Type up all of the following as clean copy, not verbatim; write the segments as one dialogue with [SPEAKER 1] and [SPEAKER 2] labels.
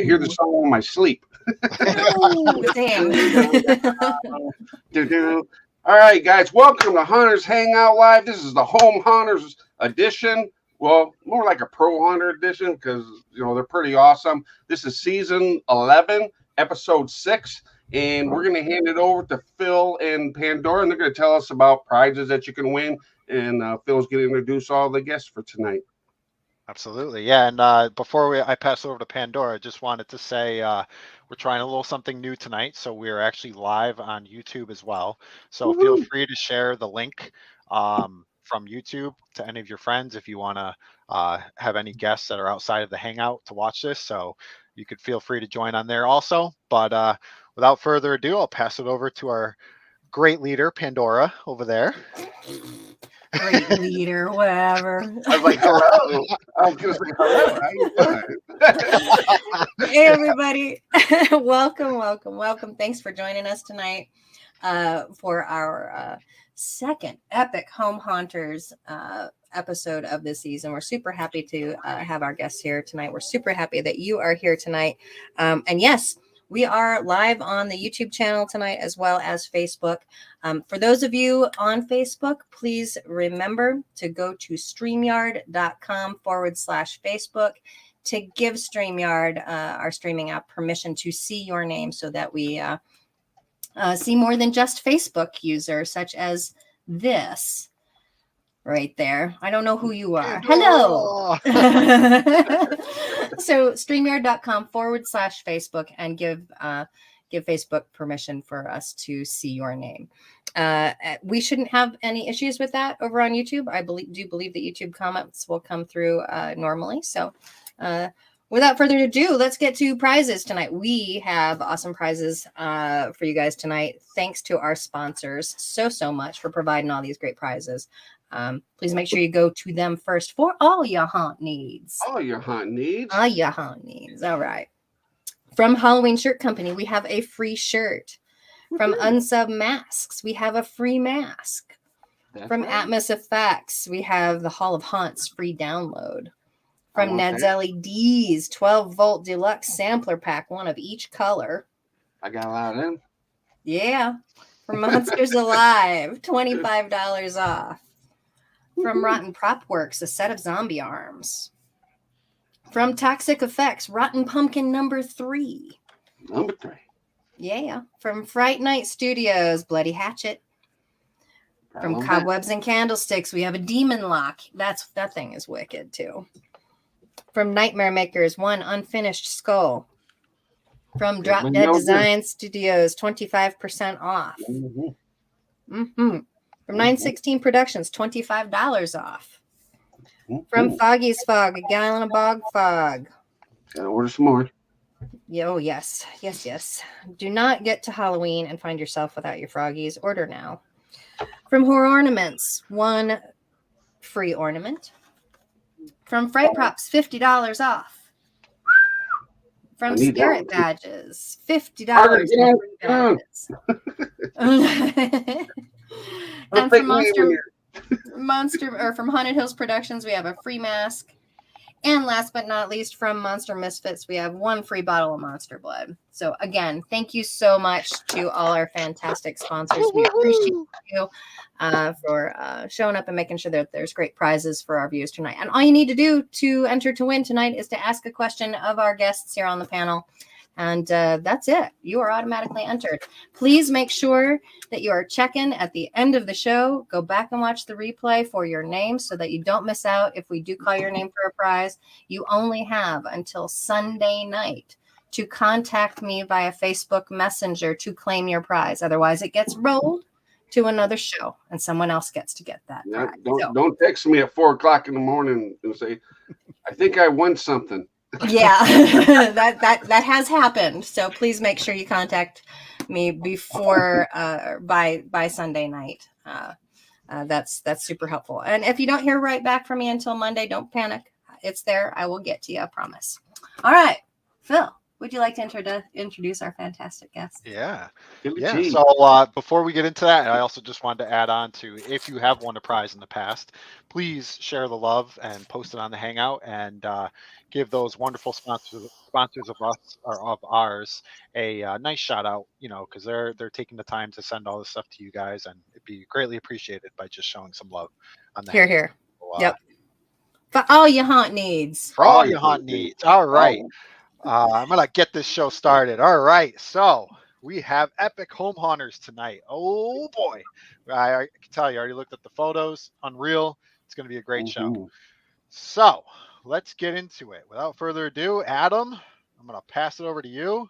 [SPEAKER 1] hear the song in my sleep.
[SPEAKER 2] Oh, damn.
[SPEAKER 1] All right, guys, welcome to Hunters Hangout Live. This is the Home Hunters edition. Well, more like a Pro Hunter edition because, they're pretty awesome. This is season 11, episode 6, and we're going to hand it over to Phil and Pandora, and they're going to tell us about prizes that you can win, and Phil's going to introduce all the guests for tonight.
[SPEAKER 3] Absolutely. Yeah. And before I pass over to Pandora, I just wanted to say we're trying a little something new tonight. So we're actually live on YouTube as well. So feel free to share the link from YouTube to any of your friends if you want to have any guests that are outside of the Hangout to watch this. So you could feel free to join on there also. But without further ado, I'll pass it over to our great leader, Pandora, over there.
[SPEAKER 2] Great leader, whatever.
[SPEAKER 1] I was like, hello. I was going to say, hello. How you doing?
[SPEAKER 2] Hey, everybody. Welcome. Thanks for joining us tonight for our second epic Home Haunters episode of this season. We're super happy to have our guests here tonight. We're super happy that you are here tonight. And yes, we are live on the YouTube channel tonight as well as Facebook. For those of you on Facebook, please remember to go to StreamYard.com/Facebook to give StreamYard, our streaming app, permission to see your name so that we see more than just Facebook users such as this right there. I don't know who you are. Hello. So StreamYard.com/Facebook and give Facebook permission for us to see your name. We shouldn't have any issues with that over on YouTube. I do believe that YouTube comments will come through normally. So without further ado, let's get to prizes tonight. We have awesome prizes for you guys tonight. Thanks to our sponsors so much for providing all these great prizes. Please make sure you go to them first for all your haunt needs.
[SPEAKER 1] All your haunt needs.
[SPEAKER 2] All right. From Halloween Shirt Company, we have a free shirt. From Unsub Masks, we have a free mask. From Atmos Effects, we have the Hall of Haunts free download. From Ned's LEDs, 12-volt deluxe sampler pack, one of each color.
[SPEAKER 1] I got a lot of them.
[SPEAKER 2] Yeah. From Monsters Alive, $25 off. From Rotten Prop Works, a set of zombie arms. From Toxic Effects, Rotten Pumpkin number 3.
[SPEAKER 1] Number 3.
[SPEAKER 2] Yeah. From Fright Night Studios, Bloody Hatchet. From Cobwebs and Candlesticks, we have a Demon Lock. That thing is wicked too. From Nightmare Makers, one unfinished skull. From Drop Dead Design Studios, 25% off. From 916 Productions, $25 off. From Foggy's Fog, a gallon of bog fog.
[SPEAKER 1] Gotta order some more.
[SPEAKER 2] Oh, yes. Do not get to Halloween and find yourself without your froggies. Order now. From Horror Ornaments, one free ornament. From Fright Props, $50 off. From Spirit Badges, $50 for free badges. And from from Haunted Hills Productions, we have a free mask. And last but not least, from Monster Misfits, we have one free bottle of Monster Blood. So again, thank you so much to all our fantastic sponsors. We appreciate you for showing up and making sure that there's great prizes for our viewers tonight. And all you need to do to enter to win tonight is to ask a question of our guests here on the panel. And that's it. You are automatically entered. Please make sure that you are checking at the end of the show. Go back and watch the replay for your name so that you don't miss out if we do call your name for a prize. You only have until Sunday night to contact me via Facebook Messenger to claim your prize. Otherwise, it gets rolled to another show and someone else gets to get that prize.
[SPEAKER 1] Don't text me at 4:00 in the morning and say, I think I won something.
[SPEAKER 2] Yeah, that has happened. So please make sure you contact me before by Sunday night. That's super helpful. And if you don't hear right back from me until Monday, don't panic. It's there. I will get to you. I promise. All right, Phil, would you like to introduce our fantastic guest?
[SPEAKER 3] Yeah.
[SPEAKER 1] Give it
[SPEAKER 3] Yeah.
[SPEAKER 1] cheese.
[SPEAKER 3] So before we get into that, I also just wanted to add on to, if you have won a prize in the past, please share the love and post it on the Hangout, and give those wonderful sponsors of us or of ours a nice shout out. Because they're taking the time to send all this stuff to you guys, and it'd be greatly appreciated by just showing some love on the
[SPEAKER 2] Here,
[SPEAKER 3] Hangout.
[SPEAKER 2] here.
[SPEAKER 3] So,
[SPEAKER 2] Yep. For all your hunt needs.
[SPEAKER 3] For all your hunt needs. All right. I'm going to get this show started. All right. So we have epic home hunters tonight. Oh, boy. I can tell you, I already looked at the photos. Unreal. It's going to be a great show. So let's get into it. Without further ado, Adam, I'm going to pass it over to you.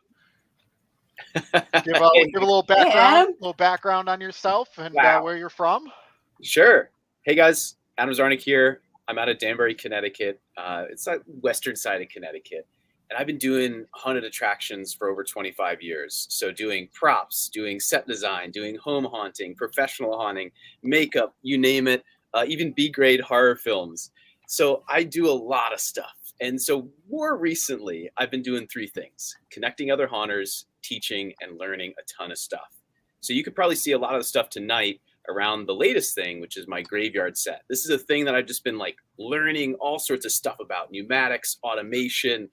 [SPEAKER 3] Give a little background on yourself and where you're from.
[SPEAKER 4] Sure. Hey, guys. Adam Czarnik here. I'm out of Danbury, Connecticut. It's like western side of Connecticut. And I've been doing haunted attractions for over 25 years. So doing props, doing set design, doing home haunting, professional haunting, makeup, you name it, even B-grade horror films. So I do a lot of stuff. And so more recently, I've been doing 3 things: connecting other haunters, teaching, and learning a ton of stuff. So you could probably see a lot of the stuff tonight around the latest thing, which is my graveyard set. This is a thing that I've just been like learning all sorts of stuff about: pneumatics, automation,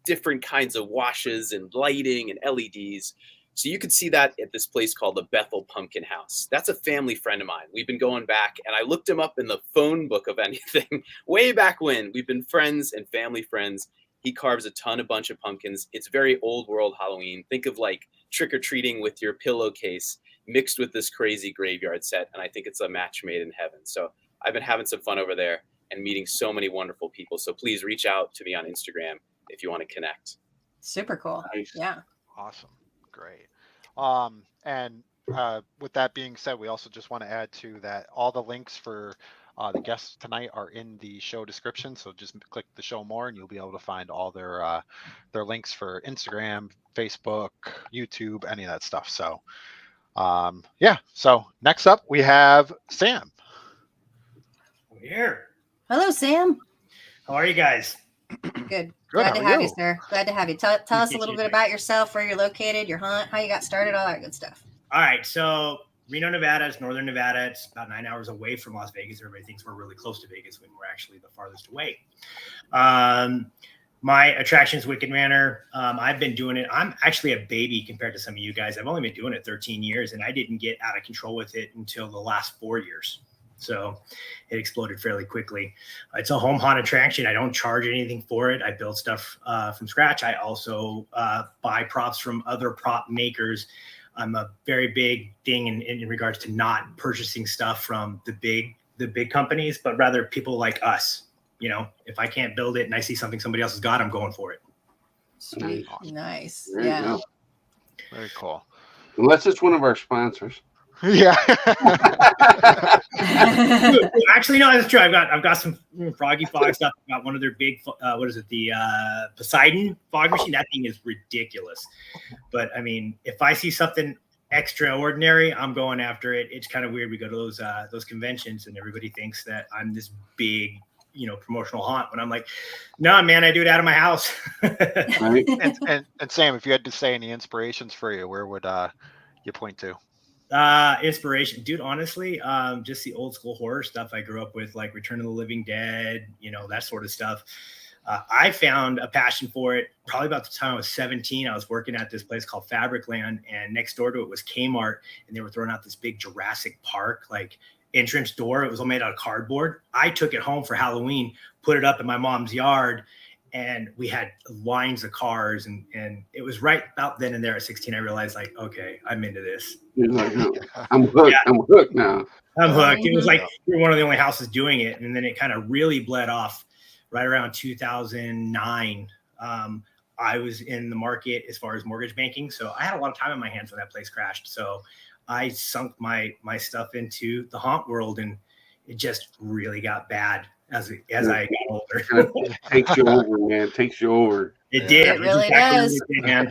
[SPEAKER 4] different kinds of washes and lighting and LEDs. So you could see that at this place called the Bethel Pumpkin House. That's a family friend of mine. We've been going back, and I looked him up in the phone book of anything way back when. We've been friends and family friends. He carves a bunch of pumpkins. It's very old world Halloween. Think of like trick-or-treating with your pillowcase mixed with this crazy graveyard set. And I think it's a match made in heaven. So I've been having some fun over there and meeting so many wonderful people. So please reach out to me on Instagram if you want to connect.
[SPEAKER 2] Super cool.
[SPEAKER 1] Nice.
[SPEAKER 2] Yeah.
[SPEAKER 3] Awesome. Great. And with that being said, we also just want to add to that all the links for the guests tonight are in the show description. So just click the show more and you'll be able to find all their links for Instagram, Facebook, YouTube, any of that stuff. So yeah. So next up we have Sam.
[SPEAKER 5] I'm here.
[SPEAKER 2] Hello, Sam.
[SPEAKER 5] How are you guys?
[SPEAKER 2] Good.
[SPEAKER 3] Good.
[SPEAKER 2] Glad to
[SPEAKER 3] How are
[SPEAKER 2] have
[SPEAKER 3] you?
[SPEAKER 2] you, sir. Glad to have you. Tell us a little bit about yourself, where you're located, your hunt, how you got started, all that good stuff.
[SPEAKER 5] All right. So Reno, Nevada is northern Nevada. It's about 9 hours away from Las Vegas. Everybody thinks we're really close to Vegas when we're actually the farthest away. My attraction's Wicked Manor. I've been doing it. I'm actually a baby compared to some of you guys. I've only been doing it 13 years, and I didn't get out of control with it until the last 4 years. So it exploded fairly quickly. It's a home haunt attraction. I don't charge anything for it. I build stuff from scratch. I also buy props from other prop makers. I'm a very big thing in regards to not purchasing stuff from the big companies, but rather people like us. You know, if I can't build it and I see something somebody else has got, I'm going for it.
[SPEAKER 2] Sweet. Nice.
[SPEAKER 1] There you
[SPEAKER 2] Yeah.
[SPEAKER 1] go.
[SPEAKER 3] Very cool.
[SPEAKER 1] Unless it's one of our sponsors.
[SPEAKER 3] Yeah.
[SPEAKER 5] Actually, no, that's true. I've got some Froggy Fog stuff. I've got one of their big, the Poseidon fog machine. That thing is ridiculous. But I mean, if I see something extraordinary, I'm going after it. It's kind of weird. We go to those conventions and everybody thinks that I'm this big, promotional haunt. When I'm like, no, man, I do it out of my house.
[SPEAKER 1] Right?
[SPEAKER 3] and Sam, if you had to say any inspirations for you, where would you point to?
[SPEAKER 5] Inspiration, dude, honestly, just the old school horror stuff I grew up with, like Return of the Living Dead, that sort of stuff. I found a passion for it probably about the time I was 17. I was working at this place called Fabricland, and next door to it was Kmart, and they were throwing out this big Jurassic Park like entrance door. It was all made out of cardboard. I took it home for Halloween, put it up in my mom's yard, and we had lines of cars, and it was right about then and there at 16. I realized, like, okay, I'm into this.
[SPEAKER 1] You're like, no, I'm hooked. Yeah. I'm hooked now.
[SPEAKER 5] I'm hooked. It was like we were one of the only houses doing it, and then it kind of really bled off right around 2009. I was in the market as far as mortgage banking, so I had a lot of time on my hands when that place crashed. So I sunk my stuff into the haunt world, and it just really got bad as I got older.
[SPEAKER 1] It takes you over, man. It takes you over.
[SPEAKER 5] It did.
[SPEAKER 2] It really does.
[SPEAKER 5] Man.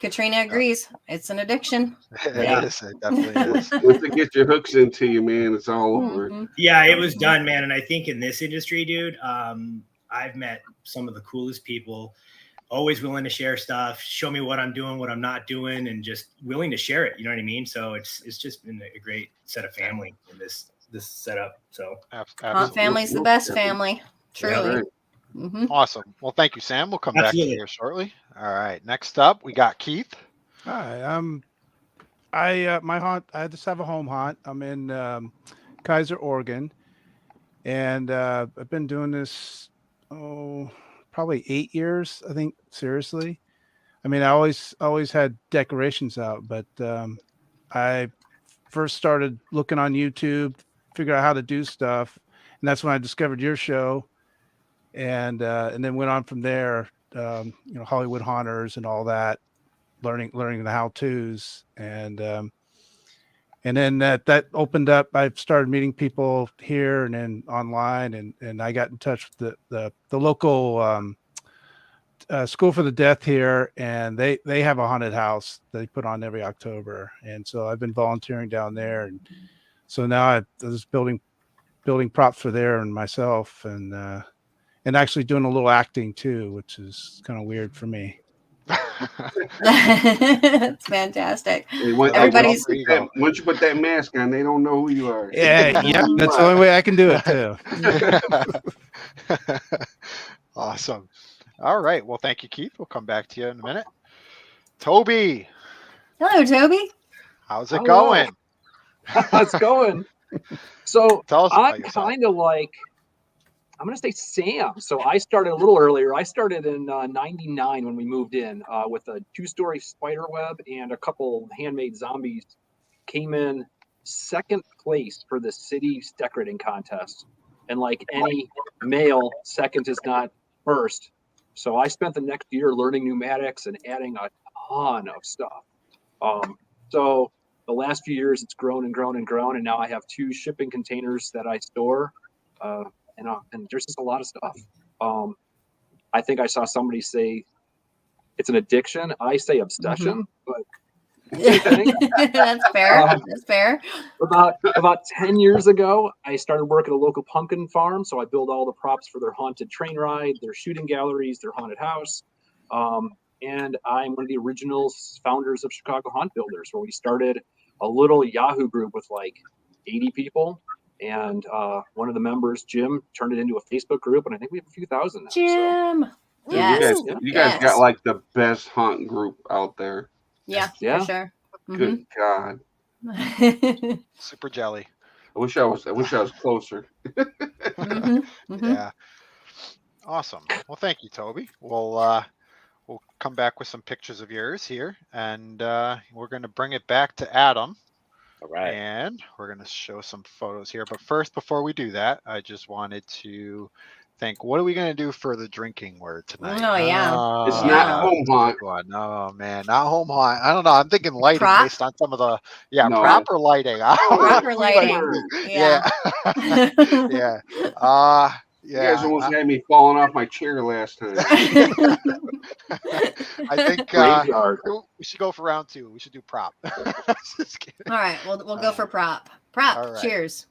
[SPEAKER 2] Katrina agrees. It's an addiction.
[SPEAKER 3] It is. It definitely is.
[SPEAKER 1] Once it gets your hooks into you, man, it's all over.
[SPEAKER 2] Mm-hmm.
[SPEAKER 5] Yeah, it was done, man. And I think in this industry, dude, I've met some of the coolest people. always willing to share stuff, show me what I'm doing, what I'm not doing, and just willing to share it. You know what I mean? So it's just been a great set of family in this setup. So
[SPEAKER 2] Hunt family's the best family. Truly.
[SPEAKER 1] Yeah.
[SPEAKER 3] Awesome. Well, thank you, Sam. We'll come back to you here shortly. All right. Next up, we got Keith.
[SPEAKER 6] Hi. My haunt. I just have a home haunt. I'm in Kaiser, Oregon, and I've been doing this probably 8 years. I think seriously. I mean, I always had decorations out, but I first started looking on YouTube, figure out how to do stuff, and that's when I discovered your show, and then went on from there. Hollywood Haunters and all that, learning the how-tos, and then that opened up. I started meeting people here and then online, and I got in touch with the local School for the Deaf here, and they have a haunted house they put on every October, and so I've been volunteering down there, and so now I was building props for there and myself, and actually doing a little acting too, which is kind of weird for me.
[SPEAKER 2] It's fantastic. Everybody's
[SPEAKER 1] once you put that mask on, they don't know who you are.
[SPEAKER 6] Yeah, that's the only way I can do it too.
[SPEAKER 3] Awesome. All right. Well, thank you, Keith. We'll come back to you in a minute. Toby.
[SPEAKER 2] Hello, Toby.
[SPEAKER 3] How's it going?
[SPEAKER 7] How's it going? So
[SPEAKER 3] Tell us about
[SPEAKER 7] I'm
[SPEAKER 3] yourself.
[SPEAKER 7] kind of like, I'm going to say Sam. So I started a little earlier. I started in 99 when we moved in with a 2-story spider web and a couple handmade zombies. Came in second place for the city's decorating contest. And like any male, second is not first. So I spent the next year learning pneumatics and adding a ton of stuff. So the last few years, it's grown and grown and grown. And now I have 2 shipping containers that I store. And there's just a lot of stuff. I think I saw somebody say it's an addiction. I say obsession, but
[SPEAKER 2] That's fair. That's fair.
[SPEAKER 7] About 10 years ago, I started working at a local pumpkin farm. So I build all the props for their haunted train ride, their shooting galleries, their haunted house. And I'm one of the original founders of Chicago Haunt Builders, where we started a little Yahoo group with like 80 people. And one of the members, Jim, turned it into a Facebook group, and I think we have a few thousand now.
[SPEAKER 2] Jim.
[SPEAKER 7] So.
[SPEAKER 2] Yes.
[SPEAKER 1] You guys got like the best haunt group out there.
[SPEAKER 2] Yeah,
[SPEAKER 7] Yeah.
[SPEAKER 2] for sure.
[SPEAKER 1] Good God.
[SPEAKER 3] Super jelly.
[SPEAKER 1] I wish I was closer.
[SPEAKER 3] Yeah. Awesome. Well, thank you, Toby. We'll come back with some pictures of yours here, and we're going to bring it back to Adam.
[SPEAKER 4] All right.
[SPEAKER 3] And we're going to show some photos here. But first, before we do that, I just wanted to think, what are we going to do for the drinking word tonight?
[SPEAKER 2] Oh, yeah.
[SPEAKER 1] It's not home haunt.
[SPEAKER 3] No, man, not home haunt. I don't know. I'm thinking lighting
[SPEAKER 2] Prop?
[SPEAKER 3] based on some of the,
[SPEAKER 1] No.
[SPEAKER 3] proper lighting.
[SPEAKER 2] Proper lighting.
[SPEAKER 3] Yeah. Yeah.
[SPEAKER 1] You guys almost had me falling off my chair last time.
[SPEAKER 3] I think
[SPEAKER 7] Graveyard.
[SPEAKER 3] we should go for round 2. We should do prop. Just kidding.
[SPEAKER 2] All right, we'll go for prop. Prop.
[SPEAKER 3] All right.
[SPEAKER 2] Cheers.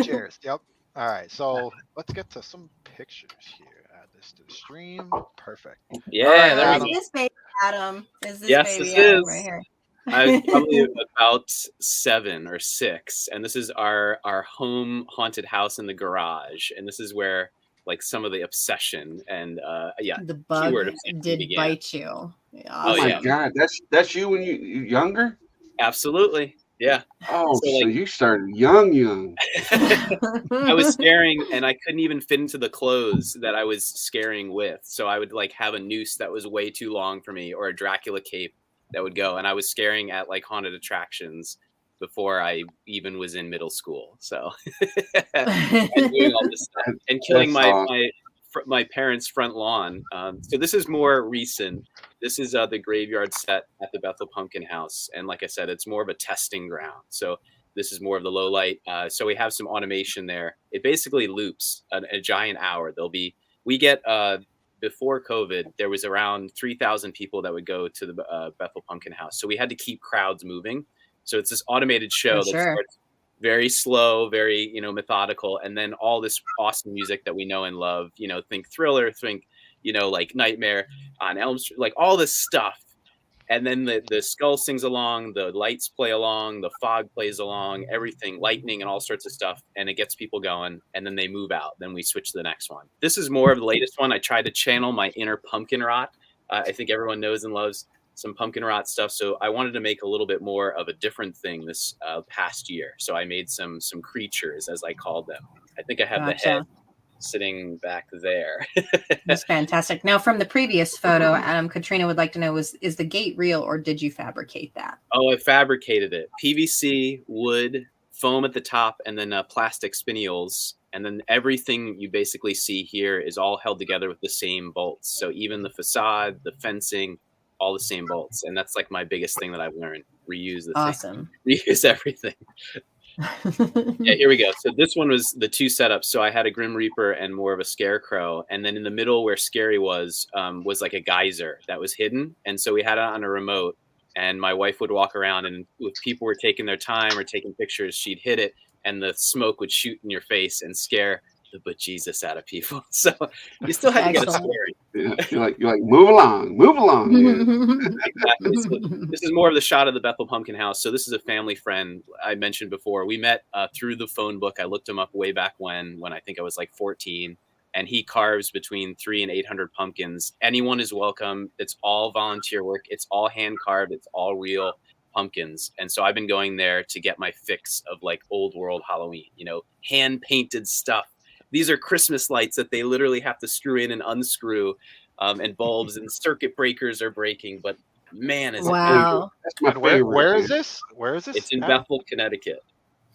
[SPEAKER 3] Cheers. Yep. All right. So let's get to some pictures here. Add this to the stream. Perfect.
[SPEAKER 4] Yeah, there
[SPEAKER 2] Is
[SPEAKER 4] we go.
[SPEAKER 2] this baby Adam? Is this
[SPEAKER 4] Yes,
[SPEAKER 2] baby
[SPEAKER 4] this
[SPEAKER 2] Adam
[SPEAKER 4] is.
[SPEAKER 2] right here?
[SPEAKER 4] I'm probably about 7 or 6, and this is our home haunted house in the garage, and this is where like some of the obsession and
[SPEAKER 2] The bug
[SPEAKER 4] keyword obsession
[SPEAKER 2] did
[SPEAKER 4] began.
[SPEAKER 2] bite you. Yeah.
[SPEAKER 1] Oh my God, that's you when you younger?
[SPEAKER 4] Absolutely, yeah.
[SPEAKER 1] Oh,
[SPEAKER 4] So,
[SPEAKER 1] so
[SPEAKER 4] like-
[SPEAKER 1] you started young.
[SPEAKER 4] I was scaring, and I couldn't even fit into the clothes that I was scaring with. So I would like have a noose that was way too long for me, or a Dracula cape that would go. And I was scaring at like haunted attractions before I even was in middle school. So and doing all this stuff and killing my parents' front lawn. So this is more recent. This is the graveyard set at the Bethel Pumpkin House, and like I said, it's more of a testing ground. So this is more of the low light. So we have some automation there. It basically loops a giant hour. We get before COVID, there was around 3,000 people that would go to the Bethel Pumpkin House. So we had to keep crowds moving. So it's this automated show that starts very slow, very, methodical. And then all this awesome music that we know and love, think Thriller, think, like Nightmare on Elm Street, like all this stuff. And then the skull sings along, the lights play along, the fog plays along, everything, lightning and all sorts of stuff. And it gets people going. And then they move out. Then we switch to the next one. This is more of the latest one. I tried to channel my inner pumpkin rot. I think everyone knows and loves some pumpkin rot stuff. So I wanted to make a little bit more of a different thing this past year. So I made some creatures, as I called them. I think I have the head sitting back there.
[SPEAKER 2] That's fantastic. Now, from the previous photo, Katrina would like to know, is the gate real or did you fabricate that?
[SPEAKER 4] Oh, I fabricated it. PVC, wood, foam at the top, and then plastic spinioles. And then everything you basically see here is all held together with the same bolts. So even the facade, the fencing, all the same bolts. And that's like my biggest thing that I've learned. Reuse the thing. Reuse everything. Yeah, here we go. So this one was the two setups. So I had a Grim Reaper and more of a Scarecrow, and then in the middle where Scary was like a geyser that was hidden, and so we had it on a remote, and my wife would walk around, and if people were taking their time or taking pictures, she'd hit it, and the smoke would shoot in your face and scare the bejesus out of people. So you still had to get it scary.
[SPEAKER 1] Yeah, you're like move along.
[SPEAKER 4] Exactly. So this is more of the shot of the Bethel Pumpkin House. So this is a family friend I mentioned before. We met through the phone book. I looked him up way back when I think I was like 14, and he carves between 300 and 800 pumpkins. Anyone is welcome. It's all volunteer work. It's all hand carved. It's all real pumpkins. And so I've been going there to get my fix of like old world Halloween, hand painted stuff. These are Christmas lights that they literally have to screw in and unscrew, and bulbs and circuit breakers are breaking. But man, is
[SPEAKER 2] wow!
[SPEAKER 1] That's my favorite.
[SPEAKER 3] Where is this? Where is this?
[SPEAKER 4] It's in Bethel, Connecticut.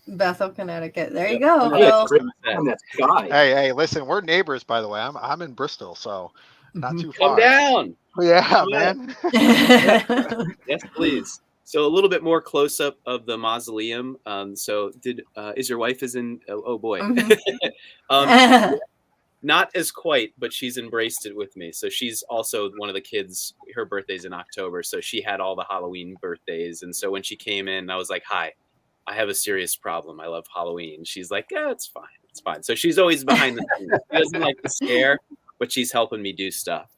[SPEAKER 2] Bethel, Connecticut. There you go.
[SPEAKER 3] Hey, listen, we're neighbors, by the way. I'm in Bristol, so not too far.
[SPEAKER 4] Come down.
[SPEAKER 3] Yeah, man.
[SPEAKER 4] Yes, please. So a little bit more close up of the mausoleum. So is your wife is in? Oh boy.
[SPEAKER 2] Mm-hmm.
[SPEAKER 4] Not as quite, but she's embraced it with me. So she's also one of the kids. Her birthday's in October, so she had all the Halloween birthdays. And so when she came in, I was like, "Hi, I have a serious problem. I love Halloween." She's like, "Yeah, it's fine. It's fine." So she's always behind the scenes. She doesn't like to scare, but she's helping me do stuff.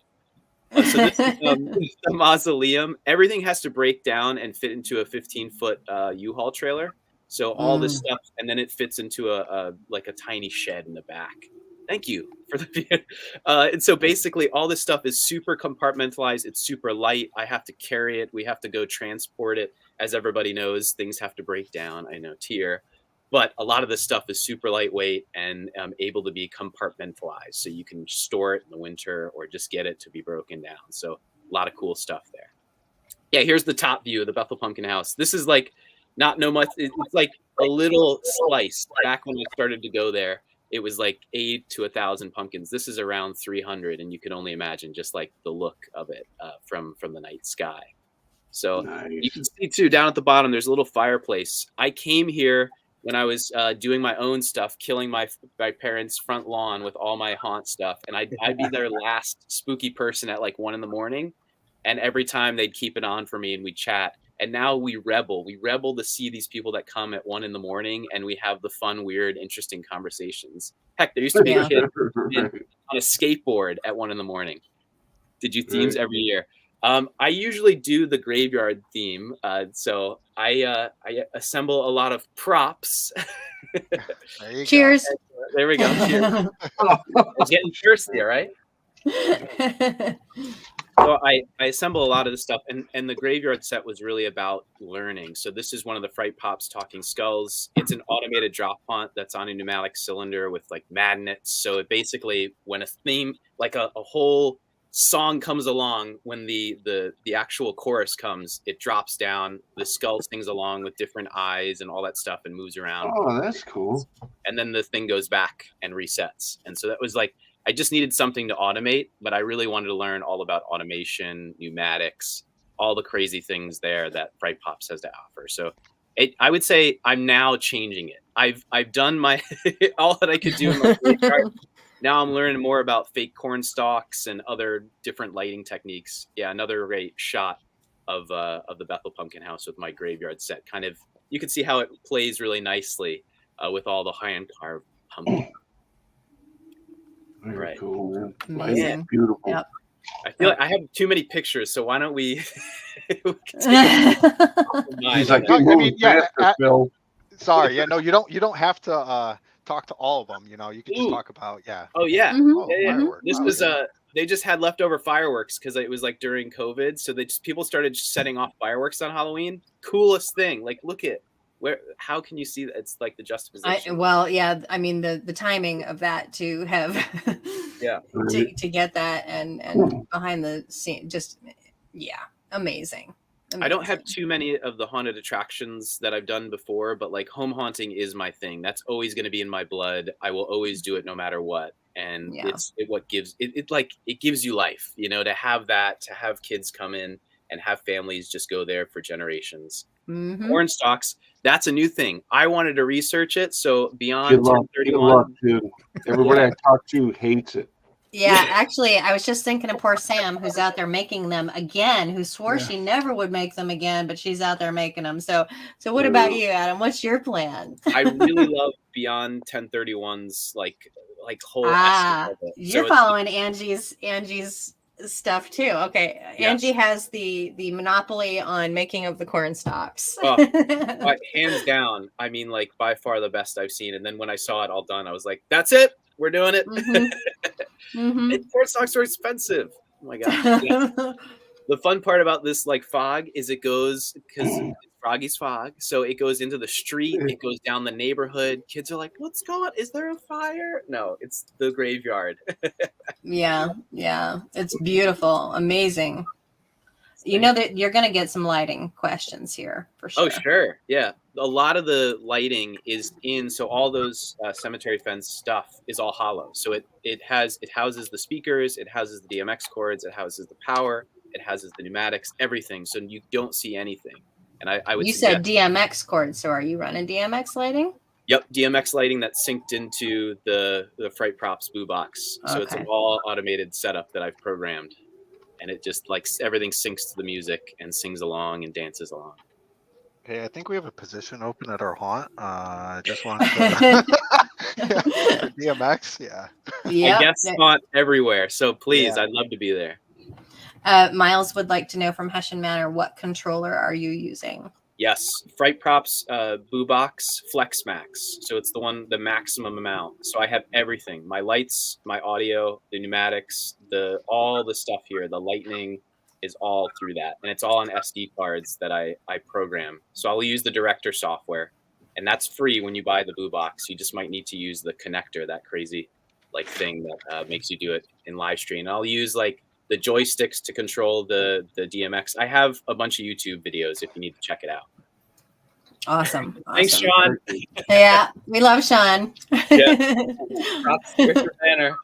[SPEAKER 4] So this is the mausoleum. Everything has to break down and fit into a 15-foot U-Haul trailer. So all this stuff, and then it fits into a tiny shed in the back. Thank you for the and so basically all this stuff is super compartmentalized. It's super light. I have to carry it. We have to go transport it. As everybody knows, things have to break down. I know, tier. But a lot of this stuff is super lightweight and able to be compartmentalized. So you can store it in the winter or just get it to be broken down. So a lot of cool stuff there. Yeah, here's the top view of the Bethel Pumpkin House. This is like not much. It's like a little slice. Back when I started to go there, it was like 8 to 1,000 pumpkins. This is around 300. And you can only imagine just like the look of it from the night sky. So nice. You can see too, down at the bottom, there's a little fireplace. I came here when I was doing my own stuff, killing my parents' front lawn with all my haunt stuff. And I'd be their last spooky person at like 1 a.m. And every time they'd keep it on for me and we'd chat. And now we rebel. We rebel to see these people that come at 1 a.m. and we have the fun, weird, interesting conversations. Heck, there used to be a kid on a skateboard at 1 a.m. Did you themes every year? I usually do the graveyard theme, so I assemble a lot of props.
[SPEAKER 2] Cheers.
[SPEAKER 4] There we go. Cheers. It's getting thirsty, all right? So I assemble a lot of this stuff, and the graveyard set was really about learning. So this is one of the Fright Pops Talking Skulls. It's an automated drop haunt that's on a pneumatic cylinder with like magnets. So it basically, when a theme, like a whole song comes along, when the actual chorus comes, it drops down, the skull sings along with different eyes and all that stuff and moves around.
[SPEAKER 1] Oh, that's cool.
[SPEAKER 4] And then the thing goes back and resets. And so that was like, I just needed something to automate, but I really wanted to learn all about automation, pneumatics, all the crazy things there that Fright Pops has to offer. So I would say I'm now changing it. I've done my all that I could do in my card. Now I'm learning more about fake corn stalks and other different lighting techniques. Yeah, another great shot of the Bethel Pumpkin House with my graveyard set. Kind of, you can see how it plays really nicely with all the hand carved pumpkin.
[SPEAKER 1] Very
[SPEAKER 4] Right.
[SPEAKER 1] cool, man.
[SPEAKER 2] Amazing.
[SPEAKER 1] Beautiful.
[SPEAKER 2] Yep.
[SPEAKER 4] I feel like I have too many pictures, so why don't we? we can take mine
[SPEAKER 1] He's
[SPEAKER 4] on
[SPEAKER 1] like,
[SPEAKER 4] that.
[SPEAKER 1] you
[SPEAKER 3] I
[SPEAKER 1] move
[SPEAKER 3] mean, yeah,
[SPEAKER 1] faster, Phil.
[SPEAKER 3] Sorry, yeah, no, you don't have to talk to all of them. You know, you can just
[SPEAKER 4] Ooh.
[SPEAKER 3] talk about
[SPEAKER 4] Oh yeah,
[SPEAKER 2] Mhm.
[SPEAKER 3] oh,
[SPEAKER 4] yeah.
[SPEAKER 3] fireworks.
[SPEAKER 4] This
[SPEAKER 3] Wow,
[SPEAKER 4] was
[SPEAKER 3] yeah.
[SPEAKER 4] they just had leftover fireworks because it was like during COVID, so people started setting off fireworks on Halloween. Coolest thing, like look at how can you see that? It's like the juxtaposition.
[SPEAKER 2] I mean the timing of that to have
[SPEAKER 4] Yeah.
[SPEAKER 2] to get that and behind the scene, just amazing.
[SPEAKER 4] I don't have too many of the haunted attractions that I've done before, but like home haunting is my thing. That's always going to be in my blood. I will always do it no matter what. And it's what gives it gives you life, you know, to have kids come in and have families just go there for generations. Corn stalks, that's a new thing. I wanted to research it. So beyond 1031,
[SPEAKER 1] good luck, dude. Everybody I talk to hates it.
[SPEAKER 2] Yeah, actually, I was just thinking of poor Sam, who's out there making them again, who swore she never would make them again, but she's out there making them. So what about you, Adam? What's your plan?
[SPEAKER 4] I really love beyond 1031's like whole essence of it.
[SPEAKER 2] You're following Angie's stuff too. Okay,
[SPEAKER 4] Yes.
[SPEAKER 2] Angie has the monopoly on making of the corn stalks.
[SPEAKER 4] Hands down. I mean, like by far the best I've seen. And then when I saw it all done, I was like, "That's it. We're doing it." And corn stalks are expensive. Oh my gosh. Yeah. The fun part about this like fog is it goes because Froggy's fog, so it goes into the street, it goes down the neighborhood. Kids are like, "What's going? Is there a fire?" No, it's the graveyard.
[SPEAKER 2] Yeah, it's beautiful, amazing. You know that you're going to get some lighting questions here for sure.
[SPEAKER 4] Oh, sure. Yeah. A lot of the lighting is in. So all those cemetery fence stuff is all hollow. So it houses the speakers. It houses the DMX cords. It houses the power. It houses the pneumatics, everything. So you don't see anything. And I would
[SPEAKER 2] said DMX cords. So are you running DMX lighting?
[SPEAKER 4] Yep. DMX lighting that's synced into the Fright Props boo box. So it's an all automated setup that I've programmed. And it just like everything syncs to the music and sings along and dances along.
[SPEAKER 3] Okay, I think we have a position open at our haunt. I just want to DMX, yeah.
[SPEAKER 4] I guess haunt everywhere. So please, I'd love to be there.
[SPEAKER 2] Miles would like to know from Hessian Manor, what controller are you using?
[SPEAKER 4] Yes, Fright Props Boo Box Flex Max. So it's the maximum amount. So I have everything: my lights, my audio, the pneumatics, all the stuff here. The lightning is all through that, and it's all on SD cards that I program. So I'll use the Director software, and that's free when you buy the Boo Box. You just might need to use the connector, that crazy like thing that makes you do it in live stream. And I'll use like the joysticks to control the DMX. I have a bunch of YouTube videos if you need to check it out.
[SPEAKER 2] Awesome.
[SPEAKER 4] Thanks, Sean.
[SPEAKER 2] Yeah, we love Sean.
[SPEAKER 4] Props to Manor.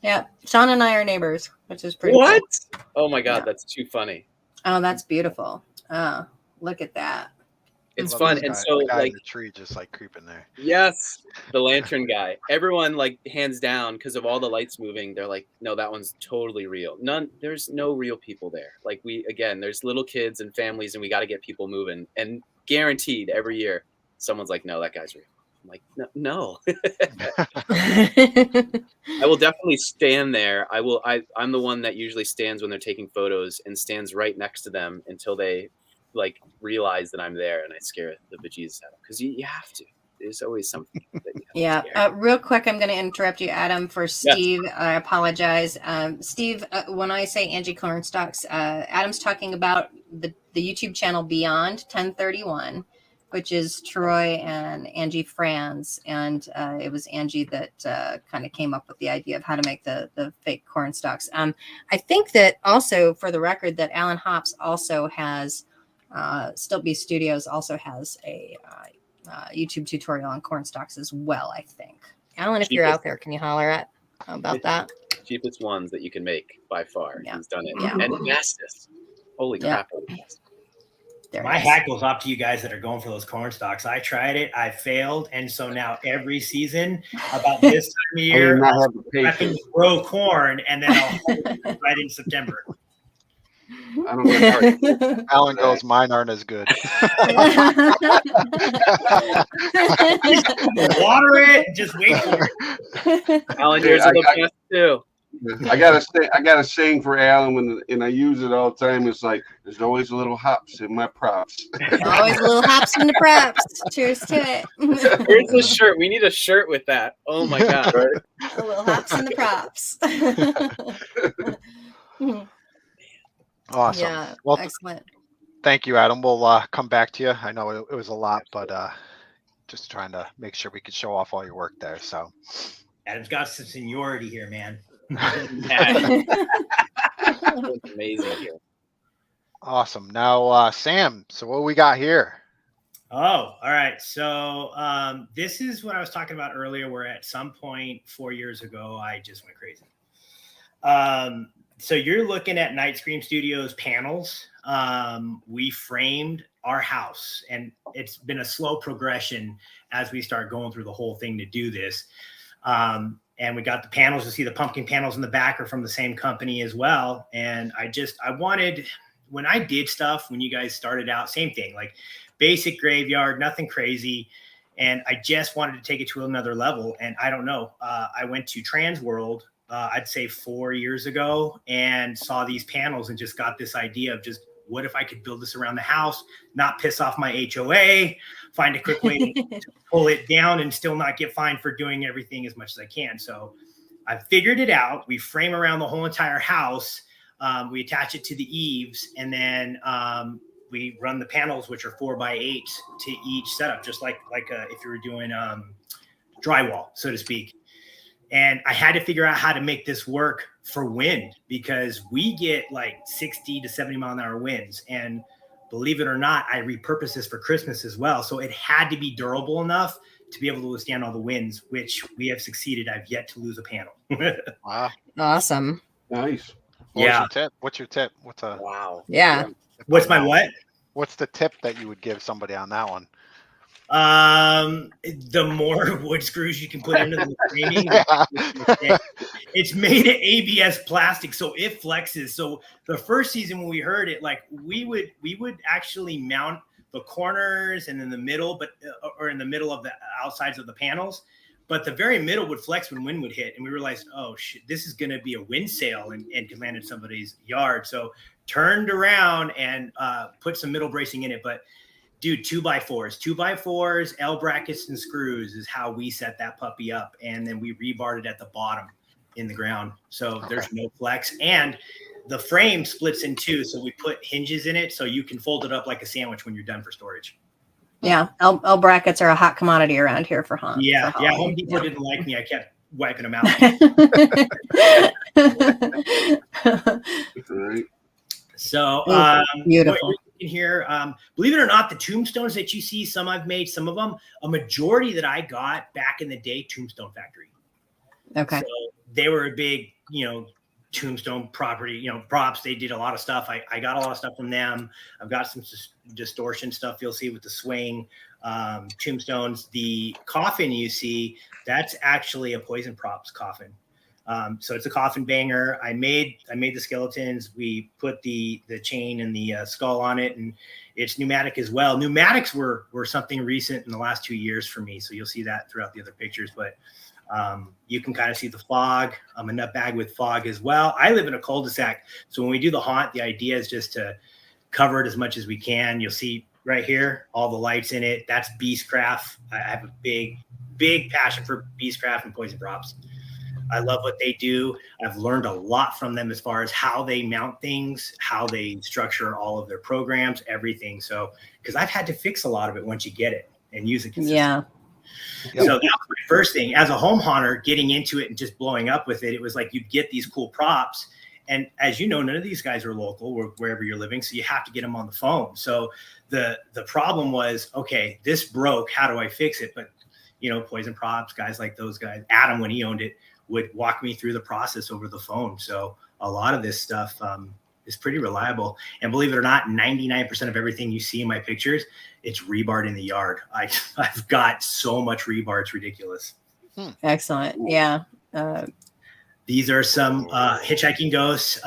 [SPEAKER 2] Yeah, Sean and I are neighbors, which is pretty
[SPEAKER 4] What?
[SPEAKER 2] cool.
[SPEAKER 4] Oh my God, that's too funny.
[SPEAKER 2] Oh, that's beautiful. Oh, look at that.
[SPEAKER 4] It's fun. And so
[SPEAKER 3] like
[SPEAKER 4] like
[SPEAKER 3] the tree just like creeping there.
[SPEAKER 4] Yes, the lantern guy. Everyone like hands down because of all the lights moving. They're like, no, that one's totally real. There's no real people there. Like there's little kids and families, and we got to get people moving. And guaranteed every year, someone's like, no, that guy's real. I'm like, no. I will definitely stand there. I'm the one that usually stands when they're taking photos and stands right next to them until they like realize that I'm there, and I scare the bejesus out of them because you have to. There's always something that you have to scare.
[SPEAKER 2] Real quick, I'm going to interrupt you, Adam, for Steve. Yes. I apologize. Steve, when I say Angie Cornstalks, Adam's talking about the YouTube channel Beyond 1031, which is Troy and Angie Franz. And it was Angie that kind of came up with the idea of how to make the fake cornstalks. I think that also, for the record, that Alan Hops also has, Still Be Studios also has a YouTube tutorial on cornstalks as well, I think. Alan, if you're out there, can you holler about that?
[SPEAKER 4] Cheapest ones that you can make by far.
[SPEAKER 2] Yeah.
[SPEAKER 4] He's done it.
[SPEAKER 2] Yeah.
[SPEAKER 4] And fastest. Holy crap.
[SPEAKER 5] My hat goes off to you guys that are going for those cornstalks. I tried it. I failed. And so now every season about this time of year, I can grow corn, and then I'll hold it right in September.
[SPEAKER 1] I don't get
[SPEAKER 3] Alan goes, mine aren't as good.
[SPEAKER 5] Water it and just wait for it.
[SPEAKER 4] Alan, yours are the best too.
[SPEAKER 1] I gotta sing for Alan and I use it all the time. It's like there's always a little hops in my props.
[SPEAKER 2] Always a little hops in the props. Cheers to it.
[SPEAKER 4] Where's the shirt? We need a shirt with that. Oh my god!
[SPEAKER 2] A little hops in the props.
[SPEAKER 3] Awesome.
[SPEAKER 2] Yeah,
[SPEAKER 3] Well,
[SPEAKER 2] excellent.
[SPEAKER 3] thank you, Adam. We'll come back to you. I know it was a lot, but just trying to make sure we could show off all your work there. So
[SPEAKER 5] Adam's got some seniority here, man.
[SPEAKER 4] That's amazing here.
[SPEAKER 3] awesome. Now, Sam. So what we got here?
[SPEAKER 5] Oh, all right. So this is what I was talking about earlier, where at some point 4 years ago, I just went crazy. So you're looking at Night Scream Studios panels. We framed our house, and it's been a slow progression as we start going through the whole thing to do this. And we got the panels. You see the pumpkin panels in the back are from the same company as well. And I wanted, when I did stuff, when you guys started out, same thing, like basic graveyard, nothing crazy. And I just wanted to take it to another level. And I don't know, I went to Trans World, I'd say 4 years ago, and saw these panels and just got this idea of just, what if I could build this around the house, not piss off my HOA, find a quick way to pull it down and still not get fined for doing everything as much as I can. So I figured it out. We frame around the whole entire house. We attach it to the eaves, and then we run the panels, which are 4x8 to each setup, just like if you were doing drywall, so to speak. And I had to figure out how to make this work for wind, because we get like 60 to 70 mile an hour winds. And believe it or not, I repurposed this for Christmas as well. So it had to be durable enough to be able to withstand all the winds, which we have succeeded. I've yet to lose a panel.
[SPEAKER 3] Wow.
[SPEAKER 2] Awesome.
[SPEAKER 1] Nice.
[SPEAKER 3] What's your tip? What's a
[SPEAKER 4] Wow.
[SPEAKER 2] Yeah.
[SPEAKER 5] What's my what?
[SPEAKER 3] What's the tip that you would give somebody on that one?
[SPEAKER 5] The more wood screws you can put into the framing, it's made of ABS plastic, so it flexes. So the first season when we heard it, like we would actually mount the corners and in the middle, or in the middle of the outsides of the panels, but the very middle would flex when wind would hit, and we realized, oh shit, this is going to be a wind sail and could land in somebody's yard. So turned around and put some middle bracing in it, but. Dude, 2x4s, L brackets and screws is how we set that puppy up. And then we rebarred it at the bottom in the ground. So there's no flex. And the frame splits in two. So we put hinges in it so you can fold it up like a sandwich when you're done for storage.
[SPEAKER 2] Yeah. L brackets are a hot commodity around here for Home.
[SPEAKER 5] Yeah. Home Depot didn't like me. I kept wiping them out.
[SPEAKER 1] Right.
[SPEAKER 5] So
[SPEAKER 2] beautiful.
[SPEAKER 5] In here, believe it or not, the tombstones that you see, some I've made, some of them, a majority that I got back in the day, Tombstone Factory.
[SPEAKER 2] Okay.
[SPEAKER 5] So they were a big, tombstone property, props. They did a lot of stuff. I got a lot of stuff from them. I've got some distortion stuff you'll see with the swing, tombstones. The coffin you see, that's actually a Poison Props coffin. So it's a coffin banger. I made the skeletons. We put the chain and the skull on it, and it's pneumatic as well. Pneumatics were something recent in the last 2 years for me. So you'll see that throughout the other pictures, but you can kind of see the fog. I'm a nut bag with fog as well. I live in a cul-de-sac. So when we do the haunt, the idea is just to cover it as much as we can. You'll see right here, all the lights in it. That's Beastcraft. I have a big passion for Beastcraft and Poison Props. I love what they do. I've learned a lot from them as far as how they mount things, how they structure all of their programs, everything. So, because I've had to fix a lot of it once you get it and use it consistently.
[SPEAKER 2] Yeah.
[SPEAKER 5] So that was my first thing. As a home haunter, getting into it and just blowing up with it, it was like you'd get these cool props. And as you know, none of these guys are local or wherever you're living, so you have to get them on the phone. So the problem was, okay, this broke. How do I fix it? But, Poison Props, guys like those guys, Adam, when he owned it, would walk me through the process over the phone. So a lot of this stuff is pretty reliable. And believe it or not, 99% of everything you see in my pictures, it's rebarred in the yard. I've got so much rebar, it's ridiculous.
[SPEAKER 2] Excellent. Yeah.
[SPEAKER 5] These are some hitchhiking ghosts.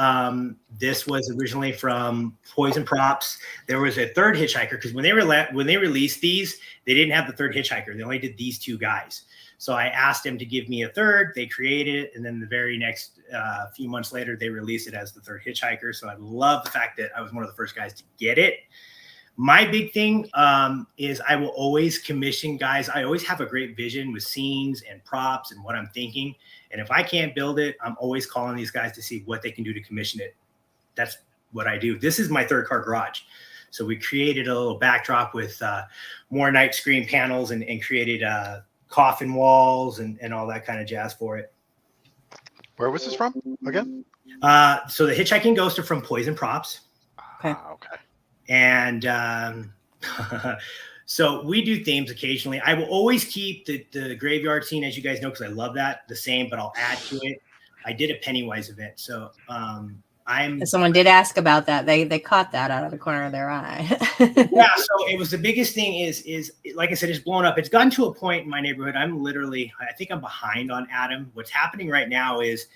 [SPEAKER 5] This was originally from Poison Props. There was a third hitchhiker because when they released these, they didn't have the third hitchhiker. They only did these two guys. So I asked them to give me a third. They created it, and then the very next few months later, they released it as the third hitchhiker. So I love the fact that I was one of the first guys to get it. My big thing is I will always commission guys. I always have a great vision with scenes and props and what I'm thinking. And if I can't build it, I'm always calling these guys to see what they can do to commission it. That's what I do. This is my third car garage. So we created a little backdrop with more night screen panels and created coffin walls and all that kind of jazz for it.
[SPEAKER 3] Where was this from again?
[SPEAKER 5] So the hitchhiking ghosts are from Poison Props.
[SPEAKER 2] Okay.
[SPEAKER 3] Okay.
[SPEAKER 5] And so we do themes occasionally. I will always keep the graveyard scene, as you guys know, because I love that, the same, but I'll add to it. I did a Pennywise event. So
[SPEAKER 2] someone did ask about that. They caught that out of the corner of their eye.
[SPEAKER 5] Yeah, so it was the biggest thing is like I said, it's blown up. It's gotten to a point in my neighborhood. I think I'm behind on Adam. What's happening right now is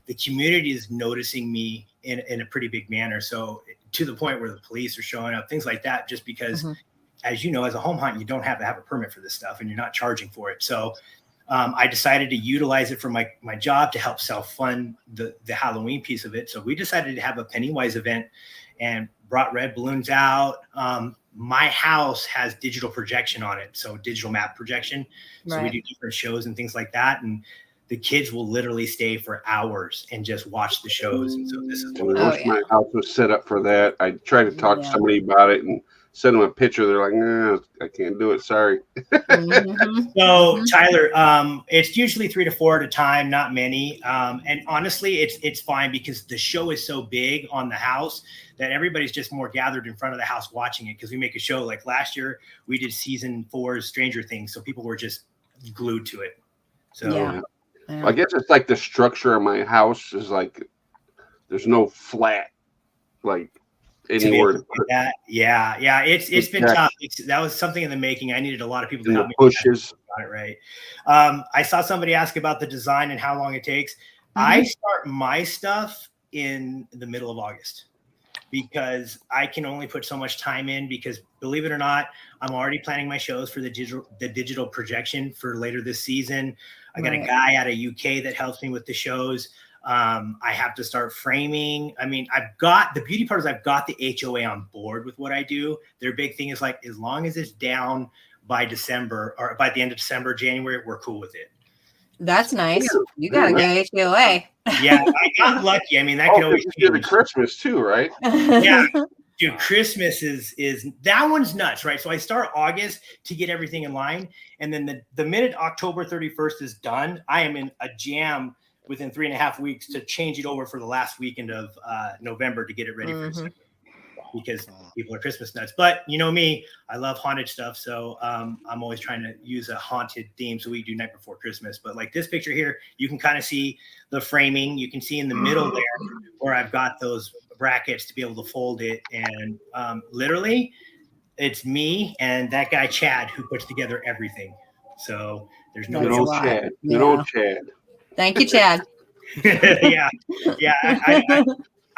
[SPEAKER 5] the community is noticing me in a pretty big manner. So to the point where the police are showing up, things like that, just because, as you know, as a home hunt, you don't have to have a permit for this stuff and you're not charging for it. So I decided to utilize it for my job to help self-fund the Halloween piece of it. So we decided to have a Pennywise event and brought red balloons out. My house has digital projection on it, so digital map projection. So we do different shows and things like that. And the kids will literally stay for hours and just watch the shows. And so this is
[SPEAKER 1] I wish my house was set up for that. I tried to talk to somebody about it and send them a picture. They're like, nah, I can't do it. Sorry.
[SPEAKER 5] So Tyler, it's usually 3 to 4 at a time, not many. And honestly, it's fine because the show is so big on the house that everybody's just more gathered in front of the house watching it. Because we make a show like last year, we did season 4's Stranger Things. So people were just glued to it. So
[SPEAKER 2] Yeah.
[SPEAKER 1] I guess it's like the structure of my house is like, there's no flat, like, anywhere to put
[SPEAKER 5] that. Yeah. It's been tough. That was something in the making. I needed a lot of people to help me.
[SPEAKER 1] Bushes.
[SPEAKER 5] Got it right. I saw somebody ask about the design and how long it takes. I start my stuff in the middle of August because I can only put so much time in because, believe it or not, I'm already planning my shows for the digital projection for later this season. I got a guy out of UK that helps me with the shows. I have to start framing. I mean, the beauty part is I've got the HOA on board with what I do. Their big thing is like, as long as it's down by December or by the end of December, January, we're cool with it.
[SPEAKER 2] That's nice. You got a good HOA.
[SPEAKER 5] Yeah, I got lucky. I mean, that could always
[SPEAKER 1] be the Christmas too, right?
[SPEAKER 5] Yeah. Dude, Christmas is that one's nuts, right? So I start August to get everything in line. And then the minute October 31st is done, I am in a jam within 3.5 weeks to change it over for the last weekend of November to get it ready for December. Because people are Christmas nuts. But you know me, I love haunted stuff. So I'm always trying to use a haunted theme. So we do Night Before Christmas. But like this picture here, you can kind of see the framing. You can see in the middle there where I've got those brackets to be able to fold it. And literally, it's me and that guy, Chad, who puts together everything. So there's no
[SPEAKER 1] Chad. You know Chad.
[SPEAKER 2] Thank you, Chad.
[SPEAKER 5] Yeah.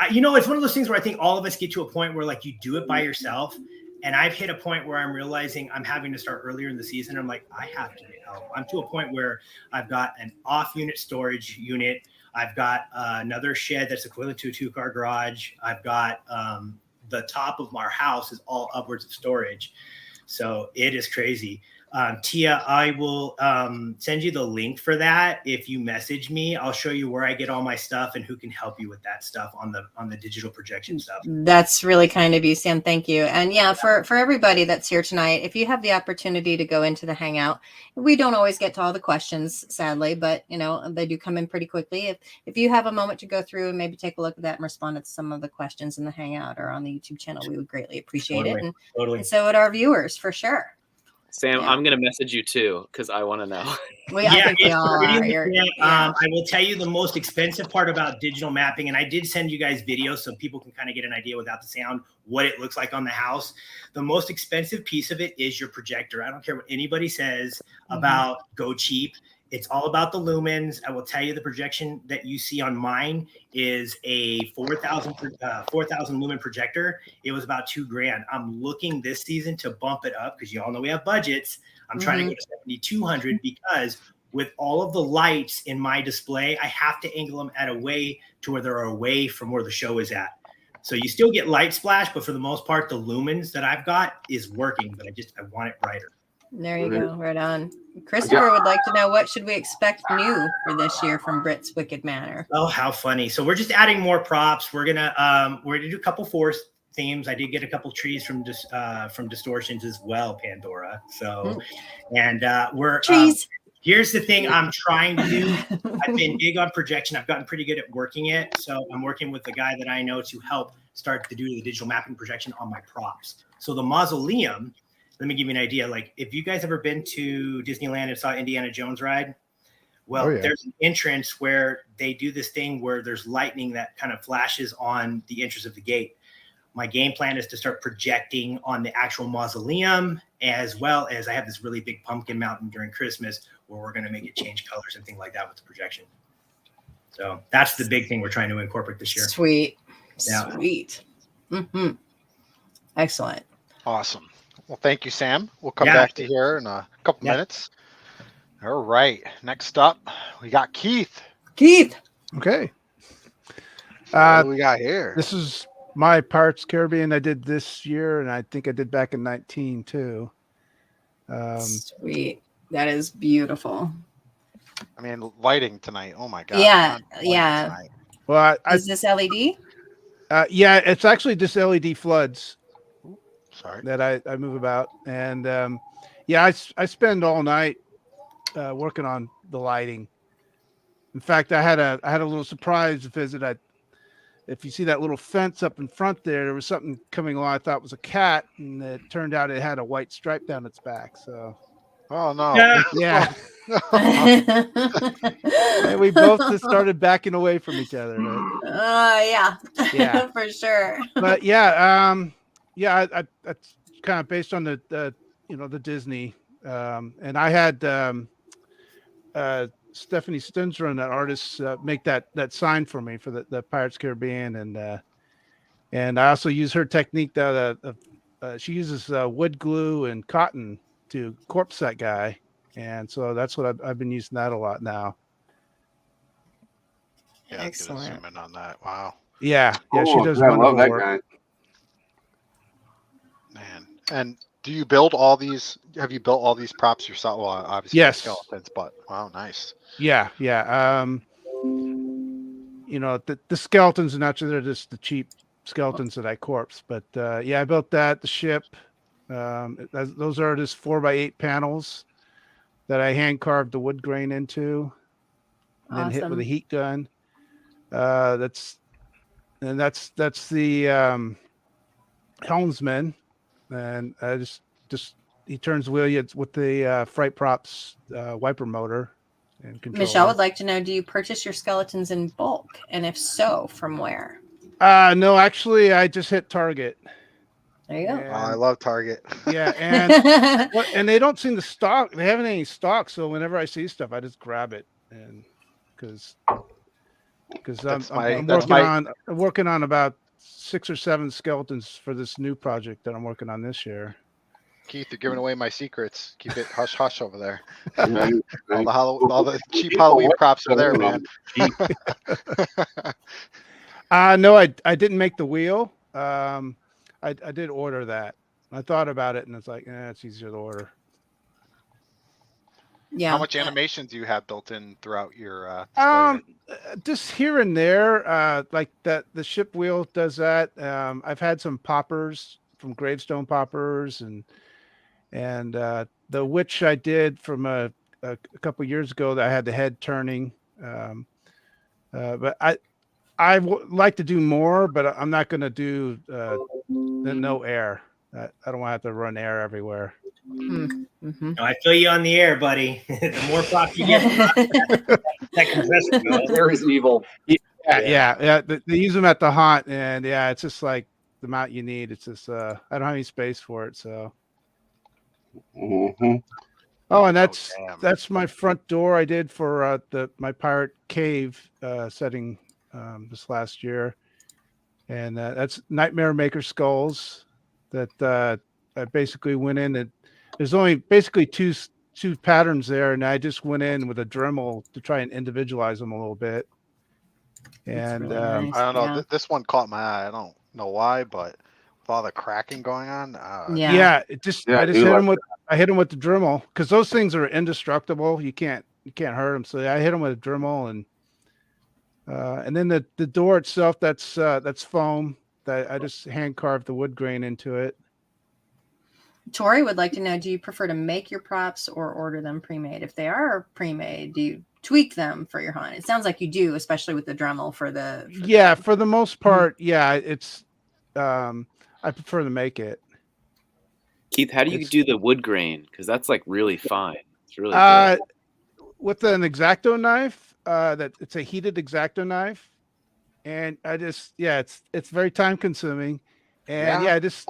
[SPEAKER 5] You know, it's one of those things where I think all of us get to a point where like you do it by yourself. And I've hit a point where I'm realizing I'm having to start earlier in the season. I'm like, I have to get help. I'm to a point where I've got an off-unit storage unit. I've got another shed that's equivalent to a 2-car garage. I've got the top of our house is all upwards of storage. So it is crazy. Tia, I will send you the link for that. If you message me, I'll show you where I get all my stuff and who can help you with that stuff on the digital projection stuff.
[SPEAKER 2] That's really kind of you, Sam. Thank you. And yeah, for everybody that's here tonight, if you have the opportunity to go into the Hangout, we don't always get to all the questions, sadly, but you know, they do come in pretty quickly. If you have a moment to go through and maybe take a look at that and respond to some of the questions in the Hangout or on the YouTube channel, we would greatly appreciate it. And so would our viewers, for sure.
[SPEAKER 4] Sam, I'm going to message you too, because I want to know.
[SPEAKER 2] I think we all are.
[SPEAKER 5] I will tell you the most expensive part about digital mapping, and I did send you guys videos so people can kind of get an idea without the sound, what it looks like on the house. The most expensive piece of it is your projector. I don't care what anybody says about go cheap. It's all about the lumens. I will tell you the projection that you see on mine is a 4,000 lumen projector. It was about $2,000. I'm looking this season to bump it up because you all know we have budgets. I'm trying to go to 7,200 because with all of the lights in my display, I have to angle them at a way to where they're away from where the show is at. So you still get light splash, but for the most part, the lumens that I've got is working, but I want it brighter.
[SPEAKER 2] There you go. Right on. Christopher would like to know, what should we expect new for this year from Britt's Wicked Manor?
[SPEAKER 5] Oh, how funny. So we're just adding more props. We're gonna do a couple forest themes. I did get a couple trees from Distortions as well, Pandora. So and we're
[SPEAKER 2] trees.
[SPEAKER 5] Here's the thing I'm trying to do. I've been big on projection. I've gotten pretty good at working it. So I'm working with the guy that I know to help start to do the digital mapping projection on my props. So the mausoleum, let me give you an idea. Like, if you guys ever been to Disneyland and saw Indiana Jones ride, well, there's an entrance where they do this thing where there's lightning that kind of flashes on the entrance of the gate. My game plan is to start projecting on the actual mausoleum, as well as I have this really big pumpkin mountain during Christmas where we're going to make it change colors and things like that with the projection. So that's the big thing we're trying to incorporate this year.
[SPEAKER 2] Sweet.
[SPEAKER 5] Yeah.
[SPEAKER 2] Sweet. Excellent.
[SPEAKER 3] Awesome. Well, thank you, Sam. We'll come back to here in a couple minutes. All right. Next up, we got Keith.
[SPEAKER 6] Okay.
[SPEAKER 3] What do we got here?
[SPEAKER 6] This is my Pirates Caribbean I did this year, and I think I did back in 19 too.
[SPEAKER 2] Sweet. That is beautiful.
[SPEAKER 3] I mean, lighting tonight. Oh my God.
[SPEAKER 2] Yeah.
[SPEAKER 3] Tonight.
[SPEAKER 6] Well,
[SPEAKER 2] is this LED?
[SPEAKER 6] Yeah, it's actually just LED floods.
[SPEAKER 3] Sorry.
[SPEAKER 6] That I move about, and I spend all night working on the lighting. In fact, I had a little surprise visit. If you see that little fence up in front there was something coming along I thought was a cat, and it turned out it had a white stripe down its back. So,
[SPEAKER 3] oh no,
[SPEAKER 6] yeah. And we both just started backing away from each other.
[SPEAKER 2] Yeah, for sure.
[SPEAKER 6] But I kind of based on the Disney, and I had Stephanie Stensrud, that artist, make that sign for me for the Pirates Caribbean, and I also use her technique that she uses wood glue and cotton to corpse that guy, and so that's what I've been using that a lot now.
[SPEAKER 3] Yeah, excellent. Zoom in on that. Wow.
[SPEAKER 6] Yeah, she does.
[SPEAKER 1] I love that guy.
[SPEAKER 3] Man, and do you build all these? Have you built all these props yourself? Well, obviously,
[SPEAKER 6] yes.
[SPEAKER 3] Skeletons, but wow, nice.
[SPEAKER 6] Yeah. The skeletons are naturally they're just the cheap skeletons that I corpse, but I built that. The ship, those are just 4x8 panels that I hand carved the wood grain into, and then hit with a heat gun. That's the helmsman. And I just he turns the wheel with the Fright Props wiper motor and controller.
[SPEAKER 2] Michelle would like to know, do you purchase your skeletons in bulk? And if so, from where?
[SPEAKER 6] No, actually, I just hit Target.
[SPEAKER 2] There you go.
[SPEAKER 3] And, I love Target.
[SPEAKER 6] Yeah, and they don't seem to stock. They haven't any stock, so whenever I see stuff, I just grab it, and because I'm working on about 6 or 7 skeletons for this new project that I'm working on this year.
[SPEAKER 3] Keith, you're giving away my secrets. Keep it hush hush over there. all the cheap Halloween props are there, man.
[SPEAKER 6] No, I didn't make the wheel. I did order that. I thought about it, and it's like, it's easier to order.
[SPEAKER 2] Yeah.
[SPEAKER 3] How much animation do you have built in throughout your
[SPEAKER 6] just here and there, like that the ship wheel does that. I've had some poppers from gravestone poppers, and the witch I did from a couple years ago that I had the head turning. But I would like to do more, but I'm not going to do no air. I don't want to have to run air everywhere.
[SPEAKER 2] Mm-hmm.
[SPEAKER 5] No, I feel you on the air, buddy. The more props you get, that compressor
[SPEAKER 7] air is evil.
[SPEAKER 6] Yeah. They use them at the haunt, and it's just like the amount you need. It's just I don't have any space for it, so.
[SPEAKER 1] Mm-hmm.
[SPEAKER 6] Oh, and that's
[SPEAKER 3] damn.
[SPEAKER 6] my front door I did for my pirate cave setting this last year, and that's Nightmare Maker skulls that I basically went in and there's only basically two patterns there, and I just went in with a Dremel to try and individualize them a little bit.
[SPEAKER 2] That's
[SPEAKER 6] And
[SPEAKER 2] really nice.
[SPEAKER 3] I don't know.
[SPEAKER 2] Yeah.
[SPEAKER 3] This one caught my eye. I don't know why, but with all the cracking going on,
[SPEAKER 2] Yeah.
[SPEAKER 6] I
[SPEAKER 1] Yeah,
[SPEAKER 6] just
[SPEAKER 1] I
[SPEAKER 6] hit
[SPEAKER 1] do
[SPEAKER 6] him with the Dremel because those things are indestructible. You can't hurt them. So I hit him with a Dremel, and then the door itself that's foam that I just hand carved the wood grain into it.
[SPEAKER 2] Tori would like to know, do you prefer to make your props or order them pre-made? If they are pre-made, do you tweak them for your hunt? It sounds like you do, especially with the Dremel for the
[SPEAKER 6] most part, yeah, it's I prefer to make it.
[SPEAKER 8] Keith, how do you
[SPEAKER 6] It's-
[SPEAKER 8] do the wood grain? Because that's like really fine. It's really good.
[SPEAKER 6] With an X-Acto knife, that it's a heated X-Acto knife, and it's very time consuming. And I just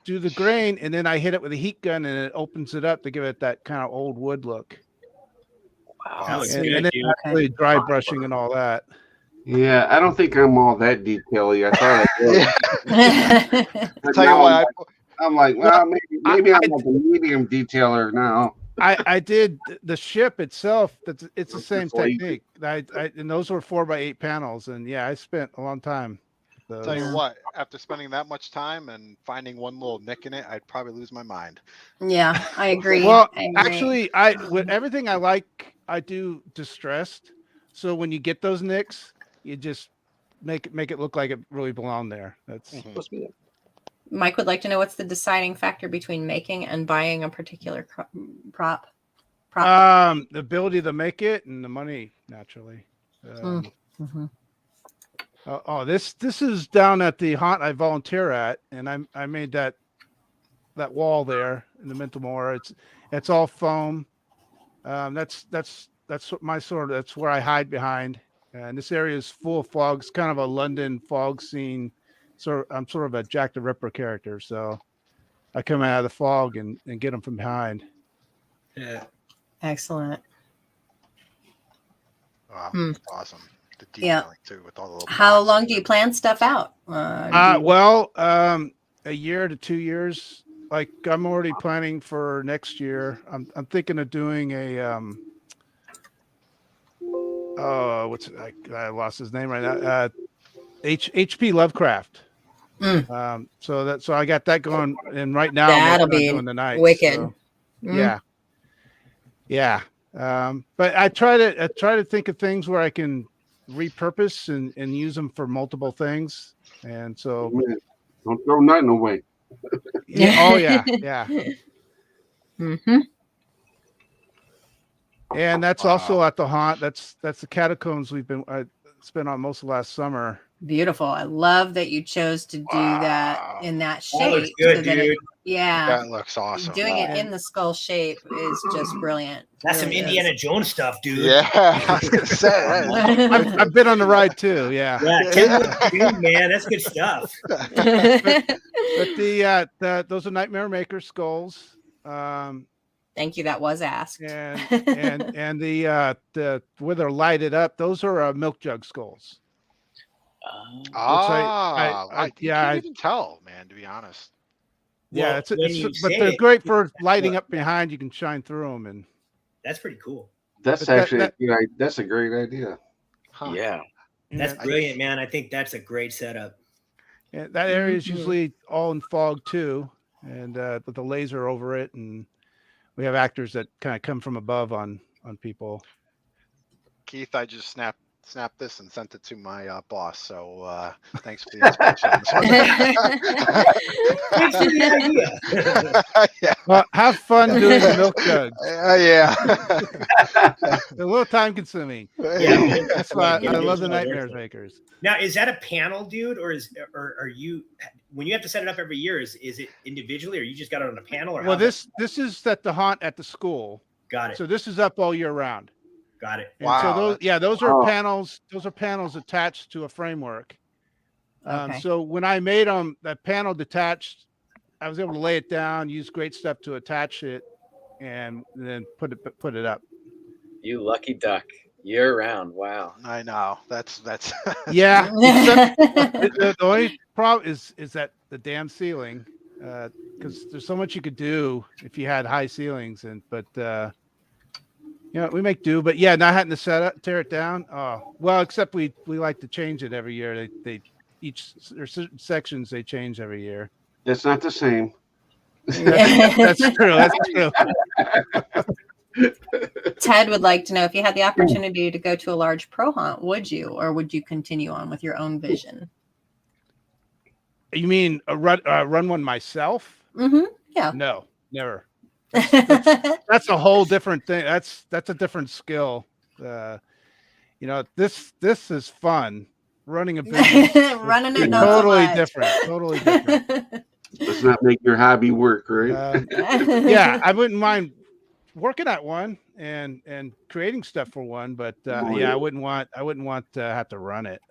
[SPEAKER 6] do the grain, and then I hit it with a heat gun, and it opens it up to give it that kind of old wood look.
[SPEAKER 8] Wow.
[SPEAKER 5] That looks
[SPEAKER 6] And
[SPEAKER 5] good,
[SPEAKER 6] then
[SPEAKER 5] dude.
[SPEAKER 6] actually dry brushing and all that.
[SPEAKER 1] Yeah, I don't think I'm all that detail-y. I thought I was.
[SPEAKER 3] tell you what,
[SPEAKER 1] I'm like, well, maybe I'm like a medium detailer now.
[SPEAKER 6] I did the ship itself. It's the same
[SPEAKER 1] Just lazy.
[SPEAKER 6] technique. And those were 4x8 panels, and I spent a long time. with
[SPEAKER 3] tell you
[SPEAKER 6] those.
[SPEAKER 3] what, after spending that much time and finding one little nick in it, I'd probably lose my mind.
[SPEAKER 2] Yeah, I agree.
[SPEAKER 6] Well,
[SPEAKER 2] I agree.
[SPEAKER 6] actually, with everything I like, I do distressed. So when you get those nicks, you just make it look like it really belonged there. That's
[SPEAKER 7] Supposed to be there.
[SPEAKER 2] Mike would like to know, what's the deciding factor between making and buying a particular prop?
[SPEAKER 6] the ability to make it and the money naturally.
[SPEAKER 2] Mhm.
[SPEAKER 6] This is down at the haunt I volunteer at, and I made that wall there in the Mental Moor. It's all foam. That's what that's where I hide behind. And this area is full of fog. It's kind of a London fog scene. So I'm sort of a Jack the Ripper character. So I come out of the fog and get them from behind.
[SPEAKER 5] Yeah.
[SPEAKER 2] Excellent.
[SPEAKER 3] Awesome. The
[SPEAKER 2] Yeah.
[SPEAKER 3] detailing too, with all the little
[SPEAKER 2] How
[SPEAKER 3] dots
[SPEAKER 2] long
[SPEAKER 3] and
[SPEAKER 2] do you plan stuff out?
[SPEAKER 6] A year to 2 years. Like I'm already planning for next year. I'm thinking of doing a I lost his name right now. H.P. Lovecraft. So I got that going, and right now
[SPEAKER 2] That'll
[SPEAKER 6] I'm working
[SPEAKER 2] be
[SPEAKER 6] on doing the night.
[SPEAKER 2] wicked.
[SPEAKER 6] So,
[SPEAKER 2] Mm.
[SPEAKER 6] yeah. But I try to think of things where I can repurpose and use them for multiple things. And so,
[SPEAKER 1] Don't throw nothing away.
[SPEAKER 6] yeah.
[SPEAKER 2] Mm-hmm.
[SPEAKER 6] And that's also at the haunt. That's the catacombs I spent on most of last summer.
[SPEAKER 2] Beautiful. I love that you chose to do that in that shape.
[SPEAKER 5] That looks good,
[SPEAKER 2] that
[SPEAKER 5] dude.
[SPEAKER 3] that looks awesome.
[SPEAKER 2] Doing it in the skull shape is just brilliant.
[SPEAKER 5] That's some
[SPEAKER 2] Really is.
[SPEAKER 5] Indiana Jones stuff, dude.
[SPEAKER 3] Yeah, I was gonna say that.
[SPEAKER 6] I've been on the ride too. Yeah.
[SPEAKER 5] Dude, man, that's good stuff.
[SPEAKER 6] But those are Nightmare Maker skulls.
[SPEAKER 2] Thank you. That was asked.
[SPEAKER 6] And the where they're lighted up, those are milk jug skulls.
[SPEAKER 3] You can't even tell, man, to be honest.
[SPEAKER 6] Yeah,
[SPEAKER 5] Well,
[SPEAKER 6] but they're great for lighting up behind. You can shine through them, and
[SPEAKER 5] that's pretty cool.
[SPEAKER 1] That's
[SPEAKER 6] But
[SPEAKER 1] actually that's a great idea.
[SPEAKER 3] Huh.
[SPEAKER 8] Yeah.
[SPEAKER 5] That's brilliant, man. I think that's a great setup.
[SPEAKER 6] and that area is usually all in fog too, and with the laser over it, and we have actors that kind of come from above on people.
[SPEAKER 3] Keith, I just snapped this and sent it to my boss. So thanks for the inspiration.
[SPEAKER 5] Thanks for the idea.
[SPEAKER 3] Yeah.
[SPEAKER 6] Well, have fun doing the milk jugs.
[SPEAKER 3] Yeah.
[SPEAKER 6] They're a little time consuming.
[SPEAKER 5] Yeah.
[SPEAKER 6] That's why I love the Nightmares Makers.
[SPEAKER 5] Now, is that a panel, dude, or are you, when you have to set it up every year? Is it individually, or you just got it on a panel? Or
[SPEAKER 6] Well, this is at the haunt at the school.
[SPEAKER 5] Got it.
[SPEAKER 6] So this is up all year round.
[SPEAKER 5] Got it.
[SPEAKER 6] And
[SPEAKER 3] Wow,
[SPEAKER 6] so those are panels. Those are panels attached to a framework.
[SPEAKER 2] Okay.
[SPEAKER 6] So when I made them, that panel detached, I was able to lay it down, use great stuff to attach it, and then put it up.
[SPEAKER 4] You lucky duck. Year round. Wow.
[SPEAKER 3] I know. That's
[SPEAKER 6] Yeah. Except the only problem is that the damn ceiling, because there's so much you could do if you had high ceilings, but we make do. But yeah, not having to tear it down. Oh well, except we like to change it every year. They each there's certain sections they change every year.
[SPEAKER 1] It's not the same.
[SPEAKER 6] That's true. That's true.
[SPEAKER 2] Ted would like to know, if you had the opportunity to go to a large pro hunt, would you, or would you continue on with your own vision?
[SPEAKER 6] You mean run one myself?
[SPEAKER 2] Mm-hmm. Yeah.
[SPEAKER 6] No, never. That's a whole different thing. That's a different skill. This is fun. Running a business,
[SPEAKER 2] running it
[SPEAKER 6] totally different. Totally different.
[SPEAKER 1] Let's not make your hobby work, right?
[SPEAKER 6] Yeah, I wouldn't mind working at one and creating stuff for one, but I wouldn't want to have to run it.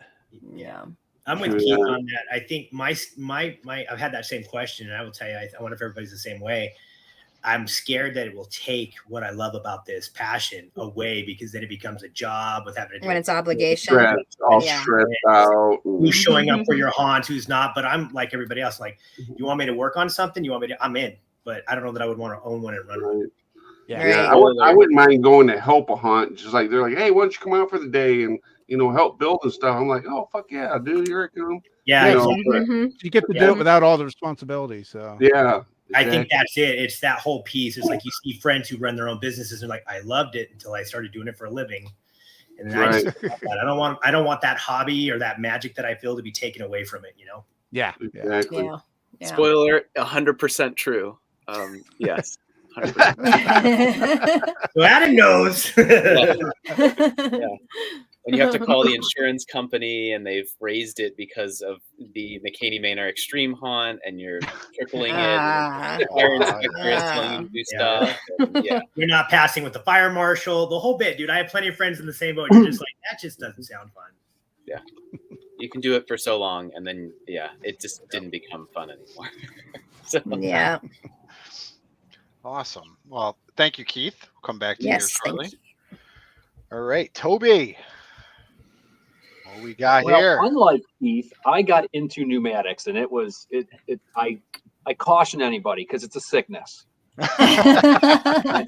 [SPEAKER 2] Yeah.
[SPEAKER 5] I'm with Keith on that. I think my I've had that same question, and I will tell you, I wonder if everybody's the same way. I'm scared that it will take what I love about this passion away, because then it becomes a job with having to do
[SPEAKER 2] when it's obligation.
[SPEAKER 1] Stressed out.
[SPEAKER 5] Who's showing up for your haunt, who's not. But I'm like everybody else. Like, you want me to work on something? You want me to? I'm in. But I don't know that I would want to own one and run one.
[SPEAKER 1] Yeah, I wouldn't mind going to help a hunt. Just like they're like, hey, why don't you come out for the day and help build and stuff? I'm like, oh fuck yeah, dude, here I come.
[SPEAKER 5] Yeah,
[SPEAKER 6] you get to do it without all the responsibility. So
[SPEAKER 1] yeah.
[SPEAKER 5] I think that's it. It's that whole piece. It's like you see friends who run their own businesses and like, I loved it until I started doing it for a living. And then I don't want that hobby or that magic that I feel to be taken away from it,
[SPEAKER 6] Yeah.
[SPEAKER 1] Exactly.
[SPEAKER 2] Yeah.
[SPEAKER 8] Spoiler, 100% true. Yes. 100%.
[SPEAKER 5] So Adam knows.
[SPEAKER 4] Yeah. When you have to call the insurance company and they've raised it because of the McCaney Manor Extreme Haunt, and you're tripling it. And the fire inspector is telling you to do stuff. And,
[SPEAKER 5] You're not passing with the fire marshal. The whole bit, dude. I have plenty of friends in the same boat. You're just like, that just doesn't sound fun.
[SPEAKER 4] Yeah. You can do it for so long, and then it just didn't become fun anymore. So,
[SPEAKER 2] yeah.
[SPEAKER 3] Awesome. Well, thank you, Keith. We'll come back to you shortly.
[SPEAKER 2] Thank you.
[SPEAKER 3] All right, Toby. What we got here?
[SPEAKER 7] Unlike Keith, I got into pneumatics, and I caution anybody because it's a sickness. I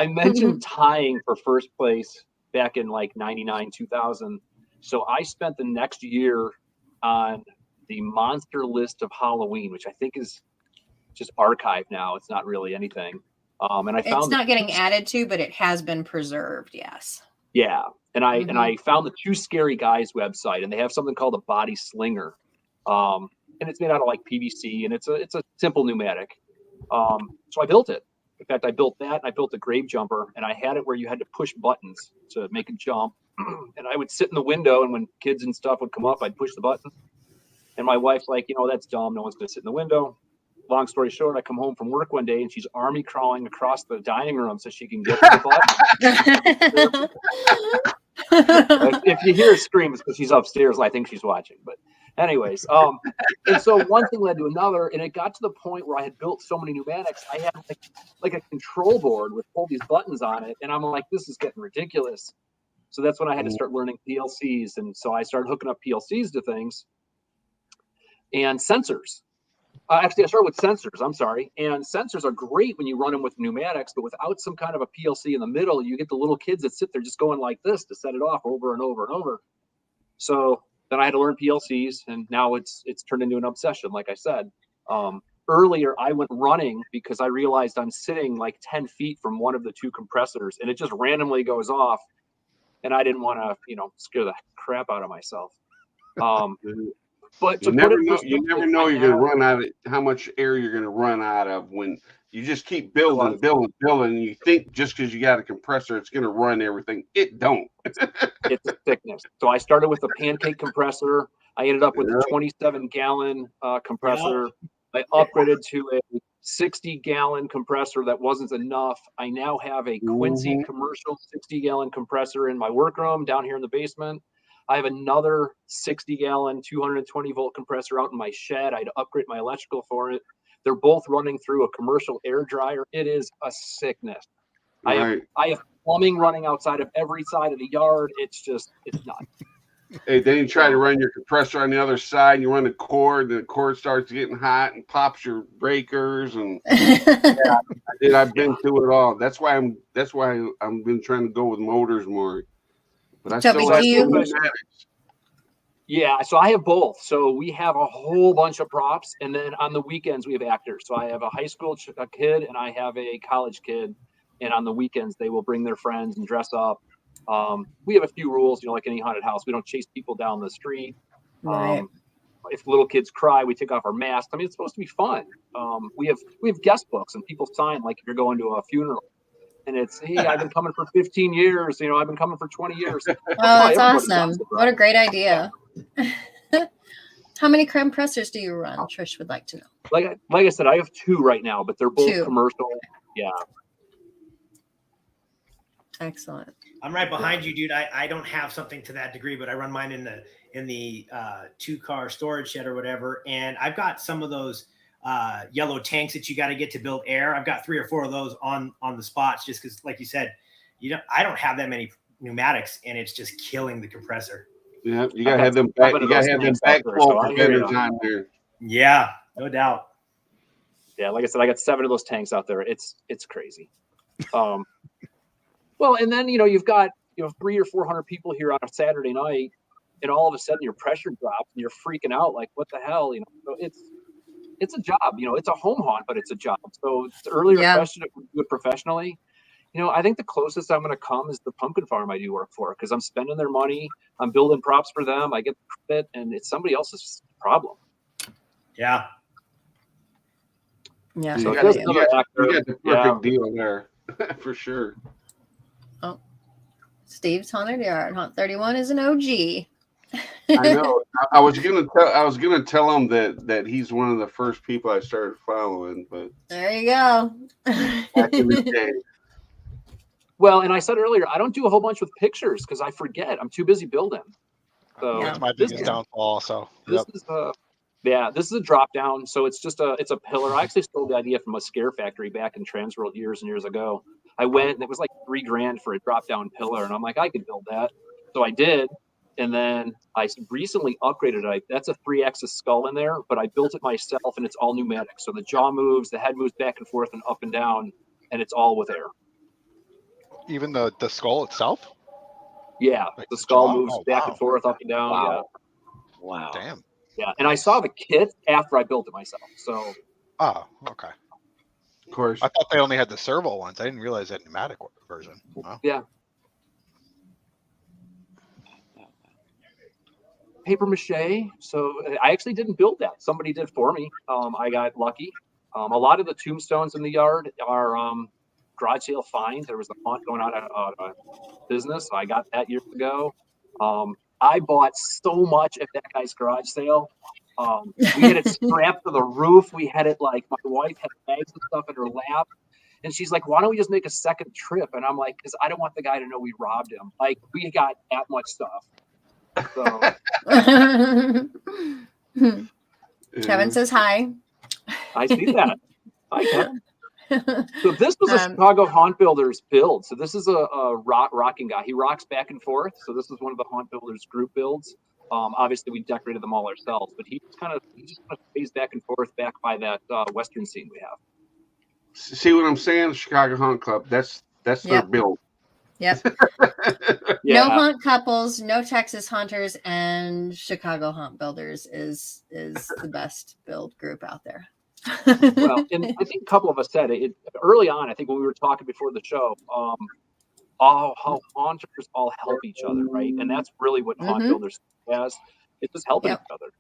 [SPEAKER 7] mentioned tying for first place back in like 99, 2000. So I spent the next year on the monster list of Halloween, which I think is just archived now. It's not really anything. And I found
[SPEAKER 2] it's not getting added to, but it has been preserved. Yes.
[SPEAKER 7] Yeah. And I found the Two Scary Guys website, and they have something called a body slinger. And it's made out of like PVC, and it's a simple pneumatic. So I built it. In fact, I built that, and I built a grave jumper, and I had it where you had to push buttons to make it jump. And I would sit in the window, and when kids and stuff would come up, I'd push the button. And my wife's like, that's dumb. No one's going to sit in the window. Long story short, I come home from work one day, and she's army crawling across the dining room so she can get to the button. If you hear her scream, it's because she's upstairs. I think she's watching. But anyways, and so one thing led to another, and it got to the point where I had built so many pneumatics, I had like a control board with all these buttons on it, and I'm like, this is getting ridiculous. So that's when I had to start learning PLCs, and so I started hooking up PLCs to things and sensors. Actually, I started with sensors. I'm sorry. And sensors are great when you run them with pneumatics, but without some kind of a PLC in the middle, you get the little kids that sit there just going like this to set it off over and over and over. So then I had to learn PLCs, and now it's turned into an obsession, like I said. Earlier, I went running because I realized I'm sitting like 10 feet from one of the two compressors, and it just randomly goes off, and I didn't want to, scare the crap out of myself. But
[SPEAKER 1] you never know you're going to run out of how much air you're going to run out of when you just keep building, and you think just because you got a compressor, it's going to run everything. It don't.
[SPEAKER 7] It's a thickness. So I started with a pancake compressor. I ended up with a 27-gallon compressor. I upgraded to a 60-gallon compressor. That wasn't enough. I now have a Quincy commercial 60-gallon compressor in my workroom down here in the basement. I have another 60-gallon, 220-volt compressor out in my shed. I had to upgrade my electrical for it. They're both running through a commercial air dryer. It is a sickness.
[SPEAKER 1] Right.
[SPEAKER 7] I have plumbing running outside of every side of the yard. It's nuts.
[SPEAKER 1] Hey, then you try to run your compressor on the other side, and you run the cord, and the cord starts getting hot and pops your breakers. And I've been through it all. That's why I'm been trying to go with motors more. But I
[SPEAKER 2] Toby,
[SPEAKER 1] still have
[SPEAKER 2] do you-
[SPEAKER 1] pneumatics.
[SPEAKER 7] Yeah, so I have both. So we have a whole bunch of props, and then on the weekends we have actors. So I have a high school kid and I have a college kid, and on the weekends they will bring their friends and dress up. We have a few rules, like any haunted house. We don't chase people down the street.
[SPEAKER 2] Right.
[SPEAKER 7] If little kids cry, we take off our masks. I mean, it's supposed to be fun. We have guest books, and people sign like if you're going to a funeral. And it's, hey, I've been coming for 15 years. I've been coming for 20 years.
[SPEAKER 2] Oh, that's
[SPEAKER 7] Everybody
[SPEAKER 2] awesome.
[SPEAKER 7] does it,
[SPEAKER 2] What
[SPEAKER 7] right?
[SPEAKER 2] a great idea. How many compressors do you run? Trish would like to know.
[SPEAKER 7] Like I said, I have 2 right now, but they're both
[SPEAKER 2] 2.
[SPEAKER 7] commercial. Yeah.
[SPEAKER 2] Excellent.
[SPEAKER 5] I'm right behind you, dude. I don't have something to that degree, but I run mine in the 2-car storage shed or whatever. And I've got some of those yellow tanks that you got to get to build air. I've got 3 or 4 of those on the spots, just because, like you said, I don't have that many pneumatics, and it's just killing the compressor.
[SPEAKER 1] Yeah, you gotta have them back. You gotta have them backflow preventers on there.
[SPEAKER 5] Yeah, no doubt.
[SPEAKER 7] Yeah, like I said, I got 7 of those tanks out there. It's crazy. Well, and then you've got 300 or 400 people here on a Saturday night, and all of a sudden your pressure drops and you're freaking out like, what the hell? So it's a job. It's a home haunt, but it's a job. So the earlier question, if we do it professionally, I think the closest I'm going to come is the pumpkin farm I do work for, because I'm spending their money, I'm building props for them, I get the credit, and it's somebody else's problem.
[SPEAKER 5] Yeah.
[SPEAKER 2] Yeah.
[SPEAKER 1] So
[SPEAKER 7] So
[SPEAKER 1] you
[SPEAKER 7] there's
[SPEAKER 1] got
[SPEAKER 7] another actor.
[SPEAKER 1] the perfect deal there, for sure.
[SPEAKER 2] Oh, Steve's Haunted Yard. Haunt 31 is an OG.
[SPEAKER 1] I know. I was gonna tell him that he's one of the first people I started following, but
[SPEAKER 2] There you go.
[SPEAKER 1] back in the day.
[SPEAKER 7] Well, and I said earlier, I don't do a whole bunch with pictures because I forget. I'm too busy building. So
[SPEAKER 3] That's my
[SPEAKER 7] this
[SPEAKER 3] biggest
[SPEAKER 7] is-
[SPEAKER 3] downfall. So
[SPEAKER 7] This is this is a drop down. So it's a pillar. I actually stole the idea from a scare factory back in Transworld years and years ago. I went and it was like $3,000 for a drop down pillar, and I'm like, I could build that. So I did, and then I recently upgraded it. That's a 3-axis skull in there, but I built it myself, and it's all pneumatic. So the jaw moves, the head moves back and forth and up and down, and it's all with air.
[SPEAKER 3] even the skull itself.
[SPEAKER 7] Yeah,
[SPEAKER 3] Like
[SPEAKER 7] the
[SPEAKER 3] the
[SPEAKER 7] skull
[SPEAKER 3] jaw?
[SPEAKER 7] moves
[SPEAKER 3] Oh,
[SPEAKER 7] back
[SPEAKER 3] wow.
[SPEAKER 7] and forth, up and down.
[SPEAKER 8] Wow. Wow.
[SPEAKER 3] Damn.
[SPEAKER 7] Yeah. And I saw the kit after I built it myself. So
[SPEAKER 3] Oh, okay.
[SPEAKER 1] Of course.
[SPEAKER 3] I thought they only had the servo ones. I didn't realize that pneumatic version. Wow.
[SPEAKER 7] yeah. Paper mache. So I actually didn't build that. Somebody did for me. I got lucky. A lot of the tombstones in the yard are garage sale finds. There was a haunt going out of business. So I got that years ago. I bought so much at that guy's garage sale. We had it strapped to the roof. We had it like my wife had bags and stuff in her lap. And she's like, why don't we just make a second trip? And I'm like, because I don't want the guy to know we robbed him. Like, we got that much stuff. So
[SPEAKER 2] Kevin says hi.
[SPEAKER 7] I see that. I can. So this was a
[SPEAKER 2] Um,
[SPEAKER 7] Chicago Haunt Builders build. So this is a rocking guy. He rocks back and forth. So this is one of the Haunt Builders group builds. Obviously, we decorated them all ourselves, but he just kind of stays back and forth back by that Western scene we have.
[SPEAKER 1] See what I'm saying? Chicago Hunt Club. That's their
[SPEAKER 2] Yep.
[SPEAKER 1] build.
[SPEAKER 2] Yep.
[SPEAKER 7] Yeah.
[SPEAKER 2] No haunt couples, no Texas hunters, and Chicago Haunt Builders is the best build group out there.
[SPEAKER 7] Well, and I think a couple of us said it early on. I think when we were talking before the show, how haunters all help each other, right? And that's really what Haunt
[SPEAKER 2] Mhm.
[SPEAKER 7] Builders has. It's just helping
[SPEAKER 2] Yep.
[SPEAKER 7] each other.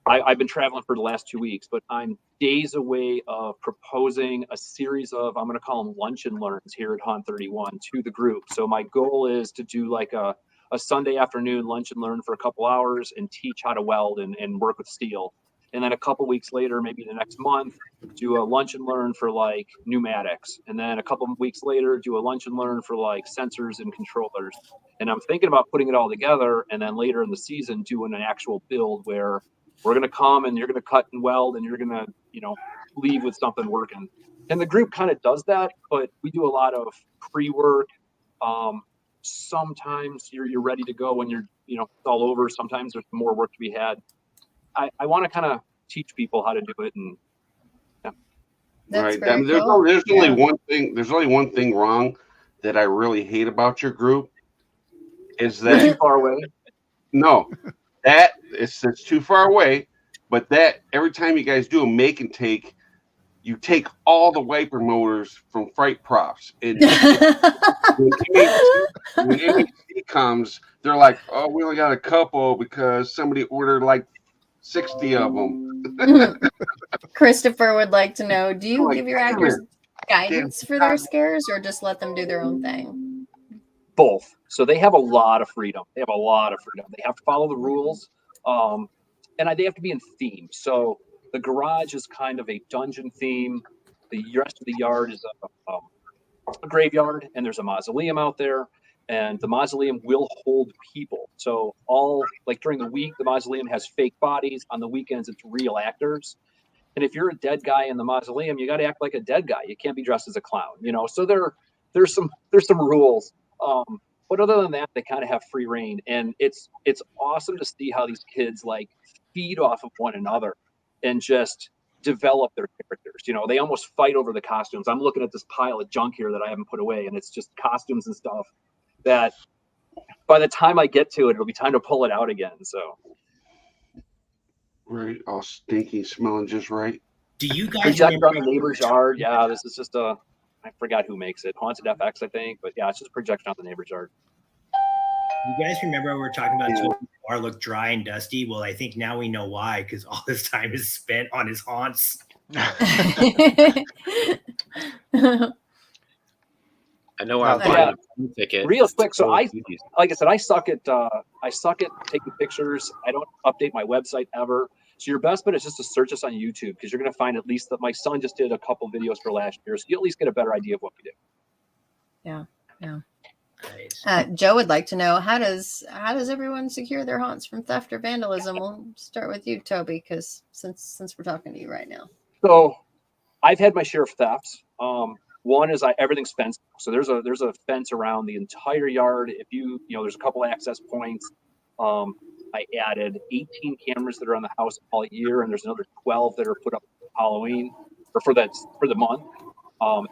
[SPEAKER 7] I've been traveling for the last 2 weeks, but I'm days away of proposing a series of, I'm going to call them lunch and learns here at Haunt 31 to the group. So my goal is to do like a Sunday afternoon lunch and learn for a couple hours and teach how to weld and work with steel. And then a couple weeks later, maybe the next month, do a lunch and learn for like pneumatics. And then a couple of weeks later, do a lunch and learn for like sensors and controllers. And I'm thinking about putting it all together. And then later in the season, doing an actual build where We're going to come and you're going to cut and weld and you're going to, leave with something working. And the group kind of does that, but we do a lot of pre-work. Sometimes you're ready to go when it's all over. Sometimes there's more work to be had. I want to kind of teach people how to do it. And
[SPEAKER 2] That's
[SPEAKER 1] right.
[SPEAKER 2] very
[SPEAKER 1] There's
[SPEAKER 2] cool.
[SPEAKER 1] there's only one thing. There's only one thing wrong that I really hate about your group is
[SPEAKER 7] they're too
[SPEAKER 1] that
[SPEAKER 7] far away.
[SPEAKER 1] no, that it's too far away. But that every time you guys do a make and take, you take all the wiper motors from Fright Props. And when MHC comes, they're like, "Oh, we only got a couple because somebody ordered like 60 of them."
[SPEAKER 2] Christopher would like to know, do you
[SPEAKER 1] Like,
[SPEAKER 2] give your
[SPEAKER 1] damn
[SPEAKER 2] actors
[SPEAKER 1] it.
[SPEAKER 2] guidance for their scares or just let them do their own thing?
[SPEAKER 7] Both. So they have a lot of freedom. They have to follow the rules. And they have to be in theme. So the garage is kind of a dungeon theme. The rest of the yard is a graveyard, and there's a mausoleum out there. And the mausoleum will hold people. So during the week, the mausoleum has fake bodies. On the weekends, it's real actors. And if you're a dead guy in the mausoleum, you got to act like a dead guy. You can't be dressed as a clown, So there's some rules. But other than that, they kind of have free reign, and it's awesome to see how these kids feed off of one another and just develop their characters. They almost fight over the costumes. I'm looking at this pile of junk here that I haven't put away, and it's just costumes and stuff that by the time I get to it, it'll be time to pull it out again. So
[SPEAKER 1] Right, all stinky, smelling just right.
[SPEAKER 5] Do you guys
[SPEAKER 7] projector on
[SPEAKER 5] remember
[SPEAKER 7] the neighbor's yard? Yeah, this is just I forgot who makes it. Haunted FX, I think, but yeah, it's just a projection on the neighbor's yard.
[SPEAKER 5] You guys remember we were talking about Toby's bar looked dry and dusty? Well, I think now we know why, because all this time is spent on his haunts.
[SPEAKER 4] I know where I'm buying a ticket.
[SPEAKER 7] Real quick, so like I said, I suck at taking pictures. I don't update my website ever. So your best bet is just to search us on YouTube, because you're going to find at least that my son just did a couple videos for last year, so you at least get a better idea of what we do.
[SPEAKER 2] Yeah.
[SPEAKER 5] Nice.
[SPEAKER 2] Joe would like to know, how does everyone secure their haunts from theft or vandalism? We'll start with you, Toby, because since we're talking to you right now.
[SPEAKER 7] So I've had my share of thefts. One is everything's fenced, so there's a fence around the entire yard. If there's a couple access points. I added 18 cameras that are on the house all year, and there's another 12 that are put up for Halloween or for the month.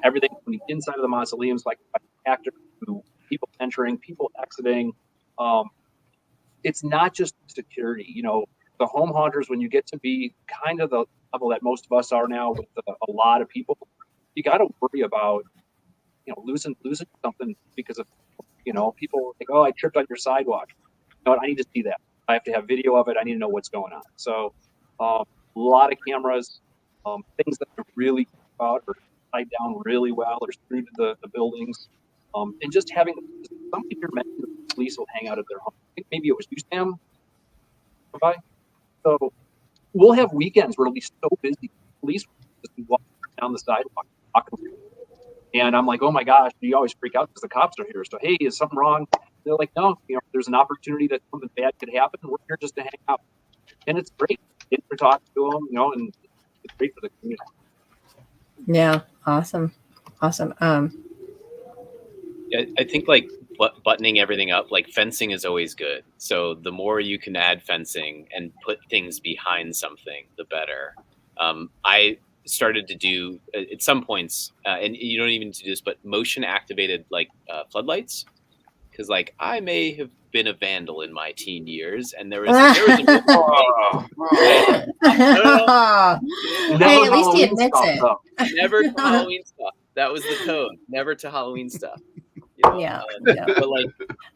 [SPEAKER 7] Everything from the inside of the mausoleums, like actors, to people entering, people exiting. It's not just security. The home haunters, when you get to be kind of the level that most of us are now, with a lot of people, you got to worry about losing something because of people like, oh, I tripped on your sidewalk. I need to see that. I have to have video of it. I need to know what's going on. So a lot of cameras, things that are really out or tied down really well or screwed to the buildings. And just having somebody here mentioned the police will hang out at their home. I think maybe it was you, Sam. So we'll have weekends where it'll be so busy. Police will just walk down the sidewalk, and I'm like, oh my gosh, you always freak out because the cops are here. So hey, is something wrong? They're like, no, there's an opportunity that something bad could happen. We're here just to hang out, and it's great. Kids are talking to them, and it's great for the community.
[SPEAKER 2] Yeah, awesome.
[SPEAKER 4] Yeah, I think buttoning everything up, fencing is always good. So the more you can add fencing and put things behind something, the better. I started to do at some points, and you don't even do this, but motion activated floodlights, because I may have been a vandal in my teen years, and there was
[SPEAKER 2] Hey, at least he admits it.
[SPEAKER 4] Never to Halloween stuff. That was the code. Never to Halloween stuff.
[SPEAKER 2] Yeah.
[SPEAKER 4] But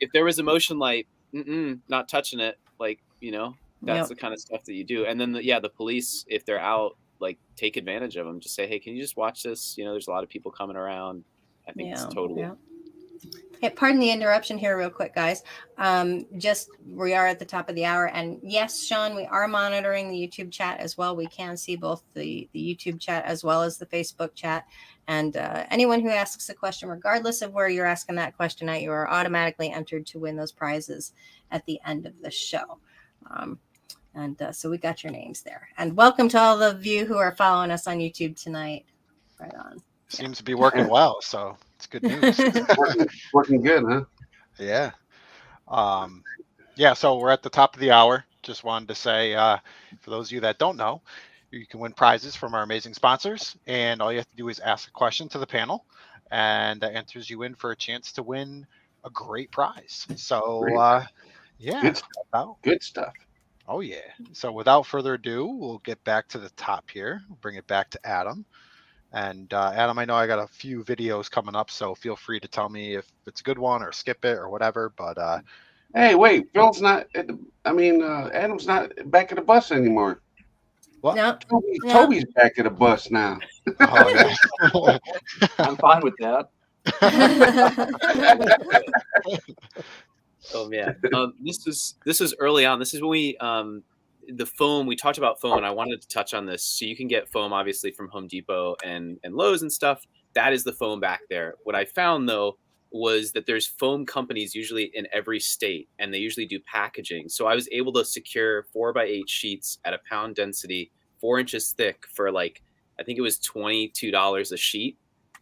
[SPEAKER 4] if there was a motion light, not touching it. That's the kind of stuff that you do. And then the police, if they're out, take advantage of them. Just say, hey, can you just watch this? There's a lot of people coming around. I think it's totally.
[SPEAKER 2] Yeah. Hey, pardon the interruption here real quick, guys. We are at the top of the hour. And yes, Sean, we are monitoring the YouTube chat as well. We can see both the YouTube chat as well as the Facebook chat. And anyone who asks a question, regardless of where you're asking that question at, you are automatically entered to win those prizes at the end of the show. And so we got your names there. And welcome to all of you who are following us on YouTube tonight. Right on.
[SPEAKER 3] Seems to be working well, so it's good news.
[SPEAKER 1] Working good, huh?
[SPEAKER 3] Yeah. Yeah, so we're at the top of the hour. Just wanted to say, for those of you that don't know, you can win prizes from our amazing sponsors. And all you have to do is ask a question to the panel, and that enters you in for a chance to win a great prize. So, yeah.
[SPEAKER 1] Good stuff. Good stuff.
[SPEAKER 3] Oh, yeah. So without further ado, we'll get back to the top here. We'll bring it back to Adam. And Adam, I know I got a few videos coming up, so feel free to tell me if it's a good one or skip it or whatever. But
[SPEAKER 1] hey, wait, Phil's not. Adam's not back at the bus anymore.
[SPEAKER 3] what?
[SPEAKER 2] No.
[SPEAKER 1] Toby's back at the bus now.
[SPEAKER 3] Oh, yeah.
[SPEAKER 7] I'm fine with that.
[SPEAKER 4] Oh man, this is early on. This is when we the foam. We talked about foam, and I wanted to touch on this. So you can get foam obviously from Home Depot and Lowe's and stuff. That is the foam back there. What I found though was that there's foam companies usually in every state, and they usually do packaging. So I was able to secure 4x8 sheets at a pound density, 4 inches thick, for like I think it was $22 a sheet.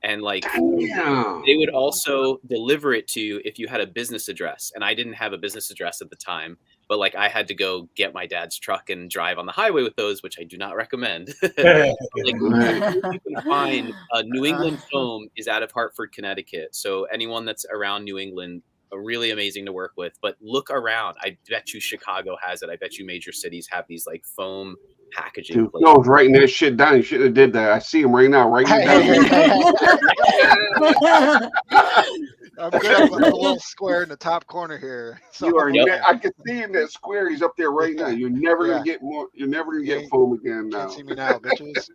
[SPEAKER 4] And like they would also deliver it to you if you had a business address. And I didn't have a business address at the time, but like I had to go get my dad's truck and drive on the highway with those, which I do not recommend. Like, you can find New England Foam is out of Hartford, Connecticut. So anyone that's around New England, really amazing to work with. But look around. I bet you Chicago has it. I bet you major cities have these like foam packaging.
[SPEAKER 1] Dude, Phil's writing that shit down. You should have did that. I see him right now. Writing it down.
[SPEAKER 3] I'm good. I'm a little square in the top corner here. So
[SPEAKER 1] You are. I can see in that square. He's up there right now. You're never gonna get more. You're never gonna get foam again now.
[SPEAKER 3] Can't see me now, bitches.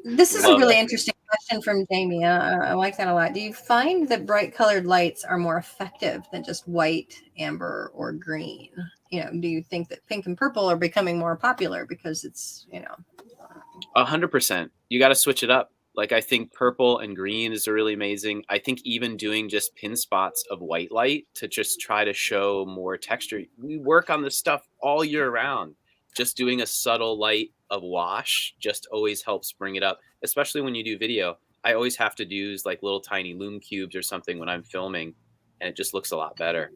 [SPEAKER 2] This is a really interesting question from Jamie. I like that a lot. Do you find that bright colored lights are more effective than just white, amber, or green? You know, do you think that pink and purple are becoming more popular because it's,
[SPEAKER 4] 100%. You got to switch it up. Like I think purple and green is really amazing. I think even doing just pin spots of white light to just try to show more texture. We work on this stuff all year round. Just doing a subtle light of wash just always helps bring it up, especially when you do video. I always have to use like little tiny loom cubes or something when I'm filming, and it just looks a lot better.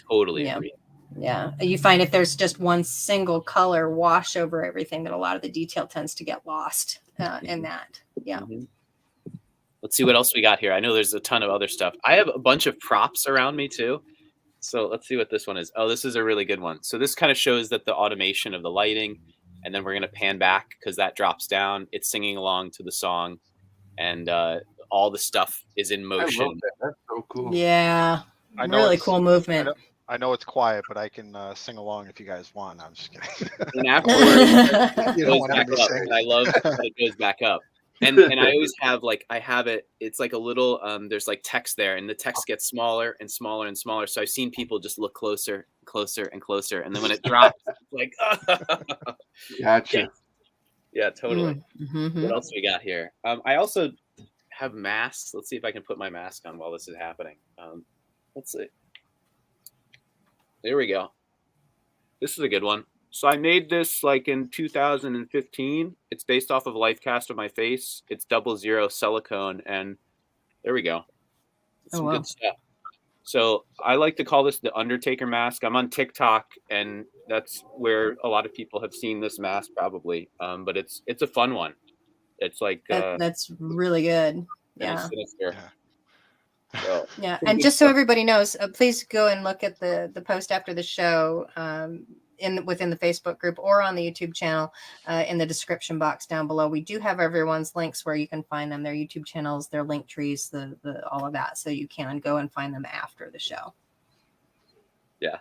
[SPEAKER 4] Totally agree.
[SPEAKER 2] Yeah. You find if there's just one single color wash over everything, that a lot of the detail tends to get lost in that. Yeah.
[SPEAKER 4] Mm-hmm. Let's see what else we got here. I know there's a ton of other stuff. I have a bunch of props around me too. So let's see what this one is. Oh, this is a really good one. So this kind of shows that the automation of the lighting, and then we're going to pan back because that drops down. It's singing along to the song, and all the stuff is in motion.
[SPEAKER 1] I love that. That's so cool.
[SPEAKER 2] Yeah. Really cool movement.
[SPEAKER 3] I know it's quiet, but I can sing along if you guys want. I'm just kidding.
[SPEAKER 4] And afterwards, it goes back up. And I love that it goes back up. And I always have it's like a little, there's like text there, and the text gets smaller and smaller and smaller. So I've seen people just look closer, closer and closer. And then when it drops, it's like,
[SPEAKER 1] Gotcha.
[SPEAKER 4] Yeah, totally.
[SPEAKER 2] Mm-hmm.
[SPEAKER 4] What else we got here? I also have masks. Let's see if I can put my mask on while this is happening. Let's see. There we go. This is a good one. So I made this like in 2015. It's based off of a life cast of my face. It's 00 silicone, and there we go. Some good stuff. So I like to call this the Undertaker mask. I'm on TikTok, and that's where a lot of people have seen this mask probably. But it's a fun one. It's like
[SPEAKER 2] that's really good. Yeah.
[SPEAKER 4] So,
[SPEAKER 2] yeah, and just so everybody knows, please go and look at the post after the show within the Facebook group or on the YouTube channel in the description box down below. We do have everyone's links where you can find them, their YouTube channels, their link trees, the all of that, so you can go and find them after the show.
[SPEAKER 4] Yeah.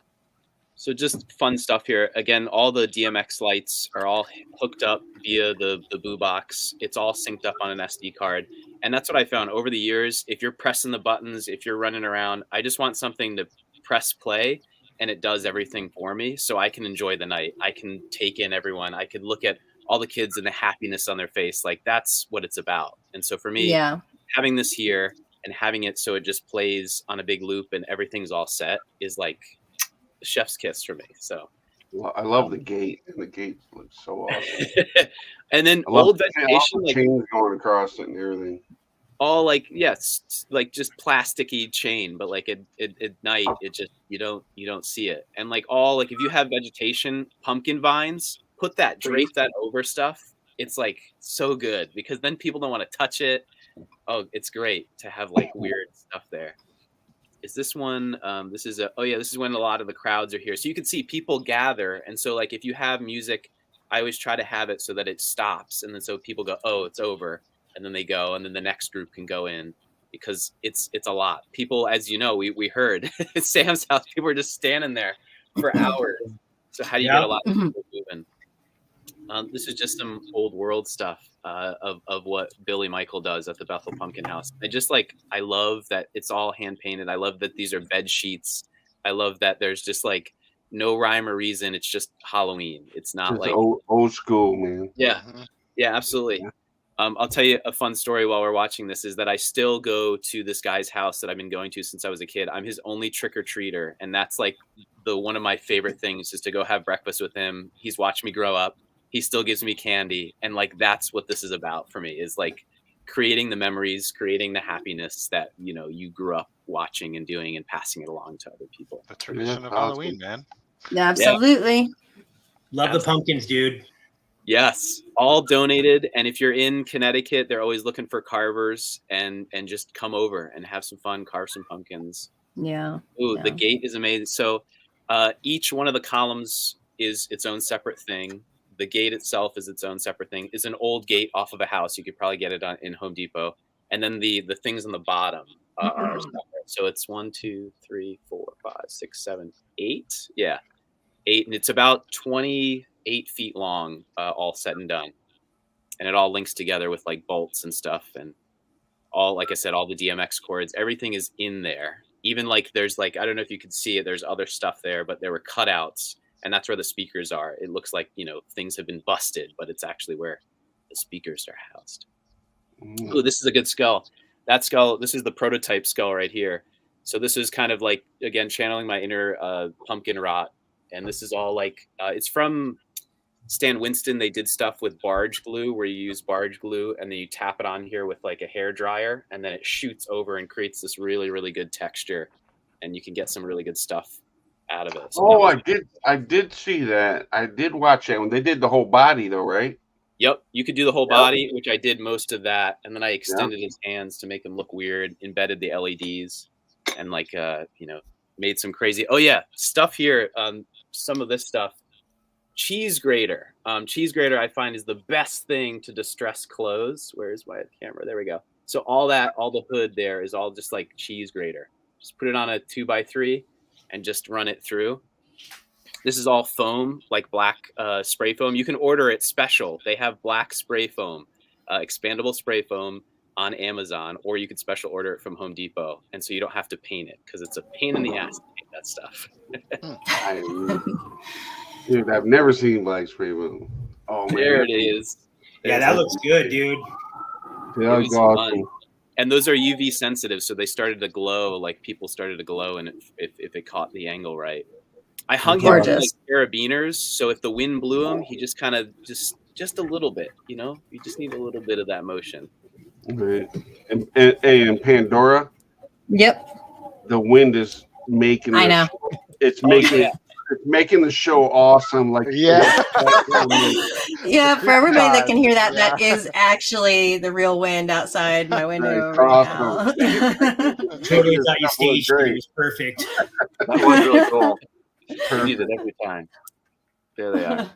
[SPEAKER 4] So just fun stuff here. Again, all the DMX lights are all hooked up via the Boo Box. It's all synced up on an SD card. And that's what I found over the years. If you're pressing the buttons, if you're running around, I just want something to press play, and it does everything for me so I can enjoy the night. I can take in everyone. I could look at all the kids and the happiness on their face. Like, that's what it's about. And so for me, having this here and having it so it just plays on a big loop and everything's all set is like the chef's kiss for me. So
[SPEAKER 1] I love the gate, and the gate looks so awesome.
[SPEAKER 4] And then
[SPEAKER 1] I love
[SPEAKER 4] old
[SPEAKER 1] the
[SPEAKER 4] vegetation, like
[SPEAKER 1] chains going across it and everything.
[SPEAKER 4] all like yes, like just plasticky chain, but like at night it just you don't see it. And like all like if you have vegetation, pumpkin vines, drape that over stuff. It's like so good because then people don't want to touch it. Oh, it's great to have like weird stuff there. Is this one? This is this is when a lot of the crowds are here, so you can see people gather. And so like if you have music, I always try to have it so that it stops, and then so people go, oh, it's over. And then they go, and then the next group can go in because it's a lot. People, as you know, we heard at Sam's house, people are just standing there for hours. So how do you get a lot of people moving? This is just some old world stuff of what Billy Michael does at the Bethel Pumpkin House. I love that it's all hand painted. I love that these are bed sheets. I love that there's just like no rhyme or reason. It's just Halloween. It's not
[SPEAKER 1] Just
[SPEAKER 4] like
[SPEAKER 1] old school, man.
[SPEAKER 4] yeah, absolutely.
[SPEAKER 1] Yeah.
[SPEAKER 4] I'll tell you a fun story while we're watching this is that I still go to this guy's house that I've been going to since I was a kid. I'm his only trick-or-treater. And that's like one of my favorite things is to go have breakfast with him. He's watched me grow up. He still gives me candy. And like, that's what this is about for me is like creating the memories, creating the happiness that, you grew up watching and doing and passing it along to other people.
[SPEAKER 3] The tradition of Halloween, man.
[SPEAKER 2] Absolutely.
[SPEAKER 5] Love the pumpkins, dude.
[SPEAKER 4] Yes, all donated. And if you're in Connecticut, they're always looking for carvers and just come over and have some fun, carve some pumpkins.
[SPEAKER 2] Yeah.
[SPEAKER 4] Ooh,
[SPEAKER 2] yeah.
[SPEAKER 4] The gate is amazing. So each one of the columns is its own separate thing. The gate itself is its own separate thing. It's an old gate off of a house. You could probably get it in Home Depot. And then the things on the bottom are separate. So it's 1, 2, 3, 4, 5, 6, 7, 8. Yeah, 8. And it's about 28 feet long, all said and done. And it all links together with like bolts and stuff. And all, like I said, all the DMX cords, everything is in there. Even like there's like, I don't know if you could see it, there's other stuff there, but there were cutouts. And that's where the speakers are. It looks like, things have been busted, but it's actually where the speakers are housed. Oh, this is a good skull. That skull, this is the prototype skull right here. So this is kind of like, again, channeling my inner pumpkin rot. And this is all like, it's from Stan Winston. They did stuff with barge glue where you use barge glue and then you tap it on here with like a hair dryer and then it shoots over and creates this really, really good texture. And you can get some really good stuff out of it. So
[SPEAKER 1] I did see that. I did watch that when they did the whole body though, right?
[SPEAKER 4] Yep. You could do the whole body, which I did most of that. And then I extended his hands to make them look weird, embedded the LEDs and like, made some crazy, stuff here. Some of this stuff, cheese grater. Cheese grater I find is the best thing to distress clothes. Where's my camera? There we go. So all the hood there is all just like cheese grater. Just put it on a 2x3 and just run it through. This is all foam, like black spray foam. You can order it special. They have black spray foam, expandable spray foam on Amazon, or you could special order it from Home Depot. And so you don't have to paint it because it's a pain in the ass to paint that stuff.
[SPEAKER 1] Dude, I've never seen black spray foam. Oh, man.
[SPEAKER 4] There it is.
[SPEAKER 5] Yeah, that looks good, dude.
[SPEAKER 1] That was awesome.
[SPEAKER 4] Fun. And those are UV sensitive, so they started to glow, like people started to glow, and if it caught the angle right. I hung him with like carabiners, so if the wind blew him, he just kind of just a little bit, you just need a little bit of that motion.
[SPEAKER 1] Right. And Pandora.
[SPEAKER 2] Yep.
[SPEAKER 1] The wind is making.
[SPEAKER 2] I know.
[SPEAKER 1] It's making the show awesome. Like
[SPEAKER 2] yeah, for everybody that can hear that, that is actually the real wind outside my window right now.
[SPEAKER 5] Totally thought you staged it. It was perfect.
[SPEAKER 8] That was really cool.
[SPEAKER 4] You need it every time. There they are.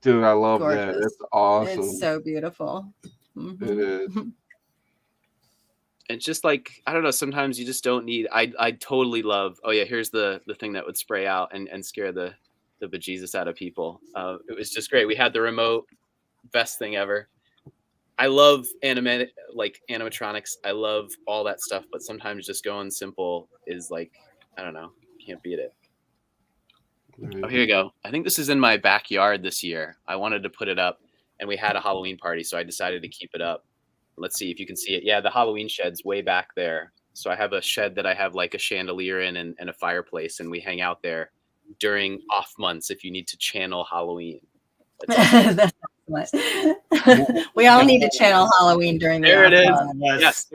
[SPEAKER 1] Dude, I love
[SPEAKER 2] Gorgeous.
[SPEAKER 1] that. It's awesome.
[SPEAKER 2] It's so beautiful. Mm-hmm.
[SPEAKER 1] It is.
[SPEAKER 4] It's just like, I don't know, sometimes you just don't need, I totally love, here's the thing that would spray out and scare the bejesus out of people. It was just great. We had the remote, best thing ever. I love animatronics. I love all that stuff, but sometimes just going simple is like, I don't know, can't beat it. Oh, here you go. I think this is in my backyard this year. I wanted to put it up and we had a Halloween party, so I decided to keep it up. Let's see if you can see it. Yeah, the Halloween shed's way back there. So I have a shed that I have like a chandelier in and a fireplace, and we hang out there. during off months if you need to channel Halloween.
[SPEAKER 2] That's excellent. We all need to channel Halloween during the
[SPEAKER 4] There it is.
[SPEAKER 2] off-months.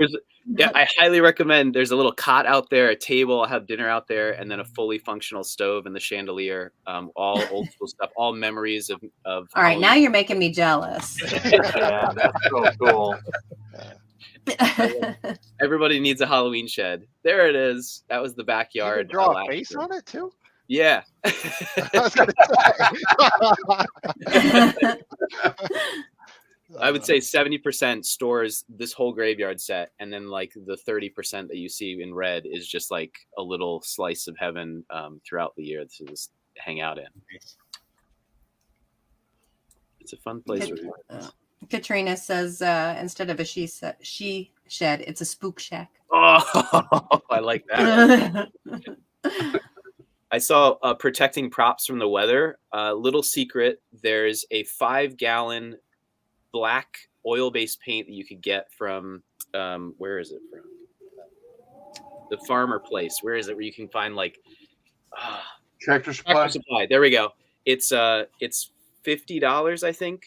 [SPEAKER 4] Yes, I highly recommend. There's a little cot out there, a table. I'll have dinner out there, and then a fully functional stove and the chandelier. All old school stuff. All memories of.
[SPEAKER 2] All right, now you're making me jealous.
[SPEAKER 7] Yeah, that's so cool.
[SPEAKER 4] Everybody needs a Halloween shed. There it is. That was the
[SPEAKER 3] You
[SPEAKER 4] backyard.
[SPEAKER 3] can draw a face on it too.
[SPEAKER 4] Yeah.
[SPEAKER 3] I was gonna say.
[SPEAKER 4] I would say 70% stores this whole graveyard set, and then like the 30% that you see in red is just like a little slice of heaven throughout the year to just hang out in. It's a fun place.
[SPEAKER 2] Katrina says instead of a she shed, it's a spook shack.
[SPEAKER 4] Oh, I like that. I saw protecting props from the weather. Little secret: there's a 5-gallon black oil-based paint that you could get from where is it from? The farmer place. Where is it? Where you can find like
[SPEAKER 1] Tractor Supply.
[SPEAKER 4] Tractor Supply. There we go. It's $50, I think,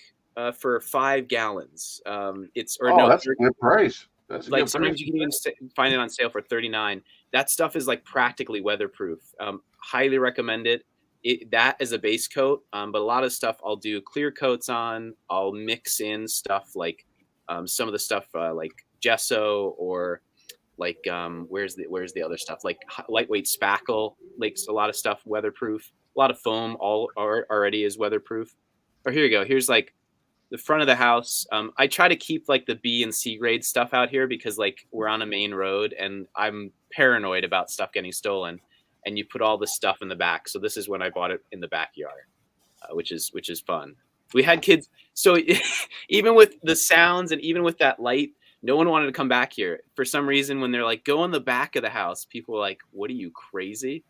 [SPEAKER 4] for 5 gallons. That's
[SPEAKER 1] a good price. That's a
[SPEAKER 4] like
[SPEAKER 1] good
[SPEAKER 4] sometimes
[SPEAKER 1] price.
[SPEAKER 4] you can even find it on sale for $39. That stuff is like practically weatherproof. Highly recommend it. That is a base coat, but a lot of stuff I'll do clear coats on. I'll mix in stuff like some of the stuff like gesso or like where's the other stuff like lightweight spackle. Makes a lot of stuff weatherproof. A lot of foam already is weatherproof. Or here you go. Here's like the front of the house. I try to keep like the B and C grade stuff out here because like we're on a main road and I'm paranoid about stuff getting stolen. And you put all this stuff in the back. So this is when I bought it in the backyard, which is fun. We had kids. So even with the sounds and even with that light, no one wanted to come back here. For some reason, when they're like, go in the back of the house, people were like, what are you, crazy?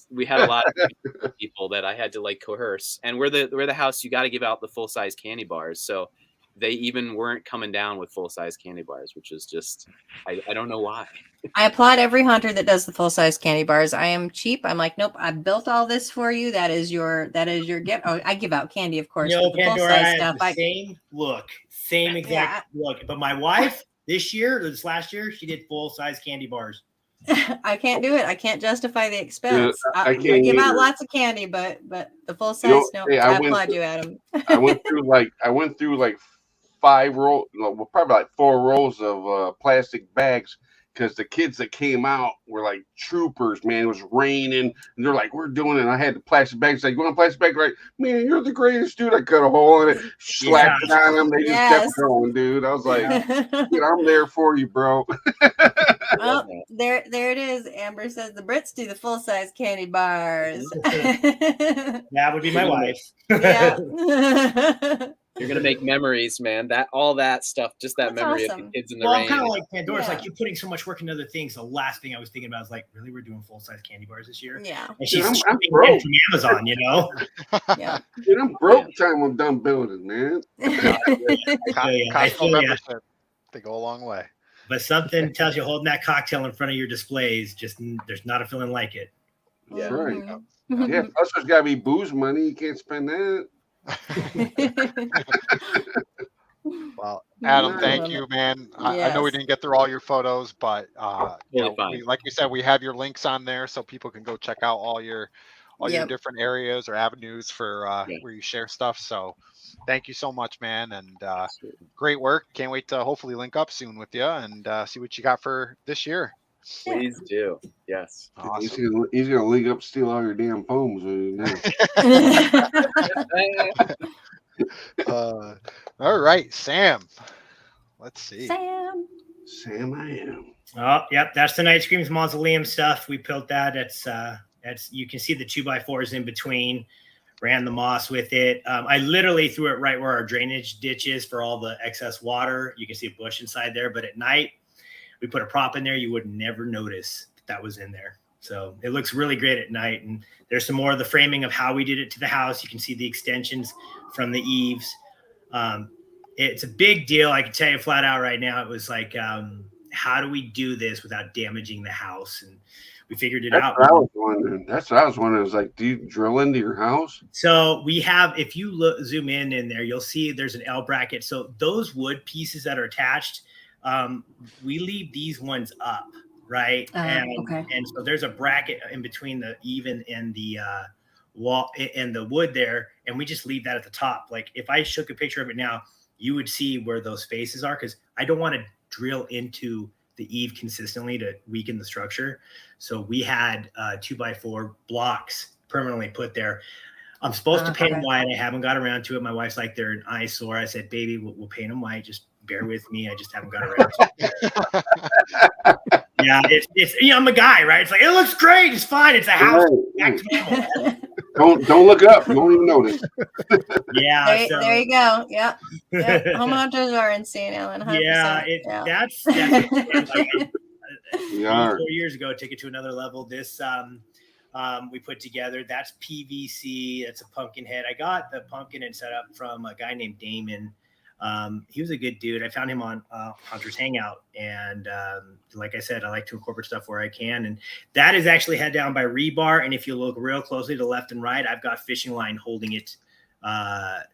[SPEAKER 4] We had a lot of people that I had to like coerce. And we're the house, you got to give out the full-size candy bars. So they even weren't coming down with full-size candy bars, which is just, I don't know why.
[SPEAKER 2] I applaud every hunter that does the full-size candy bars. I am cheap. I'm like, nope, I built all this for you. That is your gift. Oh, I give out candy, of course.
[SPEAKER 5] No,
[SPEAKER 2] but the
[SPEAKER 5] Pandora,
[SPEAKER 2] full-size
[SPEAKER 5] I
[SPEAKER 2] stuff,
[SPEAKER 5] have the same look, same exact look. But my wife this last year, she did full-size candy bars.
[SPEAKER 2] I can't do it. I can't justify the expense.
[SPEAKER 1] I
[SPEAKER 2] I
[SPEAKER 1] can't
[SPEAKER 2] give out
[SPEAKER 1] either.
[SPEAKER 2] lots of candy, but the full size, no.
[SPEAKER 1] hey,
[SPEAKER 2] I applaud you, Adam.
[SPEAKER 1] I went through like 5 rolls, probably like 4 rolls of plastic bags because the kids that came out were like troopers, man. It was raining, and they're like, "We're doing it." And I had the plastic bags. Like, "You want a plastic bag?" Right, man, you're the greatest, dude. I cut a hole in it, slapped it on them. They just kept going, dude. I was like, dude, I'm there for you, bro.
[SPEAKER 2] Well, there it is. Amber says the Britts do the full size candy bars.
[SPEAKER 5] That would be my wife.
[SPEAKER 2] Yeah.
[SPEAKER 4] You're gonna make memories, man. All that stuff, just that
[SPEAKER 2] That's
[SPEAKER 4] memory
[SPEAKER 2] awesome.
[SPEAKER 4] of the kids in the
[SPEAKER 5] Well,
[SPEAKER 4] rain.
[SPEAKER 5] I'm kind of like Pandora. It's
[SPEAKER 2] Yeah.
[SPEAKER 5] like you're putting so much work into other things. The last thing I was thinking about is like, really, we're doing full size candy bars this year?
[SPEAKER 2] Yeah.
[SPEAKER 5] And she's
[SPEAKER 1] I'm
[SPEAKER 5] shipping
[SPEAKER 1] broke.
[SPEAKER 5] in from Amazon, you know?
[SPEAKER 2] Yeah.
[SPEAKER 1] Dude, I'm broke time I'm done building, man.
[SPEAKER 5] I
[SPEAKER 3] Costco
[SPEAKER 5] feel ya.
[SPEAKER 3] membership. They go a long way.
[SPEAKER 5] But something tells you holding that cocktail in front of your displays, just there's not a feeling like it.
[SPEAKER 4] Yeah.
[SPEAKER 1] Right.
[SPEAKER 2] Mhm.
[SPEAKER 1] Yeah, plus there's gotta be booze money. You can't spend that.
[SPEAKER 3] Well, Adam,
[SPEAKER 2] I
[SPEAKER 3] thank
[SPEAKER 2] love
[SPEAKER 3] you,
[SPEAKER 2] it.
[SPEAKER 3] man. I know we
[SPEAKER 2] Yes.
[SPEAKER 3] didn't get through all your photos, but
[SPEAKER 4] Fine.
[SPEAKER 3] like we said, we have your links on there so people can go check out all your
[SPEAKER 2] Yep.
[SPEAKER 3] different areas or avenues for
[SPEAKER 4] Yeah.
[SPEAKER 3] where you share stuff. So thank you so much, man, and great work. Can't wait to hopefully link up soon with you and see what you got for this year.
[SPEAKER 4] Please do. Yes.
[SPEAKER 3] Awesome.
[SPEAKER 1] He's gonna link up, steal all your damn poems.
[SPEAKER 3] All right, Sam. Let's see.
[SPEAKER 2] Sam.
[SPEAKER 1] Sam, I am.
[SPEAKER 5] Oh, yep, that's the Night Screams Mausoleum stuff. We built that. That's you can see the 2x4s in between. Ran the moss with it. I literally threw it right where our drainage ditch is for all the excess water. You can see a bush inside there, but at night we put a prop in there. You would never notice that was in there. So it looks really great at night. And there's some more of the framing of how we did it to the house. You can see the extensions from the eaves. It's a big deal. I can tell you flat out right now. It was like how do we do this without damaging the house? And we figured it out.
[SPEAKER 1] What I was wondering. That's what I was wondering. Is like, do you drill into your house?
[SPEAKER 5] So we have, if you zoom in there, you'll see there's an L bracket. So those wood pieces that are attached, we leave these ones up, right? And so there's a bracket in between the even and the wall and the wood there, and we just leave that at the top. Like if I shook a picture of it now, you would see where those spaces are, because I don't want to drill into the eave consistently to weaken the structure. So we had 2x4 blocks permanently put there. I'm supposed to paint them white. I haven't got around to it. My wife's like, they're an eyesore. I said, baby, we'll paint them white. Just bear with me. I just haven't got around to it. Yeah, it's I'm a guy, right? It's like, it looks great. It's fine. It's a house. Back to normal.
[SPEAKER 1] Don't look up. You won't even notice.
[SPEAKER 5] Yeah.
[SPEAKER 2] There you go. Yep. Home hunters are insane, Alan. 100%.
[SPEAKER 5] Yeah, that's like, 4 years ago, take it to another level. This we put together. That's PVC. That's a pumpkin head. I got the pumpkin head set up from a guy named Damon. He was a good dude. I found him on Hunter's Hangout, and like I said, I like to incorporate stuff where I can. And that is actually head down by rebar. And if you look real closely to left and right, I've got fishing line holding it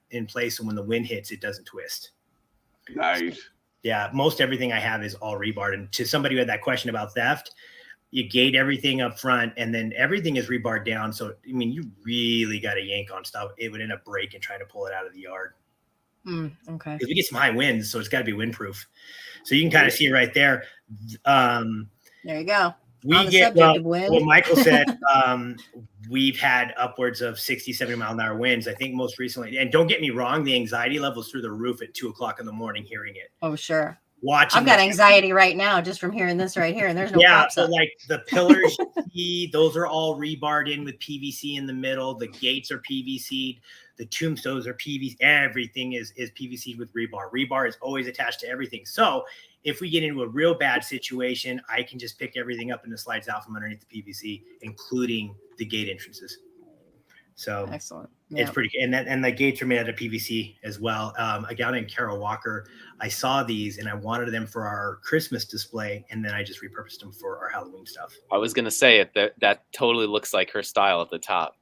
[SPEAKER 5] in place, so when the wind hits, it doesn't twist.
[SPEAKER 1] Nice.
[SPEAKER 5] Yeah, most everything I have is all rebarred. And to somebody who had that question about theft, you gate everything up front, and then everything is rebarred down. So I mean, you really got to yank on stuff. It would end up breaking trying to pull it out of the yard.
[SPEAKER 2] Okay.
[SPEAKER 5] Because we get some high winds, so it's got to be windproof. So you can kind of see right there.
[SPEAKER 2] There you go.
[SPEAKER 5] We get what Michael said. We've had upwards of 60, 70 mile an hour winds. I think most recently, and don't get me wrong, the anxiety level's through the roof at 2:00 in the morning hearing it.
[SPEAKER 2] Oh, sure.
[SPEAKER 5] Watching.
[SPEAKER 2] I've got anxiety right now just from hearing this right here, and there's no
[SPEAKER 5] props so up. Like the pillars you see, those are all rebarred in with PVC in the middle. The gates are PVC'd. The tombstones are PVC. Everything is PVC'd with rebar. Rebar is always attached to everything. So if we get into a real bad situation, I can just pick everything up and it slides out from underneath the PVC, including the gate entrances. So
[SPEAKER 2] excellent.
[SPEAKER 5] It's pretty good. And the gates are made out of PVC as well. A gal named Carol Walker, I saw these and I wanted them for our Christmas display, and then I just repurposed them for our Halloween stuff.
[SPEAKER 8] I was gonna say it. That totally looks like her style at the top.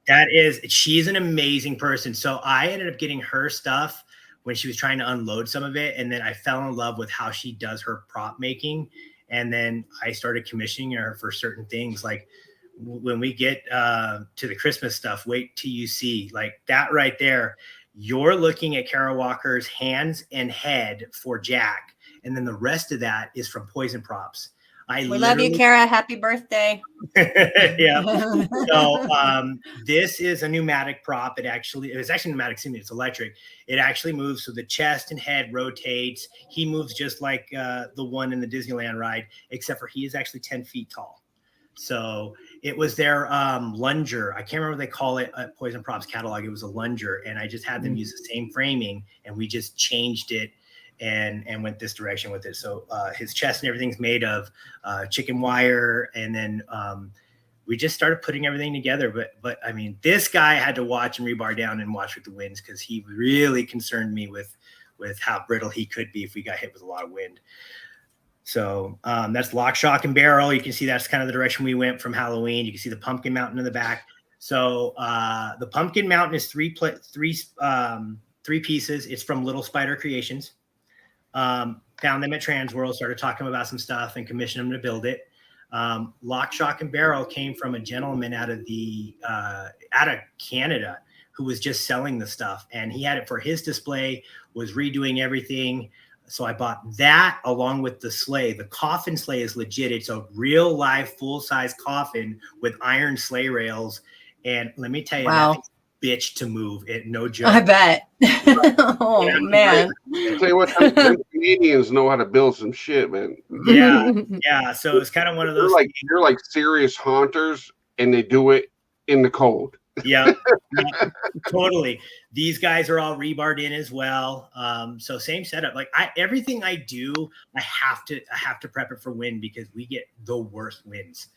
[SPEAKER 5] She's an amazing person. So I ended up getting her stuff when she was trying to unload some of it, and then I fell in love with how she does her prop making. And then I started commissioning her for certain things. Like when we get to the Christmas stuff, wait till you see like that right there. You're looking at Carol Walker's hands and head for Jack, and then the rest of that is from Poison Props.
[SPEAKER 2] We love you, Kara. Happy birthday.
[SPEAKER 5] Yeah. So this is a pneumatic prop. It's actually pneumatic. It's electric. It actually moves, so the chest and head rotates. He moves just like the one in the Disneyland ride, except for he is actually 10 feet tall. So it was their lunger. I can't remember what they call it at Poison Props catalog. It was a lunger, and I just had them use the same framing, and we just changed it and went this direction with it. So his chest and everything's made of chicken wire, and then we just started putting everything together. But I mean, this guy had to watch and rebar down and watch with the winds, because he really concerned me with how brittle he could be if we got hit with a lot of wind. So that's lock, shock, and barrel. You can see that's kind of the direction we went from Halloween. You can see the pumpkin mountain in the back. So the pumpkin mountain is three pieces. It's from Little Spider Creations. Found them at Transworld, started talking about some stuff and commissioned them to build it. Lock, shock, and barrel came from a gentleman out of Canada who was just selling the stuff, and he had it for his display, was redoing everything. So I bought that along with the sleigh. The coffin sleigh is legit. It's a real live full-size coffin with iron sleigh rails. And let me tell you, that's a bitch to move. No joke.
[SPEAKER 2] I bet. Oh, man.
[SPEAKER 1] I'll tell you what, them Canadians know how to build some shit, man.
[SPEAKER 5] Yeah. So it's kind of one of those.
[SPEAKER 1] They're like serious haunters, and they do it in the cold.
[SPEAKER 5] Yeah, totally. These guys are all rebarred in as well. So same setup. Like everything I do, I have to prep it for wind, because we get the worst winds,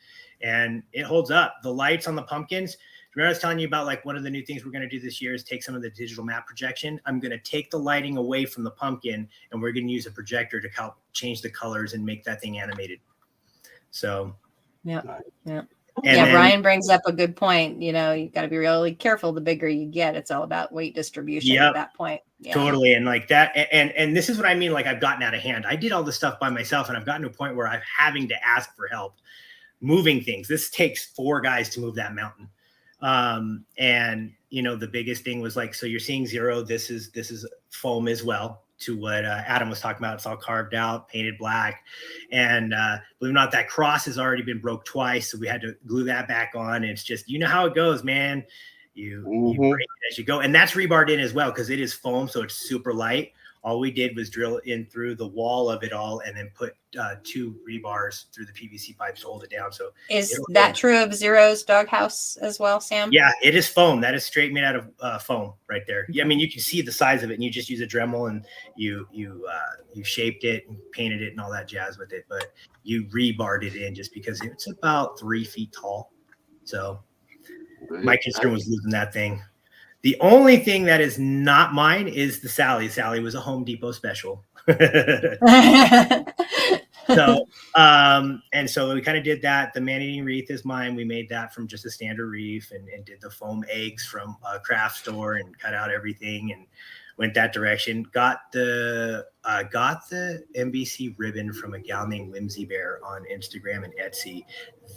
[SPEAKER 5] and it holds up. The lights on the pumpkins, Remember I was telling you about like one of the new things we're going to do this year is take some of the digital map projection. I'm going to take the lighting away from the pumpkin, and we're going to use a projector to help change the colors and make that thing animated. So,
[SPEAKER 2] yeah.
[SPEAKER 5] And
[SPEAKER 2] yeah,
[SPEAKER 5] then,
[SPEAKER 2] Brian brings up a good point. You know, you got to be really careful. The bigger you get, it's all about weight distribution at that point. Yeah.
[SPEAKER 5] Totally. And like that. And this is what I mean. Like I've gotten out of hand. I did all this stuff by myself, and I've gotten to a point where I'm having to ask for help moving things. This takes 4 guys to move that mountain. And you know, the biggest thing was like, so you're seeing 0. This is foam as well, to what Adam was talking about. It's all carved out, painted black. And believe it or not, that cross has already been broke twice. So we had to glue that back on. And it's just, you know how it goes, man. You break it as you go. And that's rebarred in as well, because it is foam, so it's super light. All we did was drill in through the wall of it all and then put 2 rebars through the PVC pipes to hold it down. So
[SPEAKER 2] is that true of Zero's doghouse as well, Sam?
[SPEAKER 5] Yeah, it is foam. That is straight made out of foam right there. Yeah, I mean, you can see the size of it, and you just use a Dremel, and you shaped it and painted it and all that jazz with it. But you rebarred it in just because it's about 3 feet tall. So my concern was losing that thing. The only thing that is not mine is the Sally. Sally was a Home Depot special. So, and so we kind of did that. The man-eating wreath is mine. We made that from just a standard reef and did the foam eggs from a craft store and cut out everything and went that direction. Got the NBC ribbon from a gal named Whimsy Bear on Instagram and Etsy.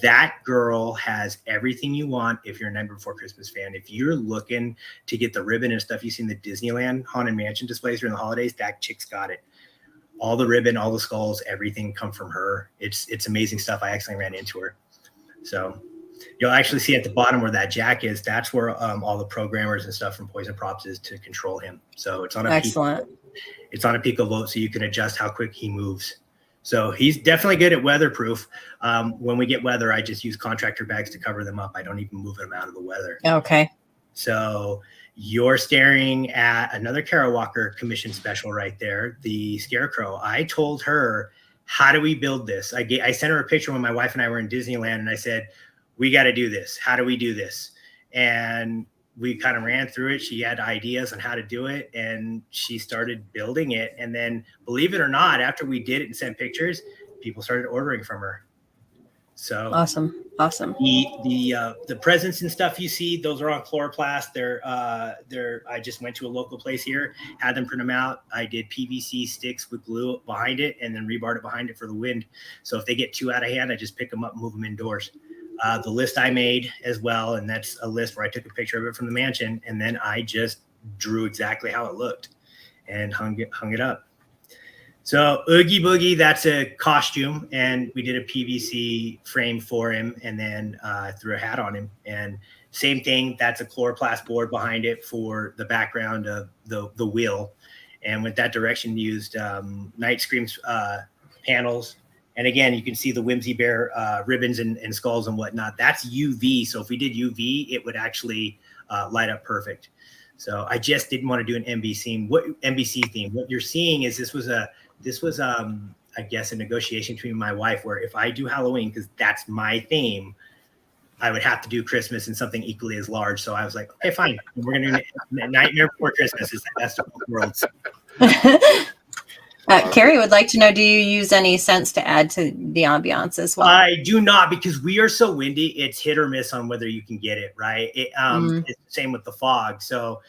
[SPEAKER 5] That girl has everything you want if you're a Nightmare Before Christmas fan. If you're looking to get the ribbon and stuff you see in the Disneyland Haunted Mansion displays during the holidays, that chick's got it. All the ribbon, all the skulls, everything come from her. It's amazing stuff. I actually ran into her. So you'll actually see at the bottom where that jack is, that's where all the programmers and stuff from Poison Props is to control him. So it's on a
[SPEAKER 2] excellent.
[SPEAKER 5] It's on a picovolt, so you can adjust how quick he moves. So he's definitely good at weatherproof. When we get weather, I just use contractor bags to cover them up. I don't even move them out of the weather.
[SPEAKER 2] Okay.
[SPEAKER 5] So you're staring at another Kara Walker commission special right there, the Scarecrow. I told her, how do we build this? I sent her a picture when my wife and I were in Disneyland, and I said, we got to do this. How do we do this? And we kind of ran through it. She had ideas on how to do it, and she started building it. And then, believe it or not, after we did it and sent pictures, people started ordering from her. So
[SPEAKER 2] awesome.
[SPEAKER 5] The presents and stuff you see, those are on chloroplast. They're I just went to a local place here, had them print them out. I did PVC sticks with glue behind it, and then rebarred it behind it for the wind. So if they get too out of hand, I just pick them up and move them indoors. The list I made as well, and that's a list where I took a picture of it from the mansion, and then I just drew exactly how it looked and hung it up. So Oogie Boogie, that's a costume, and we did a PVC frame for him, and then threw a hat on him. And same thing, that's a chloroplast board behind it for the background of the wheel. And went that direction, used Night Scream's panels. And again, you can see the Whimsy Bear ribbons and skulls and whatnot. That's UV. So if we did UV, it would actually light up perfect. So I just didn't want to do an NBC theme. What you're seeing is this was I guess a negotiation between my wife, where if I do Halloween, because that's my theme, I would have to do Christmas and something equally as large. So I was like, okay, fine. We're going to do Nightmare Before Christmas. Is the best of both worlds.
[SPEAKER 2] Carrie would like to know, do you use any scents to add to the ambiance as well?
[SPEAKER 5] I do not, because we are so windy. It's hit or miss on whether you can get it, right? It's the same with the fog. So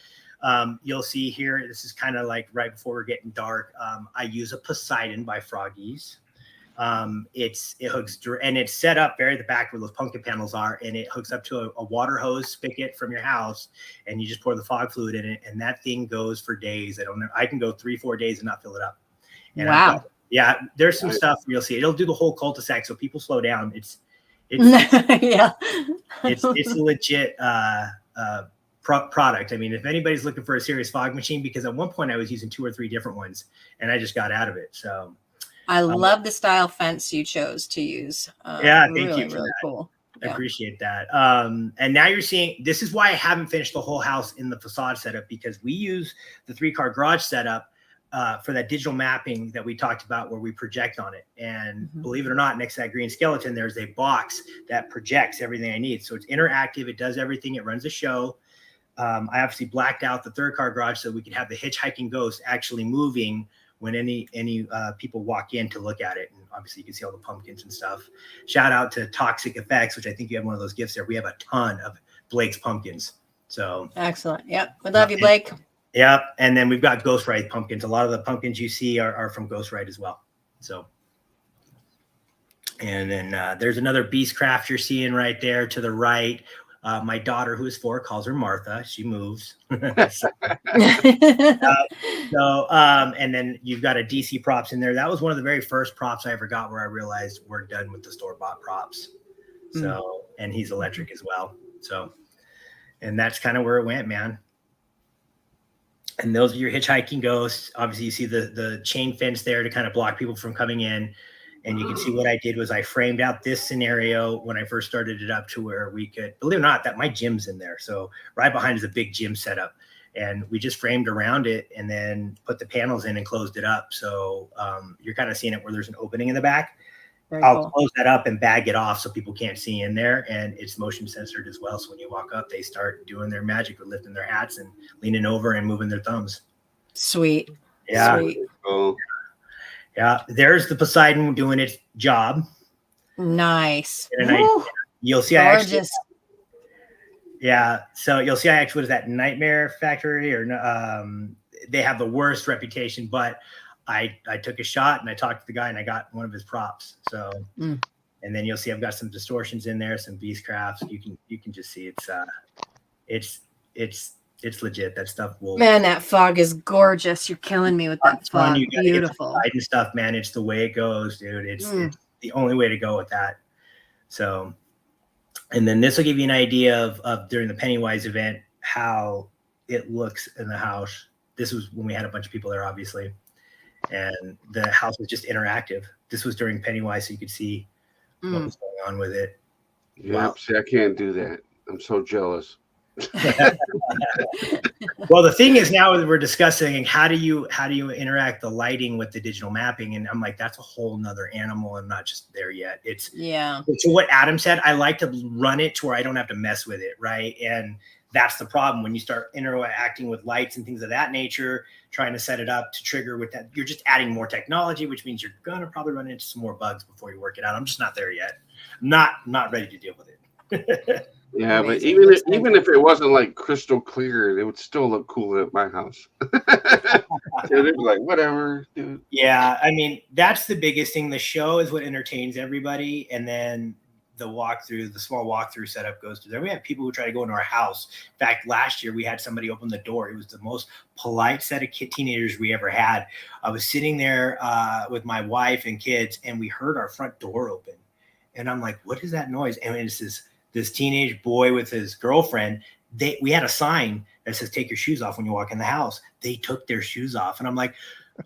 [SPEAKER 5] you'll see here, this is kind of like right before we're getting dark. I use a Poseidon by Froggies. It hooks, and it's set up very at the back where those pumpkin panels are, and it hooks up to a water hose spigot from your house, and you just pour the fog fluid in it, and that thing goes for days. I don't know. I can go 3-4 days and not fill it up. And
[SPEAKER 2] wow.
[SPEAKER 5] Yeah, there's some stuff you'll see. It'll do the whole cul-de-sac, so people slow down. It's
[SPEAKER 2] yeah.
[SPEAKER 5] it's a legit product. I mean, if anybody's looking for a serious fog machine, because at one point I was using 2 or 3 different ones, and I just got out of it. So
[SPEAKER 2] I love the style fence you chose to use.
[SPEAKER 5] Yeah, thank
[SPEAKER 2] really,
[SPEAKER 5] you for
[SPEAKER 2] really
[SPEAKER 5] that.
[SPEAKER 2] cool.
[SPEAKER 5] I appreciate that. And now you're seeing, this is why I haven't finished the whole house in the facade setup, because we use the 3-car garage setup for that digital mapping that we talked about where we project on it. And
[SPEAKER 2] Mhm.
[SPEAKER 5] believe it or not, next to that green skeleton, there's a box that projects everything I need. So it's interactive. It does everything. It runs the show. I obviously blacked out the third car garage so we could have the hitchhiking ghost actually moving when any people walk in to look at it. And obviously you can see all the pumpkins and stuff. Shout out to Toxic Effects, which I think you have one of those gifts there. We have a ton of Blake's pumpkins. So
[SPEAKER 2] Excellent. Yep. We love you, Blake.
[SPEAKER 5] yep. And then we've got Ghost Ride pumpkins. A lot of the pumpkins you see are from Ghost Ride as well. So, and then there's another Beastcraft you're seeing right there to the right. My daughter, who is 4, calls her Martha. She moves. So, and then you've got a DC props in there. That was one of the very first props I ever got where I realized we're done with the store-bought props. So, and he's electric as well. So, and that's kind of where it went, man. And those are your hitchhiking ghosts. Obviously, you see the chain fence there to kind of block people from coming in. And you can see what I did was I framed out this scenario when I first started it up to where we could, believe it or not, that my gym's in there. So right behind is a big gym setup. And we just framed around it and then put the panels in and closed it up. So you're kind of seeing it where there's an opening in the back.
[SPEAKER 2] Very
[SPEAKER 5] I'll
[SPEAKER 2] cool.
[SPEAKER 5] close that up and bag it off so people can't see in there. And it's motion censored as well. So when you walk up, they start doing their magic with lifting their hats and leaning over and moving their thumbs.
[SPEAKER 2] Sweet.
[SPEAKER 5] Yeah.
[SPEAKER 2] Sweet.
[SPEAKER 1] Oh,
[SPEAKER 5] Yeah. There's the Poseidon doing its job.
[SPEAKER 2] Nice.
[SPEAKER 5] And
[SPEAKER 2] Woo,
[SPEAKER 5] you'll see I actually,
[SPEAKER 2] gorgeous.
[SPEAKER 5] yeah. So you'll see I actually, what is that, Nightmare Factory? Or they have the worst reputation, but I took a shot and I talked to the guy and I got one of his props. So, and then you'll see I've got some distortions in there, some Beastcrafts. You can just see it's legit. That stuff will.
[SPEAKER 2] Man, that fog is gorgeous. You're killing me with that fog.
[SPEAKER 5] You gotta
[SPEAKER 2] Beautiful.
[SPEAKER 5] get the stuff, man. It's the way it goes, dude. It's the only way to go with that. So, and then this will give you an idea of during the Pennywise event how it looks in the house. This was when we had a bunch of people there, obviously, and the house was just interactive. This was during Pennywise, so you could see what was going on with it.
[SPEAKER 1] yeah.
[SPEAKER 5] Wow.
[SPEAKER 1] See, I can't do that. I'm so jealous.
[SPEAKER 5] Well, the thing is now we're discussing how do you interact the lighting with the digital mapping, and I'm like, that's a whole nother animal. I'm not just there yet. It's to what Adam said. I like to run it to where I don't have to mess with it, right? And that's the problem when you start interacting with lights and things of that nature, trying to set it up to trigger with that. You're just adding more technology, which means you're gonna probably run into some more bugs before you work it out. I'm just not there yet. Not ready to deal with it.
[SPEAKER 1] Yeah,
[SPEAKER 2] Amazing.
[SPEAKER 1] but even if it wasn't like crystal clear, it would still look cool at my house. So they'd be like, whatever, dude.
[SPEAKER 5] Yeah, I mean, that's the biggest thing. The show is what entertains everybody, and then the small walkthrough setup goes to there. We have people who try to go into our house. In fact, last year we had somebody open the door. It was the most polite set of teenagers we ever had. I was sitting there with my wife and kids, and we heard our front door open. And I'm like, what is that noise? And it's this teenage boy with his girlfriend. We had a sign that says, take your shoes off when you walk in the house. They took their shoes off. And I'm like,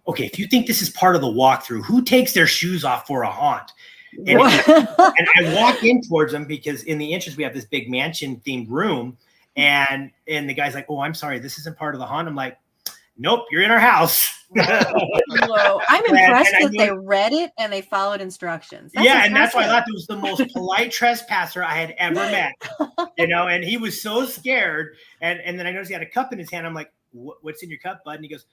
[SPEAKER 5] okay, if you think this is part of the walkthrough, who takes their shoes off for a haunt? And I walk in towards them because in the entrance, we have this big mansion themed room. And the guy's like, oh, I'm sorry, this isn't part of the haunt. I'm like, nope, you're in our house.
[SPEAKER 2] Whoa. I'm impressed that they read it and they followed instructions.
[SPEAKER 5] And that's why I thought it was the most polite trespasser I had ever met. And he was so scared. And then I noticed he had a cup in his hand. I'm like, what's in your cup, bud? And he goes,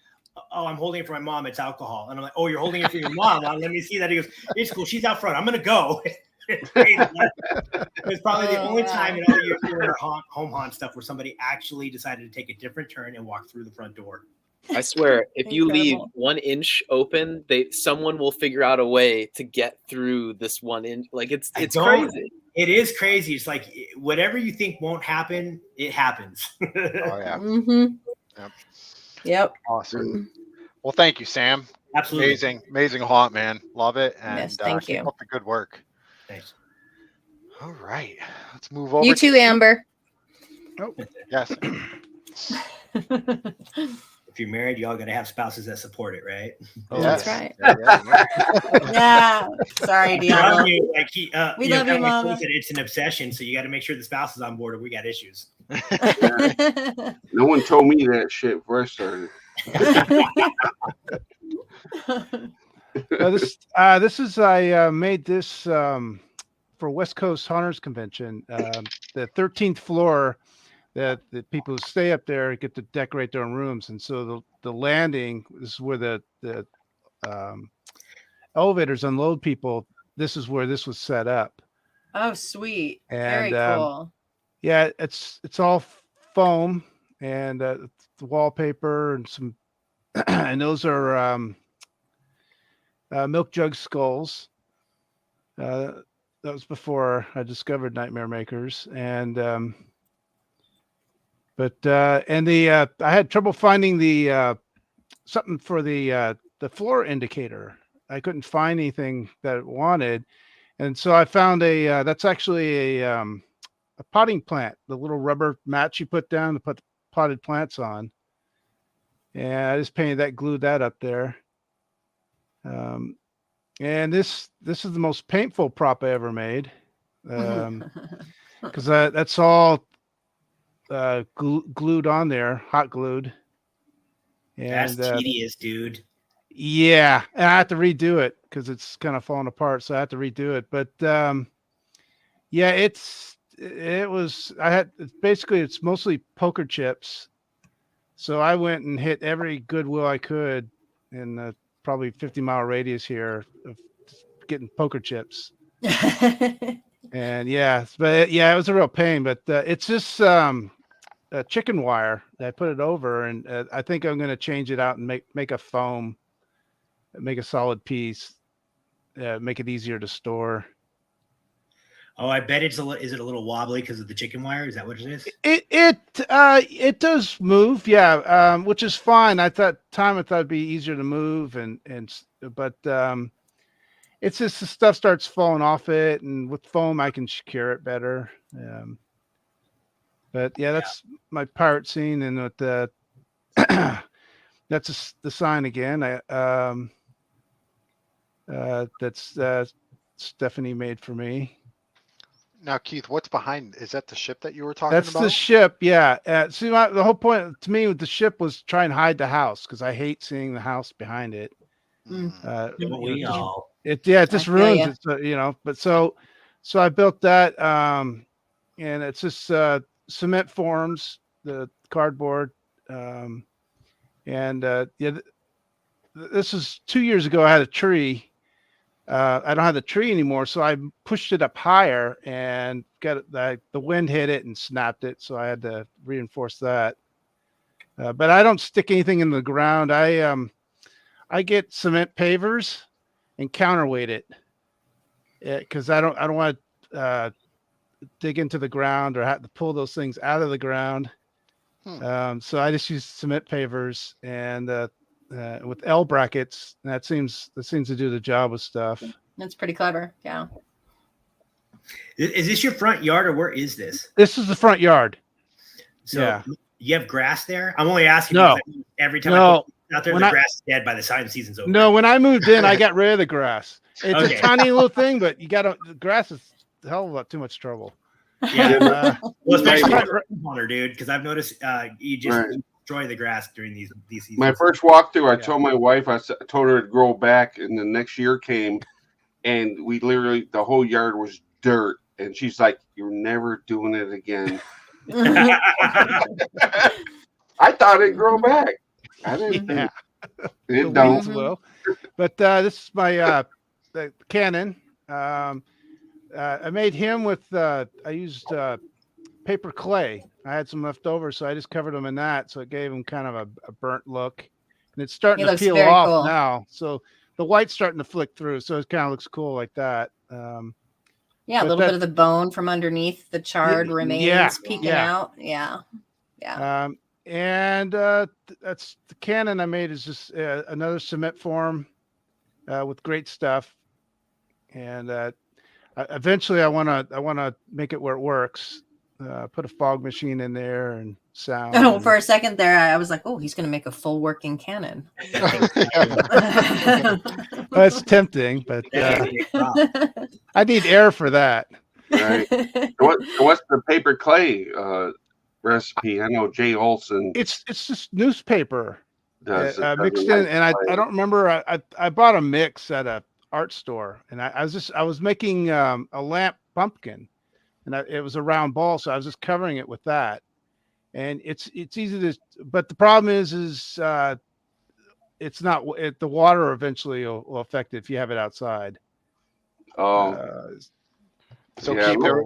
[SPEAKER 5] oh, I'm holding it for my mom. It's alcohol. And I'm like, oh, you're holding it for your mom. Well, let me see that. He goes, it's cool. She's out front. I'm going to go. It was probably the only time in all the years we were in our home haunt stuff where somebody actually decided to take a different turn and walk through the front door.
[SPEAKER 8] I swear, if you leave 1 inch open, someone will figure out a way to get through this 1 inch. Like it's crazy.
[SPEAKER 5] It is crazy. It's like whatever you think won't happen, it happens.
[SPEAKER 3] Oh yeah.
[SPEAKER 2] Mm-hmm.
[SPEAKER 3] Yep. Awesome. Well, thank you, Sam.
[SPEAKER 5] Absolutely.
[SPEAKER 3] Amazing haunt, man. Love it. And
[SPEAKER 2] yes, thank you.
[SPEAKER 3] Keep up the good work.
[SPEAKER 5] Thanks.
[SPEAKER 3] All right. Let's move over.
[SPEAKER 2] You too, Amber.
[SPEAKER 3] Oh, yes.
[SPEAKER 5] If you're married, y'all got to have spouses that support it, right?
[SPEAKER 2] Oh, yes. That's right.
[SPEAKER 3] Yeah.
[SPEAKER 2] Sorry, Deoblo.
[SPEAKER 5] We
[SPEAKER 2] love you, Mama.
[SPEAKER 5] It's an obsession, so you got to make sure the spouse is on board or we got issues.
[SPEAKER 1] No one told me that shit before I started.
[SPEAKER 6] This is I made this for West Coast Hunters Convention. The 13th floor, that the people who stay up there get to decorate their own rooms, and so the landing is where the elevators unload people. This is where this was set up.
[SPEAKER 2] Oh, sweet.
[SPEAKER 6] And
[SPEAKER 2] Very cool.
[SPEAKER 6] yeah, it's all foam and the wallpaper and some, and those are milk jug skulls. That was before I discovered Nightmare Makers, and I had trouble finding the something for the floor indicator. I couldn't find anything that it wanted, and so I found that's actually a potting plant, the little rubber mats you put down to put potted plants on. And I just painted that, glued that up there. And this is the most painful prop I ever made, because that's all glued on there, hot glued. And
[SPEAKER 5] that's tedious, dude.
[SPEAKER 6] Yeah, and I have to redo it because it's kind of falling apart, so I have to redo it. But yeah, it's mostly poker chips. So I went and hit every Goodwill I could in the probably 50-mile radius here of getting poker chips. And yeah, but yeah, it was a real pain. But it's just a chicken wire. I put it over, and I think I'm going to change it out and make a foam, make a solid piece, make it easier to store.
[SPEAKER 5] Oh, I bet is it a little wobbly because of the chicken wire? Is that what it is?
[SPEAKER 6] It does move, yeah, which is fine. I thought it'd be easier to move, but it's just the stuff starts falling off it, and with foam I can secure it better. But yeah, that's my pirate scene, and with the that's the sign again. That's Stephanie made for me.
[SPEAKER 3] Now, Keith, what's behind? Is that the ship that you were talking about?
[SPEAKER 6] That's the ship, yeah. See, the whole point to me with the ship was try and hide the house, because I hate seeing the house behind it. It just ruins it, But so I built that, and it's just cement forms, the cardboard, this is 2 years ago. I had a tree. I don't have the tree anymore, so I pushed it up higher and the wind hit it and snapped it, so I had to reinforce that. But I don't stick anything in the ground. I get cement pavers and counterweight it, because I don't want to dig into the ground or have to pull those things out of the ground. So I just use cement pavers and with L brackets. That seems to do the job with stuff.
[SPEAKER 2] That's pretty clever. Yeah.
[SPEAKER 5] Is this your front yard, or where is this?
[SPEAKER 6] This is the front yard.
[SPEAKER 5] So
[SPEAKER 6] yeah.
[SPEAKER 5] You have grass there? I'm only asking.
[SPEAKER 6] No.
[SPEAKER 5] Every time I put out there, the grass is dead by the time the season's over.
[SPEAKER 6] No, when I moved in, I got rid of the grass. It's a tiny little thing, but the grass is a hell of a lot too much trouble.
[SPEAKER 5] Yeah. Well, especially hunter, dude, because I've noticed you just destroy the grass during these seasons.
[SPEAKER 1] My first walkthrough, I told my wife, I told her to grow back, and the next year came, and we literally, the whole yard was dirt, and she's like, "You're never doing it again." I thought it'd grow back. I didn't.
[SPEAKER 6] Yeah.
[SPEAKER 1] It don't.
[SPEAKER 6] Will. But this is my the Canon. I made him with I used paper clay. I had some left over, so I just covered them in that, so it gave him kind of a burnt look, and it's starting to peel off now. So the white's starting to flick through, so it kind of looks cool like that.
[SPEAKER 2] Yeah, a little bit of the bone from underneath the charred remains peeking out. Yeah.
[SPEAKER 6] And that's the Canon I made, is just another cement form with great stuff, and eventually I want to make it where it works. Put a fog machine in there and sound.
[SPEAKER 2] Oh, for a second there, I was like, "Oh, he's going to make a full working Canon."
[SPEAKER 6] That's tempting, but I need air for that.
[SPEAKER 1] Right. What's the paper clay recipe? I know Jay Olson.
[SPEAKER 6] It's just newspaper.
[SPEAKER 1] does. It
[SPEAKER 6] mixed
[SPEAKER 1] does a
[SPEAKER 6] in,
[SPEAKER 1] nice
[SPEAKER 6] and I
[SPEAKER 1] blend.
[SPEAKER 6] don't remember. I bought a mix at a art store, and I was making a lamp pumpkin, and it was a round ball, so I was just covering it with that. And it's easy to, but the problem is it's not the water eventually will affect it if you have it outside.
[SPEAKER 1] Oh,
[SPEAKER 3] So
[SPEAKER 1] yeah.
[SPEAKER 3] Keith, there,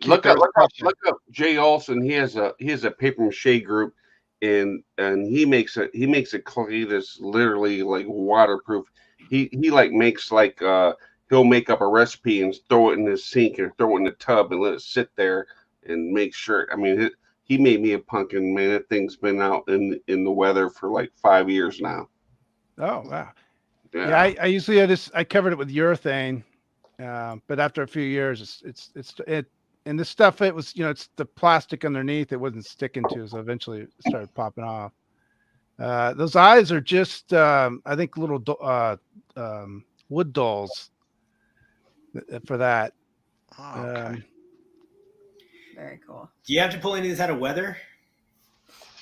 [SPEAKER 1] Look
[SPEAKER 3] there
[SPEAKER 1] up,
[SPEAKER 3] was a question.
[SPEAKER 1] look up Jay Olson. He has a paper mache group, and he makes a clay that's literally like waterproof. He like makes like he'll make up a recipe and throw it in his sink or throw it in the tub and let it sit there and make sure. I mean, he made me a pumpkin, man. That thing's been out in the weather for like 5 years now.
[SPEAKER 6] Oh wow.
[SPEAKER 1] Yeah.
[SPEAKER 6] Yeah, I usually I covered it with urethane, but after a few years, it and this stuff, it was, it's the plastic underneath, it wasn't sticking to, so eventually it started popping off. Those eyes are just I think little wood dolls for that.
[SPEAKER 3] Oh, okay.
[SPEAKER 2] Very cool.
[SPEAKER 5] Do you have to pull any of this out of weather?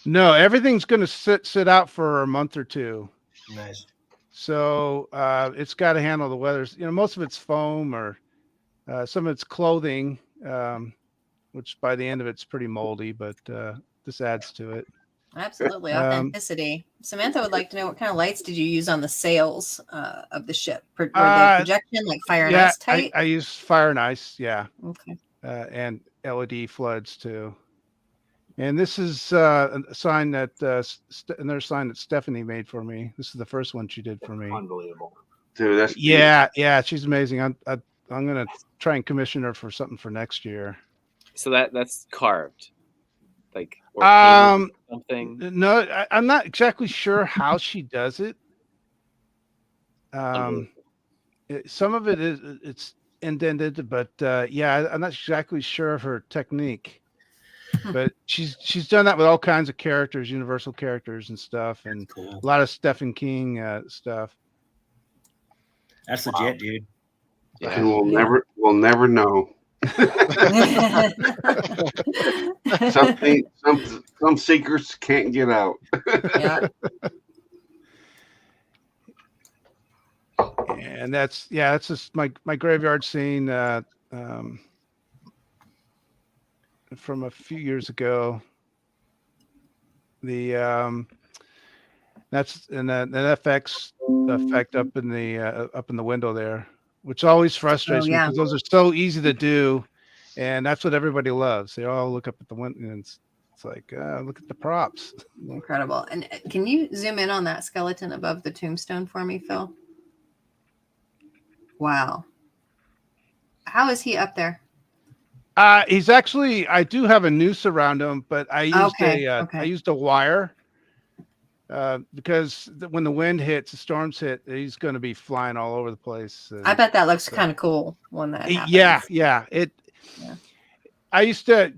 [SPEAKER 6] No, everything's going to sit out for a month or two.
[SPEAKER 5] Nice.
[SPEAKER 6] So it's got to handle the weather. Most of it's foam or some of it's clothing, which by the end of it's pretty moldy, but this adds to it.
[SPEAKER 2] Absolutely. Authenticity. Samantha would like to know, what kind of lights did you use on the sails of the ship? Were they projection, like fire and ice type?
[SPEAKER 6] I use fire and ice, yeah.
[SPEAKER 2] Okay.
[SPEAKER 6] And LED floods too. And this is a sign that another sign that Stephanie made for me. This is the first one she did for me.
[SPEAKER 7] Unbelievable.
[SPEAKER 1] Dude, that's
[SPEAKER 6] yeah, she's amazing. I'm gonna try and commission her for something for next year.
[SPEAKER 8] So that's carved, like, or painted or something.
[SPEAKER 6] No, I'm not exactly sure how she does it. Some of it it's indented, but yeah, I'm not exactly sure of her technique. But she's done that with all kinds of characters, universal characters and stuff, and
[SPEAKER 5] Cool.
[SPEAKER 6] a lot of Stephen King stuff.
[SPEAKER 5] That's legit, dude.
[SPEAKER 1] And we'll never know. Some secrets can't get out.
[SPEAKER 2] Yeah.
[SPEAKER 6] And that's just my graveyard scene from a few years ago. The that's and that FX effect up in the window there, which always frustrates me because those are so easy to do, and that's what everybody loves. They all look up at the window and it's like, look at the props.
[SPEAKER 2] Incredible. And can you zoom in on that skeleton above the tombstone for me, Phil? Wow. How is he up there?
[SPEAKER 6] He's actually, I do have a noose around him, but I used I used a wire because when the wind hits, the storms hit, he's going to be flying all over the place.
[SPEAKER 2] I bet that looks kind of cool when that happens.
[SPEAKER 6] Yeah. I used to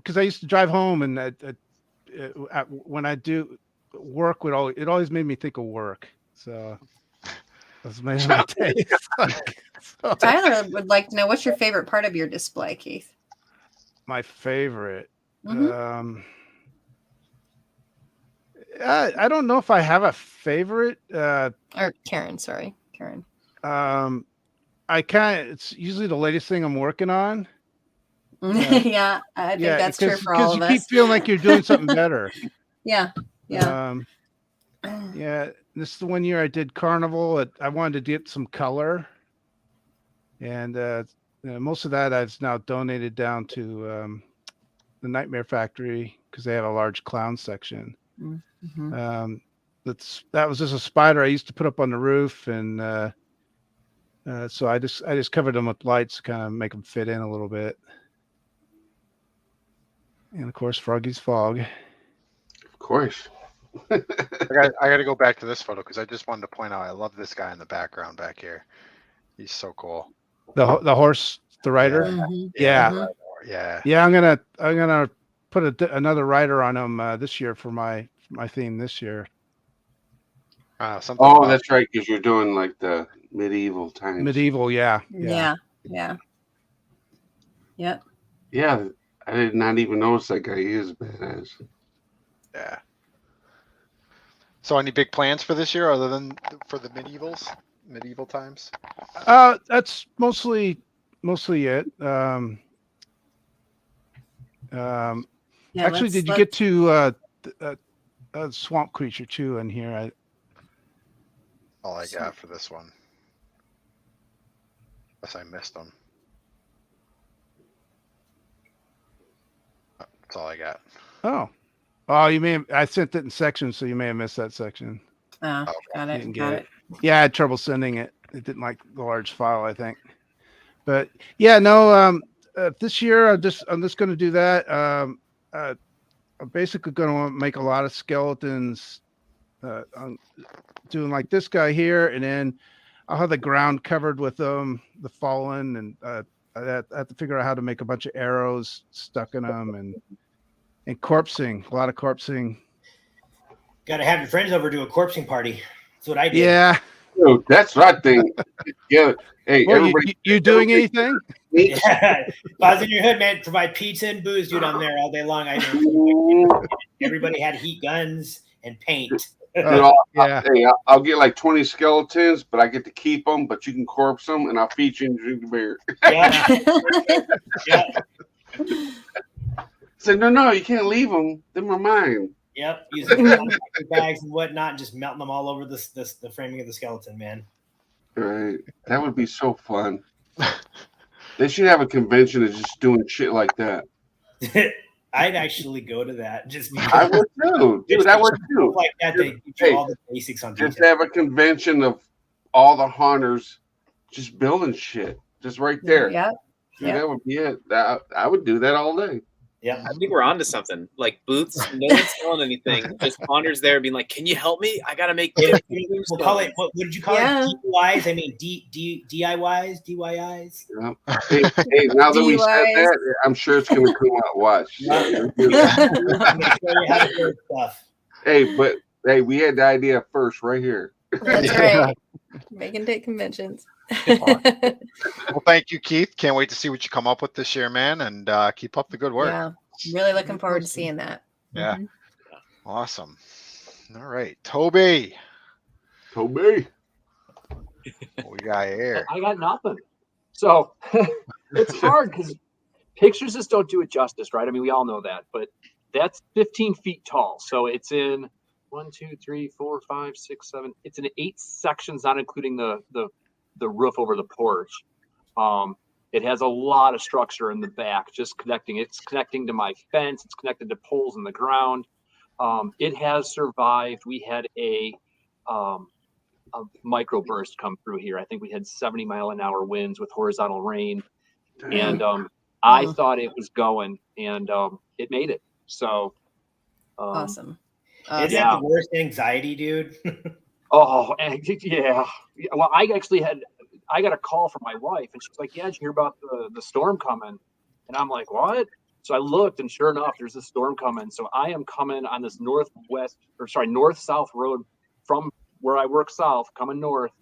[SPEAKER 6] drive home, and when I do work, it always made me think of work. So that's my taste. So,
[SPEAKER 2] Tyler would like to know, what's your favorite part of your display, Keith?
[SPEAKER 6] My favorite.
[SPEAKER 2] Mm-hmm.
[SPEAKER 6] I don't know if I have a favorite.
[SPEAKER 2] Or Karen, sorry, Karen.
[SPEAKER 6] It's usually the latest thing I'm working on.
[SPEAKER 2] Yeah, I think that's true for all of us.
[SPEAKER 6] Because you keep feeling like you're doing something better.
[SPEAKER 2] Yeah.
[SPEAKER 6] Yeah. This is the one year I did Carnival. I wanted to get some color, and most of that I've now donated down to the Nightmare Factory because they have a large clown section.
[SPEAKER 2] Mm-hmm.
[SPEAKER 6] That was just a spider I used to put up on the roof, and so I just covered them with lights to kind of make them fit in a little bit. And of course, Froggy's Fog.
[SPEAKER 1] Of course.
[SPEAKER 3] I got to go back to this photo because I just wanted to point out I love this guy in the background back here. He's so cool.
[SPEAKER 6] The horse, the rider.
[SPEAKER 3] Yeah.
[SPEAKER 2] Mm-hmm.
[SPEAKER 3] Yeah.
[SPEAKER 6] I'm gonna put another rider on him this year for my theme this year.
[SPEAKER 1] That's right, because you're doing like the medieval times.
[SPEAKER 6] Medieval, yeah.
[SPEAKER 2] Yep.
[SPEAKER 1] Yeah, I did not even notice that guy. He is badass.
[SPEAKER 3] Yeah. So any big plans for this year other than for the medieval times?
[SPEAKER 6] That's mostly it.
[SPEAKER 2] Yeah,
[SPEAKER 6] Actually, did you get to swamp creature too in here?
[SPEAKER 3] All I got for this one. Unless I missed them. That's all I got.
[SPEAKER 6] Oh, you may have, I sent it in sections, so you may have missed that section.
[SPEAKER 2] Oh,
[SPEAKER 3] Okay.
[SPEAKER 2] got
[SPEAKER 6] You
[SPEAKER 2] it.
[SPEAKER 6] didn't
[SPEAKER 2] Got
[SPEAKER 6] get
[SPEAKER 2] it.
[SPEAKER 6] Yeah, I had trouble sending it. It didn't like the large file, I think. But yeah, no. This year I'm just going to do that. I'm basically going to make a lot of skeletons. I'm doing like this guy here, and then I'll have the ground covered with the fallen, and I have to figure out how to make a bunch of arrows stuck in them, and corpsing, a lot of corpsing.
[SPEAKER 5] Got to have your friends over to a corpsing party. That's what I did.
[SPEAKER 6] Yeah.
[SPEAKER 1] Dude, that's what I think. Yeah. Hey,
[SPEAKER 6] Well,
[SPEAKER 1] everybody.
[SPEAKER 6] you doing anything?
[SPEAKER 5] Yeah. If I was in your hood, man, provide pizza and booze, dude. I'm there all day long. Everybody had heat guns and paint.
[SPEAKER 6] Yeah.
[SPEAKER 1] Hey, I'll get like 20 skeletons, but I get to keep them. But you can corpse them, and I'll feed you and drink the beer.
[SPEAKER 5] Yeah.
[SPEAKER 1] Yeah. Say no, you can't leave them. Them are mine.
[SPEAKER 5] Yep. Using plastic bags and whatnot, and just melting them all over the framing of the skeleton, man.
[SPEAKER 1] Right. That would be so fun. They should have a convention of just doing shit like that.
[SPEAKER 5] I'd actually go to that. Just because
[SPEAKER 1] I would too. Dude, I would too.
[SPEAKER 5] Like that, they teach you all the basics on
[SPEAKER 1] Just
[SPEAKER 5] detail.
[SPEAKER 1] have a convention of all the hunters just building shit. Just right there.
[SPEAKER 2] Yeah.
[SPEAKER 1] Dude, that would be it. I would do that all day.
[SPEAKER 5] Yeah,
[SPEAKER 4] I think we're onto something. Like boots, no one's selling anything. Just Connor's there being like, "Can you help me? I gotta make."
[SPEAKER 5] We'll call it. What did you call it? DIYs. I mean, DIYs, DIYs.
[SPEAKER 1] Yeah. Hey, now that we said that, I'm sure it's gonna come out. Watch. Hey, we had the idea first, right here.
[SPEAKER 2] That's right. Making date conventions.
[SPEAKER 3] Well, thank you, Keith. Can't wait to see what you come up with this year, man, and keep up the good work.
[SPEAKER 2] Yeah, really looking forward to seeing that.
[SPEAKER 3] Yeah. Awesome. All right, Toby.
[SPEAKER 1] What
[SPEAKER 3] we got here?
[SPEAKER 7] I got nothing. So it's hard because pictures just don't do it justice, right? I mean, we all know that, but that's 15 feet tall. So it's in 1, 2, 3, 4, 5, 6, 7. It's in 8 sections, not including the roof over the porch. It has a lot of structure in the back, just connecting. It's connecting to my fence. It's connected to poles in the ground. It has survived. We had a microburst come through here. I think we had 70-mile-an-hour winds with horizontal rain. And I thought it was going, and it made it. So
[SPEAKER 2] awesome.
[SPEAKER 5] Is that the worst anxiety, dude?
[SPEAKER 7] Oh, yeah. Well, I got a call from my wife, and she's like, "Yeah, did you hear about the storm coming?" And I'm like, "What?" So I looked, and sure enough, there's a storm coming. So I am coming on this north-south road from where I work south, coming north.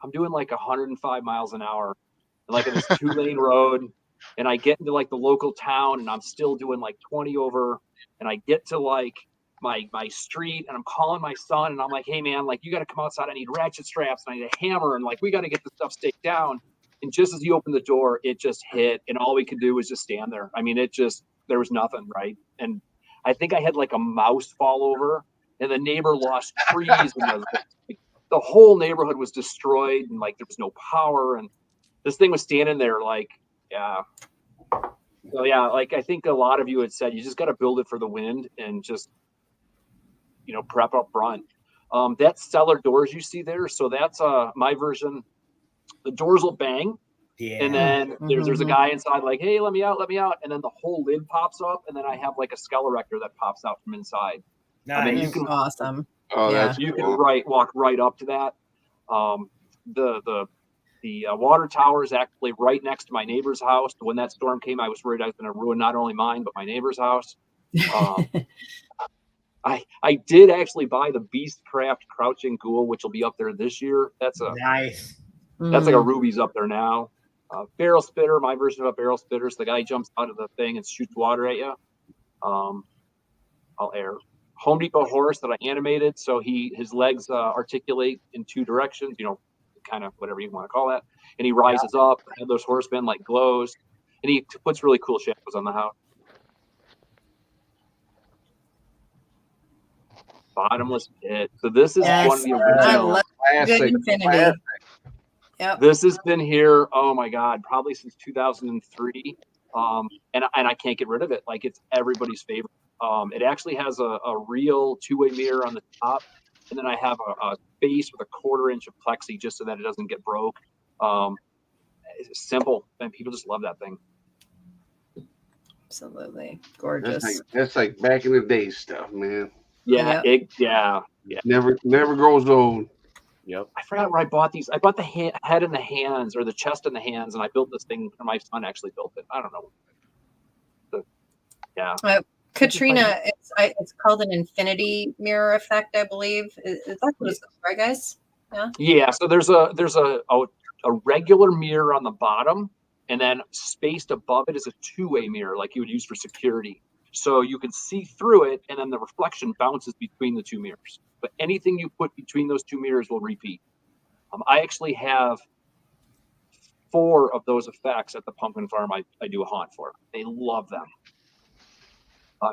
[SPEAKER 7] I'm doing like 105 miles an hour, like in this 2-lane road. And I get into like the local town, and I'm still doing like 20 over. And I get to like my street, and I'm calling my son, and I'm like, "Hey man, like you got to come outside. I need ratchet straps, and I need a hammer, and like we got to get this stuff staked down." And just as he opened the door, it just hit, and all we could do was just stand there. I mean, there was nothing, right? And I think I had like a mouse fall over, and the neighbor lost trees, and the whole neighborhood was destroyed, and like there was no power, and this thing was standing there, like, yeah. So yeah, like I think a lot of you had said, you just got to build it for the wind and just, prep up front. That cellar doors you see there, so that's my version. The doors will bang, and then there's a guy inside like, "Hey, let me out," and then the whole lid pops up, and then I have like a skelerector that pops out from inside.
[SPEAKER 5] Nice.
[SPEAKER 7] I mean, you can
[SPEAKER 2] Awesome.
[SPEAKER 1] Oh, that's
[SPEAKER 7] you
[SPEAKER 1] cool.
[SPEAKER 7] can walk right up to that. The water tower is actually right next to my neighbor's house. When that storm came, I was worried I was going to ruin not only mine but my neighbor's house. I did actually buy the Beastcraft Crouching Ghoul, which will be up there this year. That's
[SPEAKER 5] nice.
[SPEAKER 7] That's like a Ruby's up there now. Barrel spitter, my version of a barrel spitter. So the guy jumps out of the thing and shoots water at you. I'll air. Home Depot horse that I animated, so his legs articulate in 2 directions, kind of whatever you want to call that, and he rises up. Had those horsemen like glows, and he puts really cool shadows on the house. Bottomless pit. So this is
[SPEAKER 2] Yes.
[SPEAKER 7] one of the
[SPEAKER 2] I
[SPEAKER 7] original.
[SPEAKER 2] love good
[SPEAKER 1] Classic.
[SPEAKER 2] infinity. Yep.
[SPEAKER 7] This has been here, oh my God, probably since 2003. And I can't get rid of it. Like, it's everybody's favorite. It actually has a real 2-way mirror on the top. And then I have a base with a 1/4 inch of plexi just so that it doesn't get broke. It's simple, and people just love that thing.
[SPEAKER 2] Absolutely gorgeous.
[SPEAKER 1] That's like back in the day stuff, man.
[SPEAKER 7] Yeah,
[SPEAKER 2] Yep.
[SPEAKER 1] Never grows old.
[SPEAKER 4] Yep.
[SPEAKER 7] I forgot where I bought these. I bought the head and the hands, or the chest and the hands, and I built this thing. My son actually built it. I don't know.
[SPEAKER 2] Katrina, it's called an infinity mirror effect, I believe. Is that what it's called, right, guys? Yeah.
[SPEAKER 7] Yeah. So there's a regular mirror on the bottom, and then spaced above it is a 2-way mirror, like you would use for security. So you can see through it, and then the reflection bounces between the 2 mirrors. But anything you put between those 2 mirrors will repeat. I actually have 4 of those effects at the pumpkin farm I do a haunt for. They love them.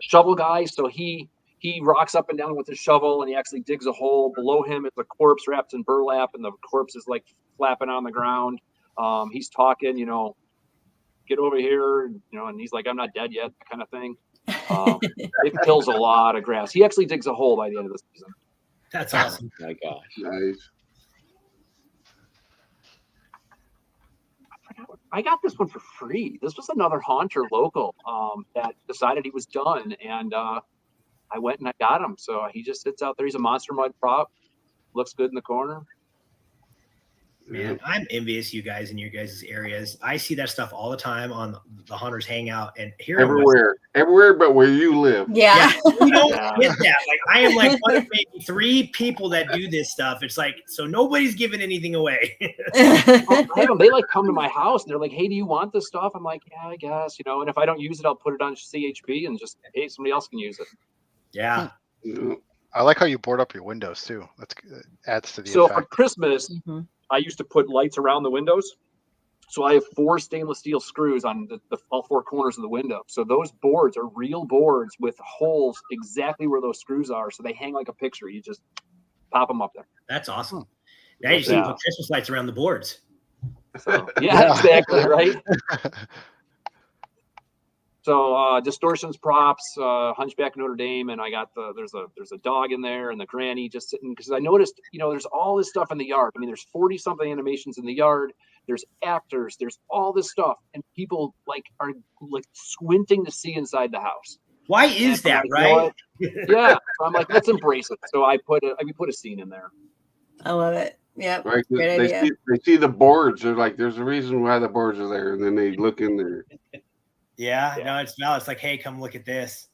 [SPEAKER 7] Shovel guy, so he rocks up and down with his shovel, and he actually digs a hole. Below him is a corpse wrapped in burlap, and the corpse is like flapping on the ground. He's talking, get over here, and he's like, I'm not dead yet, that kind of thing. It kills a lot of grass. He actually digs a hole by the end of the season.
[SPEAKER 5] That's awesome.
[SPEAKER 4] Oh my gosh.
[SPEAKER 1] Nice.
[SPEAKER 7] I got this one for free. This was another haunter local that decided he was done, and I went and I got him. So he just sits out there. He's a monster mud prop. Looks good in the corner.
[SPEAKER 5] Man, I'm envious of you guys in your guys' areas. I see that stuff all the time on the Hunters Hangout, and here
[SPEAKER 1] everywhere but where you live.
[SPEAKER 2] Yeah.
[SPEAKER 5] We don't get that. Like, I am like one of maybe 3 people that do this stuff. It's like, so nobody's giving anything away.
[SPEAKER 7] They like come to my house and they're like, hey, do you want this stuff? I'm like, yeah, I guess, and if I don't use it, I'll put it on CHP and just, hey, somebody else can use it.
[SPEAKER 5] Yeah.
[SPEAKER 3] I like how you board up your windows too. That adds to the
[SPEAKER 7] So
[SPEAKER 3] effect.
[SPEAKER 7] for Christmas, I used to put lights around the windows. So I have 4 stainless steel screws on all 4 corners of the window. So those boards are real boards with holes exactly where those screws are. So they hang like a picture. You just pop them up there.
[SPEAKER 5] That's awesome. Now you just need to put Christmas lights around the boards.
[SPEAKER 7] So, yeah, exactly, right? So distortions, props, Hunchback Notre Dame, and I got there's a dog in there and the granny just sitting, because I noticed there's all this stuff in the yard. I mean, there's 40-something animations in the yard. There's actors. There's all this stuff, and people are squinting to see inside the house.
[SPEAKER 5] Why is that, right?
[SPEAKER 7] Yeah, so I'm like, let's embrace it. So I put a scene in there.
[SPEAKER 2] I love it. Yeah,
[SPEAKER 1] right.
[SPEAKER 2] great idea.
[SPEAKER 1] They see the boards. They're like, there's a reason why the boards are there, and then they look in there.
[SPEAKER 5] Yeah, no, it's valid. It's like, hey, come look at this.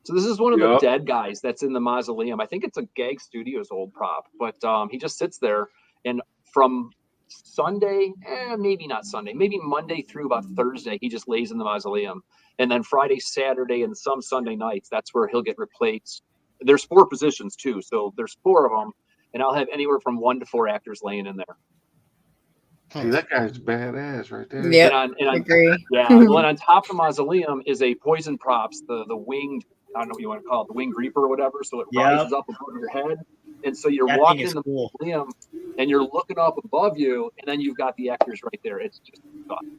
[SPEAKER 7] So this is one of the dead guys that's in the mausoleum. I think it's a Gag Studios old prop, but he just sits there. And from Sunday, maybe not Sunday, maybe Monday through about Thursday, he just lays in the mausoleum. And then Friday, Saturday, and some Sunday nights, that's where he'll get replaced. There's 4 positions too, so there's 4 of them, and I'll have anywhere from 1 to 4 actors laying in there.
[SPEAKER 1] Hey, that guy's badass right there.
[SPEAKER 2] Yeah, I agree.
[SPEAKER 7] Yeah, and then on top of the mausoleum is a poison props, the winged, I don't know what you want to call it, the winged reaper or whatever. So it rises up above your head, and so you're walking in the mausoleum, and you're looking up above you, and then you've got the actors right there. It's just fun.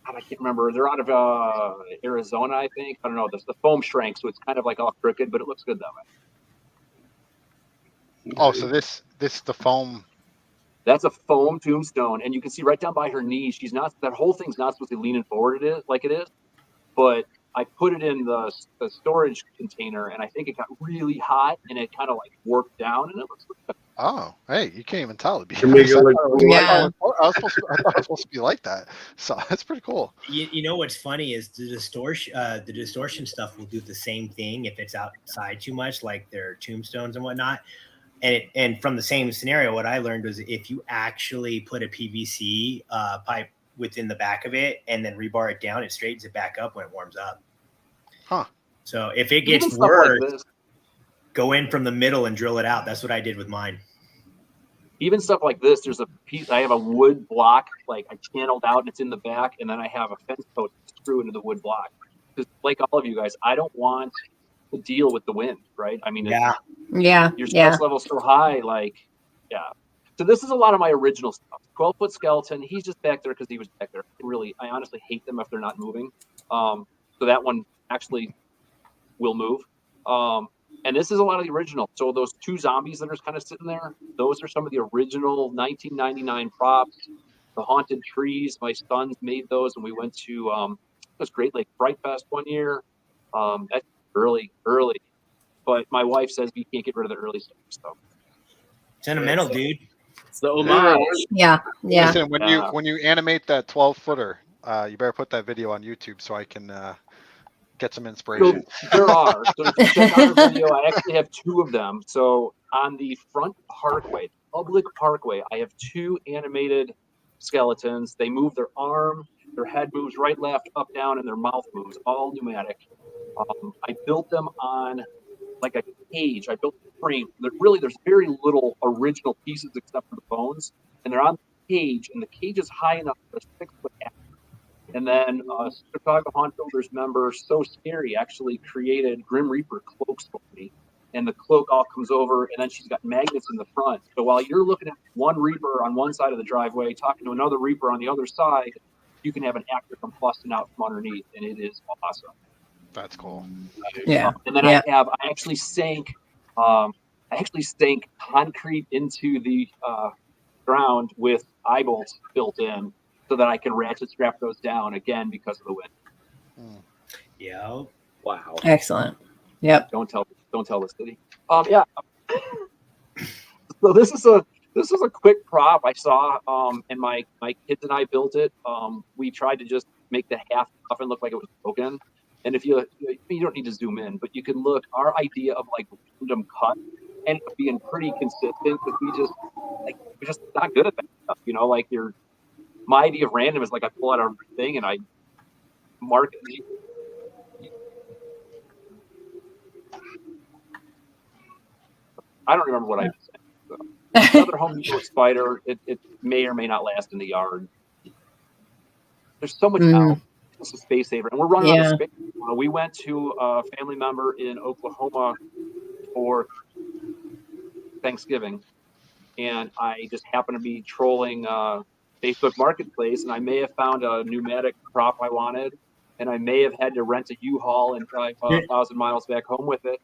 [SPEAKER 7] I can't remember. They're out of Arizona, I think. I don't know. The foam shrank, so it's kind of like all crooked, but it looks good that way.
[SPEAKER 3] Oh, so this the foam.
[SPEAKER 7] That's a foam tombstone, and you can see right down by her knees. She's not. That whole thing's not supposed to be leaning forward. It is, but I put it in the storage container, and I think it got really hot, and it kind of like warped down, and it looks good.
[SPEAKER 3] Oh, hey, you can't even tell.
[SPEAKER 1] I thought
[SPEAKER 3] it was supposed to be like that. So that's pretty cool.
[SPEAKER 5] You know what's funny is the distortion stuff will do the same thing if it's outside too much, like their tombstones and whatnot. And from the same scenario, what I learned was if you actually put a PVC pipe within the back of it and then rebar it down. It straightens it back up when it warms up.
[SPEAKER 3] Huh.
[SPEAKER 5] So if it
[SPEAKER 7] Even
[SPEAKER 5] gets
[SPEAKER 7] stuff
[SPEAKER 5] worse,
[SPEAKER 7] like this,
[SPEAKER 5] go in from the middle and drill it out. That's what I did with mine.
[SPEAKER 7] even stuff like this, there's a piece, I have a wood block, like I channeled out and it's in the back, and then I have a fence post screw into the wood block. Because like all of you guys, I don't want to deal with the wind, right? I mean,
[SPEAKER 5] Yeah.
[SPEAKER 7] your stress level's so high, like, yeah. So this is a lot of my original stuff. 12-foot skeleton, he's just back there because he was back there. I honestly hate them if they're not moving. So that one actually will move. And this is a lot of the original. So those two zombies that are kind of sitting there, those are some of the original 1999 props. The haunted trees, my sons made those, and we went to it was Great Lake Fright Fest one year. That's early, but my wife says we can't get rid of the early stuff. So
[SPEAKER 5] Sentimental, dude.
[SPEAKER 8] It's the homage.
[SPEAKER 2] Yeah.
[SPEAKER 3] Listen, when you animate that 12-footer, you better put that video on YouTube so I can get some inspiration.
[SPEAKER 7] So there are. So if you check out the video, I actually have two of them. So on the front parkway, public parkway, I have two animated skeletons. They move their arm, their head moves right, left, up, down, and their mouth moves, all pneumatic. I built them on like a cage. I built the frame. There's very little original pieces except for the bones, and they're on the cage, and the cage is high enough for a 6-foot average. And then Chicago Haunt Builders member So Scary actually created Grim Reaper cloaks for me. And the cloak all comes over, and then she's got magnets in the front. So while you're looking at one Reaper on one side of the driveway, talking to another Reaper on the other side, you can have an actor come busting out from underneath, and it is awesome.
[SPEAKER 3] That's cool.
[SPEAKER 2] Yeah.
[SPEAKER 7] And then I actually sank concrete into the ground with eye bolts built in, so that I can ratchet strap those down again because of the wind.
[SPEAKER 5] Yeah.
[SPEAKER 8] Wow.
[SPEAKER 2] Excellent. Yep.
[SPEAKER 7] Don't tell the city. Yeah. So this is a quick prop I saw, and my kids and I built it. We tried to just make the half coffin look like it was broken. And if you don't need to zoom in, but you can look. Our idea of like random cut ended up being pretty consistent, because we're just not good at that stuff. Like my idea of random is like I pull out a thing and I mark it. I don't remember what I said. So. Another Home Depot spider. It may or may not last in the yard. There's so much now. It's a space saver, and we're running out of space. We went to a family member in Oklahoma for Thanksgiving, and I just happened to be trolling Facebook Marketplace, and I may have found a pneumatic prop I wanted, and I may have had to rent a U-Haul and drive 1,000 miles back home with it.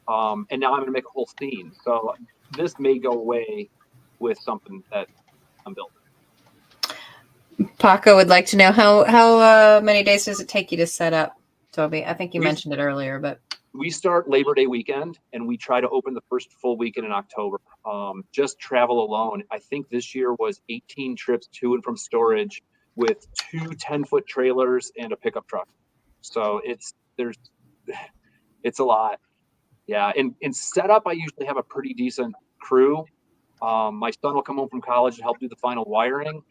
[SPEAKER 7] And now I'm going to make a whole scene. So this may go away with something that I'm building.
[SPEAKER 2] Paco would like to know how many days does it take you to set up, Toby? I think you mentioned it earlier, but
[SPEAKER 7] we start Labor Day weekend, and we try to open the first full weekend in October. Just travel alone, I think this year was 18 trips to and from storage with 2 10-foot trailers and a pickup truck. So it's a lot. Yeah, in setup, I usually have a pretty decent crew. My son will come home from college and help do the final wiring.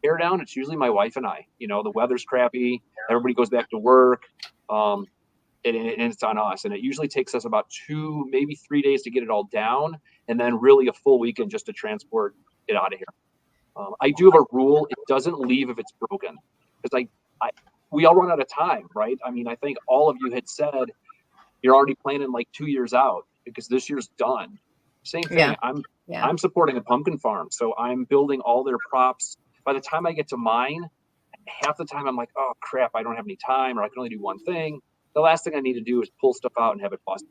[SPEAKER 7] Tear down, it's usually my wife and I. The weather's crappy, everybody goes back to work, and it's on us. And it usually takes us about 2, maybe 3 days to get it all down, and then really a full weekend just to transport it out of here. I do have a rule: it doesn't leave if it's broken, because we all run out of time, right? I mean, I think all of you had said you're already planning like 2 years out because this year's done. Same thing. Yeah. I'm supporting a pumpkin farm, so I'm building all their props. By the time I get to mine, half the time I'm like, oh crap, I don't have any time, or I can only do one thing. The last thing I need to do is pull stuff out and have it busted.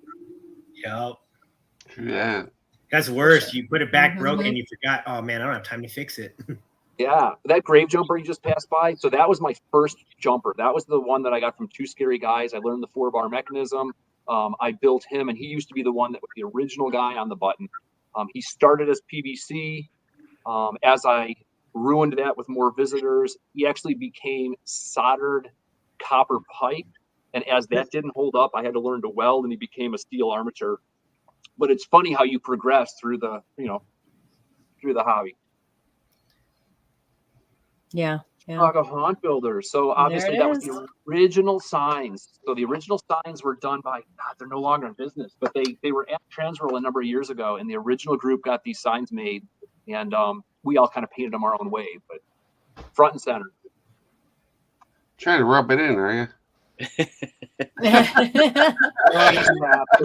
[SPEAKER 5] Yep.
[SPEAKER 1] Yeah.
[SPEAKER 5] That's worse. You put it back broken, you forgot, oh man, I don't have time to fix it.
[SPEAKER 7] Yeah. That grave jumper you just passed by. So that was my first jumper. That was the one that I got from Two Scary Guys. I learned the 4-bar mechanism. I built him, and he used to be the one that was the original guy on the button. He started as PVC. As I ruined that with more visitors, he actually became soldered copper pipe. And as that didn't hold up, I had to learn to weld, and he became a steel armature. But it's funny how you progress through the hobby.
[SPEAKER 2] Yeah.
[SPEAKER 7] Chicago Haunt Builders. So obviously that was the original signs. So the original signs were done by, God, they're no longer in business, but they were at Transworld a number of years ago, and the original group got these signs made, and we all kind of painted them our own way, but front and center.
[SPEAKER 1] Trying to rub it in, are you?
[SPEAKER 7] Yeah, so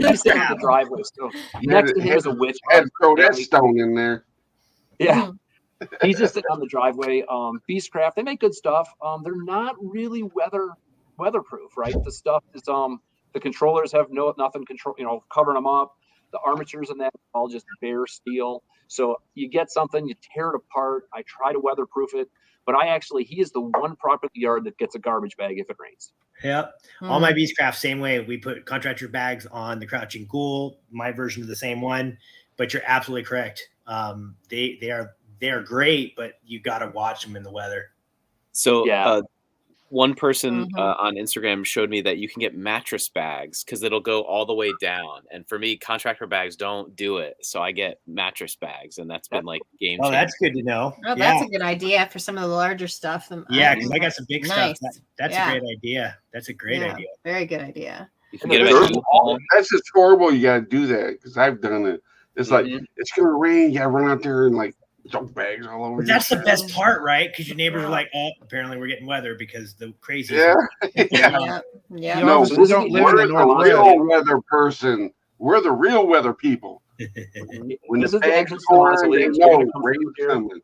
[SPEAKER 7] he's sitting on the driveway. So next to him is a witch.
[SPEAKER 1] Had to throw that stone in there.
[SPEAKER 7] Yeah. He's just sitting on the driveway. Beastcraft, they make good stuff. They're not really weatherproof, right? The stuff is the controllers have nothing covering them up. The armatures and that all just bare steel. So you get something, you tear it apart. I try to weatherproof it, but he is the one prop at the yard that gets a garbage bag if it rains.
[SPEAKER 5] Yep. All my Beastcraft same way. We put contractor bags on the Crouching Ghoul, my version of the same one. But you're absolutely correct. They are great, but you got to watch them in the weather.
[SPEAKER 8] So one person on Instagram showed me that you can get mattress bags because it'll go all the way down. And for me, contractor bags don't do it. So I get mattress bags, and that's been like game changer.
[SPEAKER 5] Oh, that's good to know.
[SPEAKER 2] Oh, that's a good idea for some of the larger stuff.
[SPEAKER 5] Yeah, because I got some big stuff. That's a great idea. That's a great idea.
[SPEAKER 2] Very good idea.
[SPEAKER 8] You can get it
[SPEAKER 1] that's just horrible. You got to do that because I've done it. It's like, it's going to rain. You got to run out there and like dump bags all over.
[SPEAKER 5] But that's the best part, right? Because your neighbors are like, oh, apparently we're getting weather because the crazy.
[SPEAKER 1] Yeah. No, we don't live in the real weather person. We're the real weather people. When the bags are going, they know rain's coming.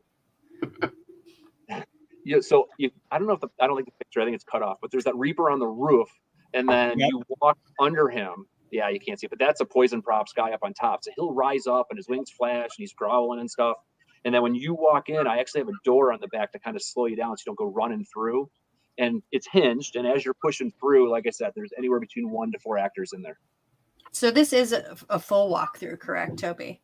[SPEAKER 7] Yeah, so I don't know if I don't like the picture. I think it's cut off, but there's that Reaper on the roof, and then you walk under him. Yeah, you can't see it, but that's a poison props guy up on top. So he'll rise up and his wings flash and he's growling and stuff. And then when you walk in, I actually have a door on the back to kind of slow you down so you don't go running through. And it's hinged. And as you're pushing through, like I said, there's anywhere between 1 to 4 actors in there.
[SPEAKER 2] So this is a full walkthrough, correct, Toby?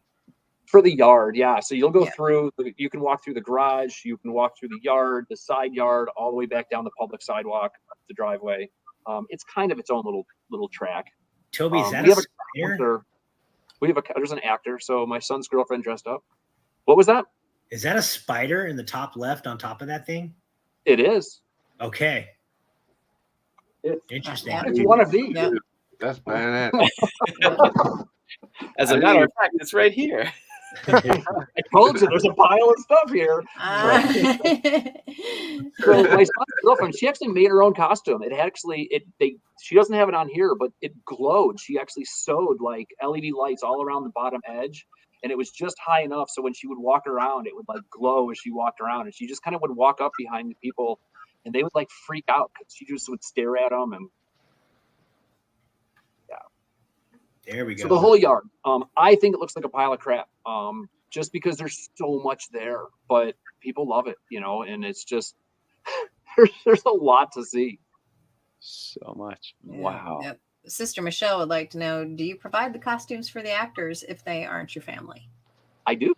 [SPEAKER 7] For the yard, yeah. So you'll go through, you can walk through the garage, you can walk through the yard, the side yard, all the way back down the public sidewalk, the driveway. It's kind of its own little track.
[SPEAKER 5] Toby, is that
[SPEAKER 7] there's an actor. So my son's girlfriend dressed up. What was that?
[SPEAKER 5] Is that a spider in the top left on top of that thing?
[SPEAKER 7] It is.
[SPEAKER 5] Okay. Interesting.
[SPEAKER 7] It's one of these.
[SPEAKER 1] Yeah. That's badass.
[SPEAKER 8] As a matter of fact, it's right here.
[SPEAKER 7] I told you, there's a pile of stuff here. So my son's girlfriend, she actually made her own costume. She doesn't have it on here, but it glowed. She actually sewed like LED lights all around the bottom edge, and it was just high enough so when she would walk around, it would like glow as she walked around, and she just kind of would walk up behind the people, and they would like freak out because she just would stare at them and.
[SPEAKER 5] There we go.
[SPEAKER 7] So the whole yard, I think it looks like a pile of crap, just because there's so much there, but people love it, and it's just, there's a lot to see.
[SPEAKER 8] So much.
[SPEAKER 2] Yeah.
[SPEAKER 8] Wow.
[SPEAKER 2] Yep. Sister Michelle would like to know, do you provide the costumes for the actors if they aren't your family?
[SPEAKER 7] I do.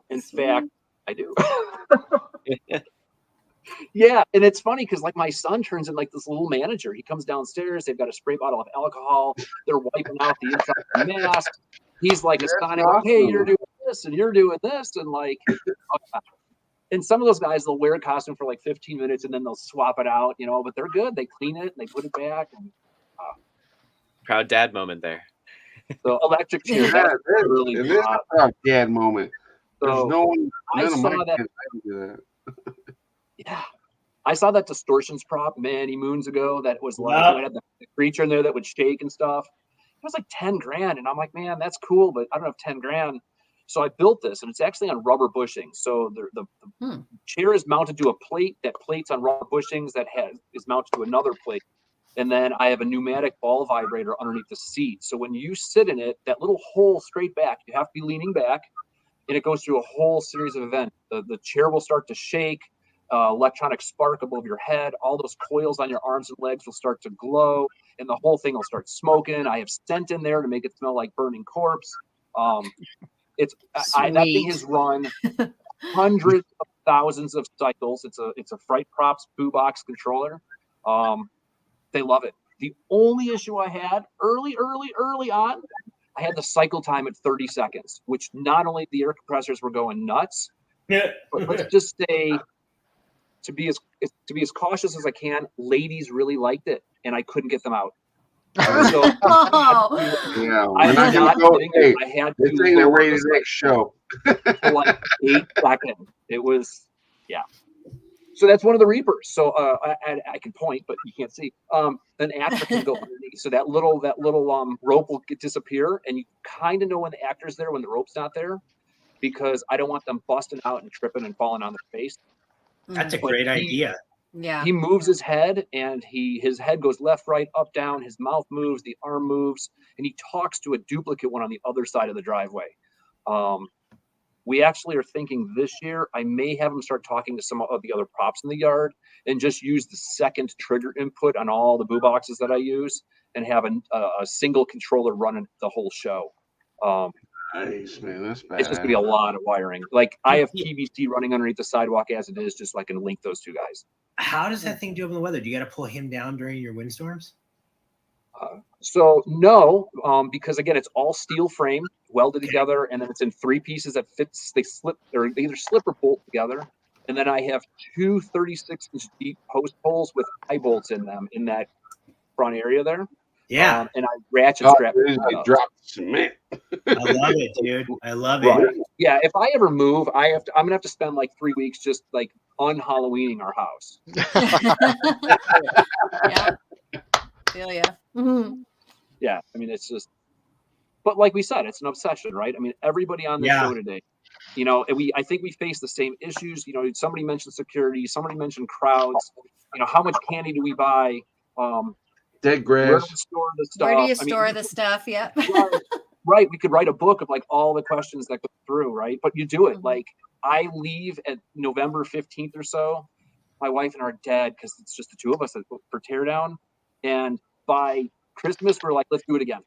[SPEAKER 7] In fact, I do. Yeah, and it's funny because like my son turns in like this little manager. He comes downstairs. They've got a spray bottle of alcohol. They're wiping out the inside of the mask. He's like assigning, hey, you're doing this and you're doing this, and like, and some of those guys they'll wear a costume for like 15 minutes and then they'll swap it out, but they're good. They clean it and they put it back. And
[SPEAKER 8] proud dad moment there.
[SPEAKER 7] So electric chair,
[SPEAKER 1] it is a proud dad moment. There's no one.
[SPEAKER 7] I saw that. Yeah, I saw that distortions prop many moons ago. That was like had the creature in there that would shake and stuff. It was like $10,000, and I'm like, man, that's cool, but I don't have $10,000. So I built this, and it's actually on rubber bushings. So the chair is mounted to a plate. That plate's on rubber bushings that is mounted to another plate, and then I have a pneumatic ball vibrator underneath the seat. So when you sit in it, that little hole straight back, you have to be leaning back, and it goes through a whole series of events. The chair will start to shake. Electronic spark above your head, all those coils on your arms and legs will start to glow, and the whole thing will start smoking. I have scent in there to make it smell like burning corpse. That thing has run hundreds of thousands of cycles. It's a Fright Props Boo Box controller. They love it. The only issue I had early on, I had the cycle time at 30 seconds, which not only the air compressors were going nuts, but let's just say to be as cautious as I can, ladies really liked it, and I couldn't get them out. So
[SPEAKER 1] Yeah,
[SPEAKER 7] I
[SPEAKER 1] we're not
[SPEAKER 7] had
[SPEAKER 1] gonna go. Hey,
[SPEAKER 7] I had
[SPEAKER 1] this
[SPEAKER 7] to
[SPEAKER 1] ain't a
[SPEAKER 7] lower
[SPEAKER 1] rated
[SPEAKER 7] the
[SPEAKER 1] X show.
[SPEAKER 7] for like 8 seconds. It was, yeah. So that's one of the Reapers. So I can point, but you can't see. An actor can go underneath. So that little rope will disappear, and you kind of know when the actor's there when the rope's not there, because I don't want them busting out and tripping and falling on their face.
[SPEAKER 5] That's a
[SPEAKER 7] But
[SPEAKER 5] great idea.
[SPEAKER 2] Yeah.
[SPEAKER 7] He moves his head, and his head goes left, right, up, down. His mouth moves, the arm moves, and he talks to a duplicate one on the other side of the driveway. We actually are thinking this year I may have him start talking to some of the other props in the yard and just use the second trigger input on all the boo boxes that I use and have a single controller running the whole show.
[SPEAKER 1] Nice, man. That's bad.
[SPEAKER 7] It's just gonna be a lot of wiring. Like I have PVC running underneath the sidewalk as it is, just so I can link those two guys.
[SPEAKER 5] How does that thing do up in the weather? Do you got to pull him down during your windstorms?
[SPEAKER 7] So no, because again, it's all steel frame welded together, and then it's in 3 pieces that fits. They either slip or bolt together, and then I have 2 36-inch deep post holes with eye bolts in them in that front area there.
[SPEAKER 5] Yeah,
[SPEAKER 7] and I ratchet strap.
[SPEAKER 1] They drop cement.
[SPEAKER 5] I love it, dude. I love it.
[SPEAKER 7] Right. Yeah, if I ever move, I'm gonna have to spend like 3 weeks just like un-Halloweening our house.
[SPEAKER 2] Yeah. Feel ya. Mm-hmm.
[SPEAKER 7] Yeah, I mean it's just, but like we said, it's an obsession, right? I mean, everybody on this show today, you know, I think we face the same issues. You know, somebody mentioned security, somebody mentioned crowds. You know, how much candy do we buy?
[SPEAKER 1] Dead grass.
[SPEAKER 7] Where do we store the stuff?
[SPEAKER 2] Where do you store the stuff? Yep.
[SPEAKER 7] Right. We could write a book of like all the questions that go through, right? But you do it. Like I leave at November 15th or so. My wife and our dad, because it's just the two of us for teardown. And by Christmas, we're like, let's do it again.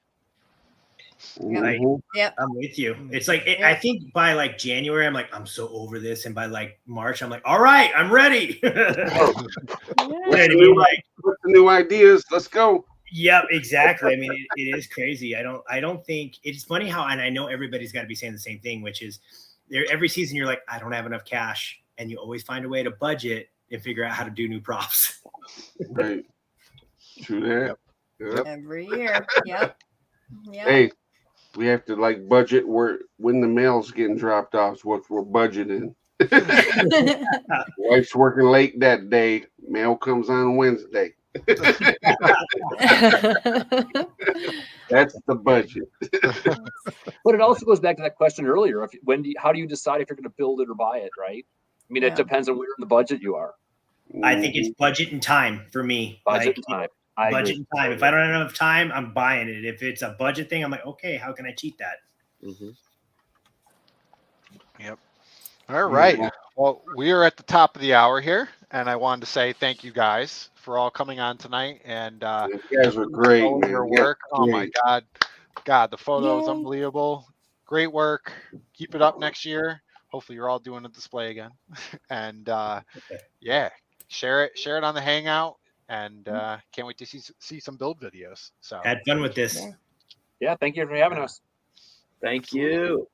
[SPEAKER 2] Yep.
[SPEAKER 5] I'm with you. It's like I think by like January, I'm like, I'm so over this, and by like March, I'm like, all right, I'm ready.
[SPEAKER 1] What's the new ideas? Let's go.
[SPEAKER 5] Yep, exactly. I mean, it is crazy. I don't think it's funny how, and I know everybody's got to be saying the same thing, which is there every season you're like, I don't have enough cash, and you always find a way to budget and figure out how to do new props.
[SPEAKER 1] Right. True that. Yep.
[SPEAKER 2] Every year. Yep.
[SPEAKER 1] Hey, we have to like budget when the mail's getting dropped off is what we're budgeting. Wife's working late that day. Mail comes on Wednesday. That's the budget.
[SPEAKER 7] But it also goes back to that question earlier. How do you decide if you're going to build it or buy it, right? I mean, it depends on where in the budget you are.
[SPEAKER 5] I think it's budget and time for me.
[SPEAKER 7] Budget and time.
[SPEAKER 5] Budget and time. If I don't have enough time, I'm buying it. If it's a budget thing, I'm like, okay, how can I cheat that?
[SPEAKER 3] Mm-hmm. Yep. All right. Well, we are at the top of the hour here, and I wanted to say thank you guys for all coming on tonight. And
[SPEAKER 1] you guys were great.
[SPEAKER 3] All your work. Oh my God, the photos unbelievable. Great work. Keep it up next year. Hopefully, you're all doing a display again. And share it on the Hangout. And can't wait to see some build videos. So
[SPEAKER 5] had fun with this.
[SPEAKER 7] Yeah, thank you for having us.
[SPEAKER 8] Thank you.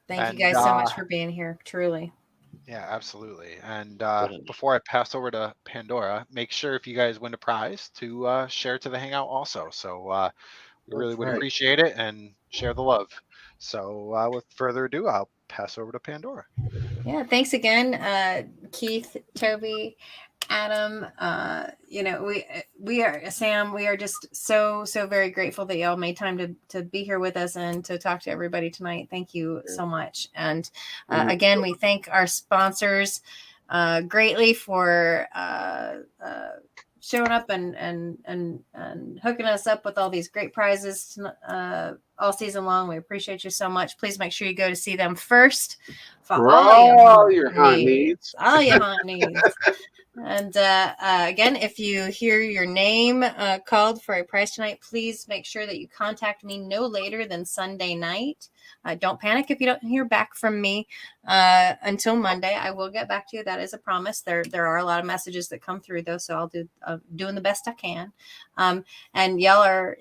[SPEAKER 2] Thank you guys so much for being here. Truly.
[SPEAKER 3] Yeah, absolutely. And before I pass over to Pandora, make sure if you guys win a prize to share to the Hangout also. So we really would appreciate it and share the love. So with further ado, I'll pass over to Pandora.
[SPEAKER 2] Yeah, thanks again, Keith, Toby, Adam. We are Sam. We are just so very grateful that y'all made time to be here with us and to talk to everybody tonight. Thank you so much. And again, we thank our sponsors greatly for showing up and hooking us up with all these great prizes all season long. We appreciate you so much. Please make sure you go to see them first for all your haunt needs. All your haunt needs. And again, if you hear your name called for a prize tonight, please make sure that you contact me no later than Sunday night. Don't panic if you don't hear back from me until Monday. I will get back to you. That is a promise. There are a lot of messages that come through though, so I'll doing the best I can. And y'all are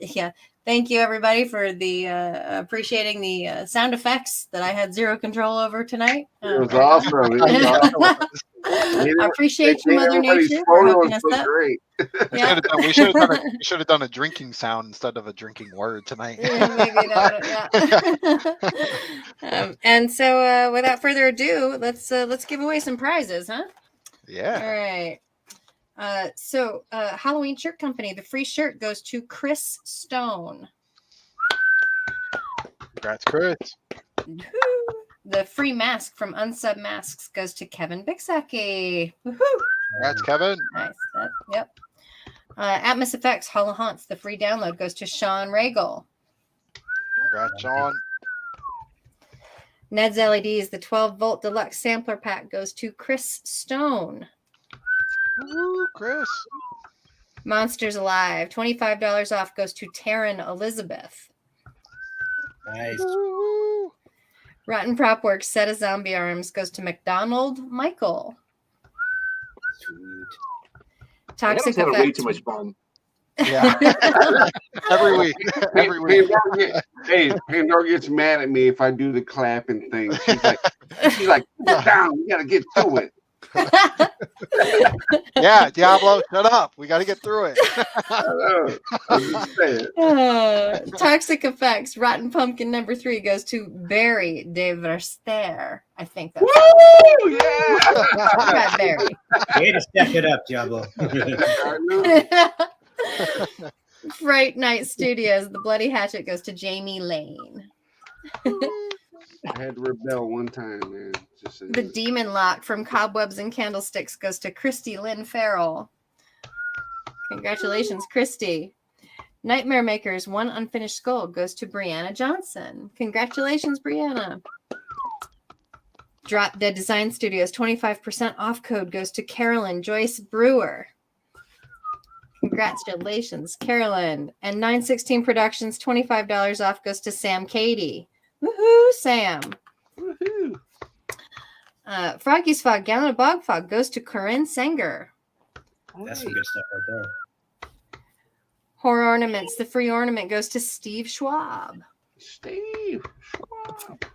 [SPEAKER 2] thank you everybody for the appreciating the sound effects that I had zero control over tonight.
[SPEAKER 1] It was awesome.
[SPEAKER 2] I appreciate you,
[SPEAKER 1] Hey,
[SPEAKER 2] Mother
[SPEAKER 1] everybody's
[SPEAKER 2] Nature, for
[SPEAKER 1] photo
[SPEAKER 2] hooking
[SPEAKER 1] is
[SPEAKER 2] us
[SPEAKER 1] so
[SPEAKER 2] up.
[SPEAKER 1] great.
[SPEAKER 2] Yeah.
[SPEAKER 3] We should have done a drinking sound instead of a drinking word tonight.
[SPEAKER 2] Yeah, maybe that would, yeah. And so, without further ado, let's give away some prizes, huh?
[SPEAKER 3] Yeah.
[SPEAKER 2] All right. So Halloween Shirt Company, the free shirt goes to Chris Stone.
[SPEAKER 3] Congrats, Chris.
[SPEAKER 2] The free mask from Unsub Masks goes to Kevin Bixaki. Woohoo!
[SPEAKER 3] Congrats, Kevin.
[SPEAKER 2] Nice. Yep. Atmos Effects Hall of Haunts, the free download goes to Sean Regal.
[SPEAKER 3] Congrats, Sean.
[SPEAKER 2] Ned's LEDs, the 12-volt deluxe sampler pack goes to Chris Stone.
[SPEAKER 3] Woo, Chris.
[SPEAKER 2] Monsters Alive, $25 off goes to Taryn Elizabeth.
[SPEAKER 5] Nice.
[SPEAKER 3] Woo.
[SPEAKER 2] Rotten Prop Works set of zombie arms goes to McDonald Michael.
[SPEAKER 5] Sweet.
[SPEAKER 2] Toxic
[SPEAKER 7] Adam's having way
[SPEAKER 2] Effect.
[SPEAKER 7] too much fun.
[SPEAKER 3] Yeah. Every week. Every week.
[SPEAKER 1] Pandora gets mad at me if I do the clapping thing. She's like, sit down. We gotta get through it.
[SPEAKER 3] Yeah, Deoblo, shut up. We got to get through it.
[SPEAKER 1] I'm just saying.
[SPEAKER 2] Toxic Effects Rotten Pumpkin number 3 goes to Barry de Verster. I think that's
[SPEAKER 1] Woo! Yeah.
[SPEAKER 2] right, Barry.
[SPEAKER 5] Way to step it up, Diablo.
[SPEAKER 2] Fright Night Studios, the Bloody Hatchet goes to Jamie Lane.
[SPEAKER 1] I had to rebel one time, man.
[SPEAKER 2] The Demon Lock from Cobwebs and Candlesticks goes to Christy Lynn Farrell. Congratulations, Christy. Nightmare Makers, One Unfinished Skull goes to Brianna Johnson. Congratulations, Brianna. Drop Dead Design Studios, 25% off code goes to Carolyn Joyce Brewer. Congratulations, Carolyn. And 916 Productions, $25 off goes to Sam Cady. Woohoo, Sam.
[SPEAKER 1] Woohoo.
[SPEAKER 2] Froggy's Fog, Gallon of Bog Fog goes to Corinne Sanger.
[SPEAKER 5] That's some good stuff right there.
[SPEAKER 2] Horror Ornaments, the free ornament goes to Steve Schwab.
[SPEAKER 1] Steve Schwab.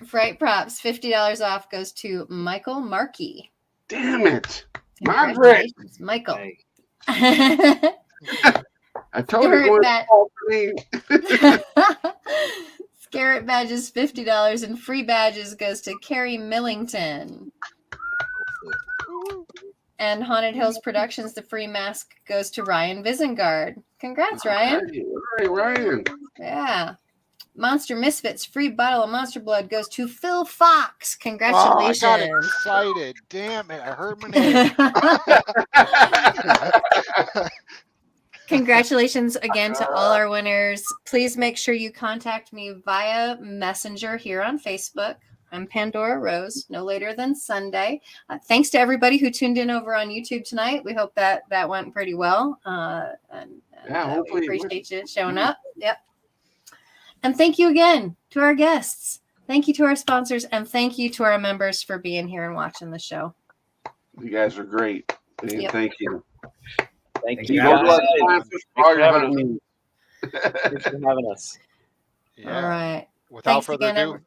[SPEAKER 2] Fright Props, $50 off goes to Michael Markey.
[SPEAKER 1] Damn it. Margaret.
[SPEAKER 2] Congratulations, Michael.
[SPEAKER 7] Hey.
[SPEAKER 1] I told you going to call for me.
[SPEAKER 2] Scarlet Badges, $50, and free badges goes to Carrie Millington. And Haunted Hills Productions, the free mask goes to Ryan Visengard. Congrats, Ryan.
[SPEAKER 1] All right, Ryan.
[SPEAKER 2] Yeah. Monster Misfits, free bottle of Monster Blood goes to Phil Fox. Congratulations.
[SPEAKER 3] Oh, I got excited. Damn it. I heard my name.
[SPEAKER 2] Congratulations again to all our winners. Please make sure you contact me via Messenger here on Facebook. I'm Pandora Rose, no later than Sunday. Thanks to everybody who tuned in over on YouTube tonight. We hope that went pretty well.
[SPEAKER 1] Hopefully
[SPEAKER 2] we appreciate you showing up. Yep. And thank you again to our guests. Thank you to our sponsors, and thank you to our members for being here and watching the show.
[SPEAKER 1] You guys are great.
[SPEAKER 2] Yep.
[SPEAKER 1] Thank you.
[SPEAKER 8] Thank
[SPEAKER 5] you,
[SPEAKER 8] you.
[SPEAKER 5] guys.
[SPEAKER 8] guys. Thanks for having us.
[SPEAKER 3] Yeah.
[SPEAKER 2] All right.
[SPEAKER 3] Without
[SPEAKER 2] Thanks
[SPEAKER 3] further
[SPEAKER 2] again,
[SPEAKER 3] ado,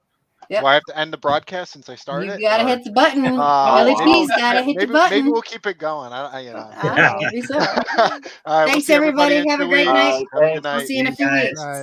[SPEAKER 3] do I have to end the broadcast since I started?
[SPEAKER 2] You gotta hit the button.
[SPEAKER 3] Oh,
[SPEAKER 2] Willie
[SPEAKER 3] well,
[SPEAKER 2] P's gotta hit the button.
[SPEAKER 3] Maybe we'll keep it going. Maybe so.
[SPEAKER 2] All right,
[SPEAKER 3] All right,
[SPEAKER 2] Thanks, everybody. Have a great night.
[SPEAKER 3] Have a good night.
[SPEAKER 2] We'll see you in a few
[SPEAKER 5] Guys.
[SPEAKER 2] weeks.
[SPEAKER 6] All right.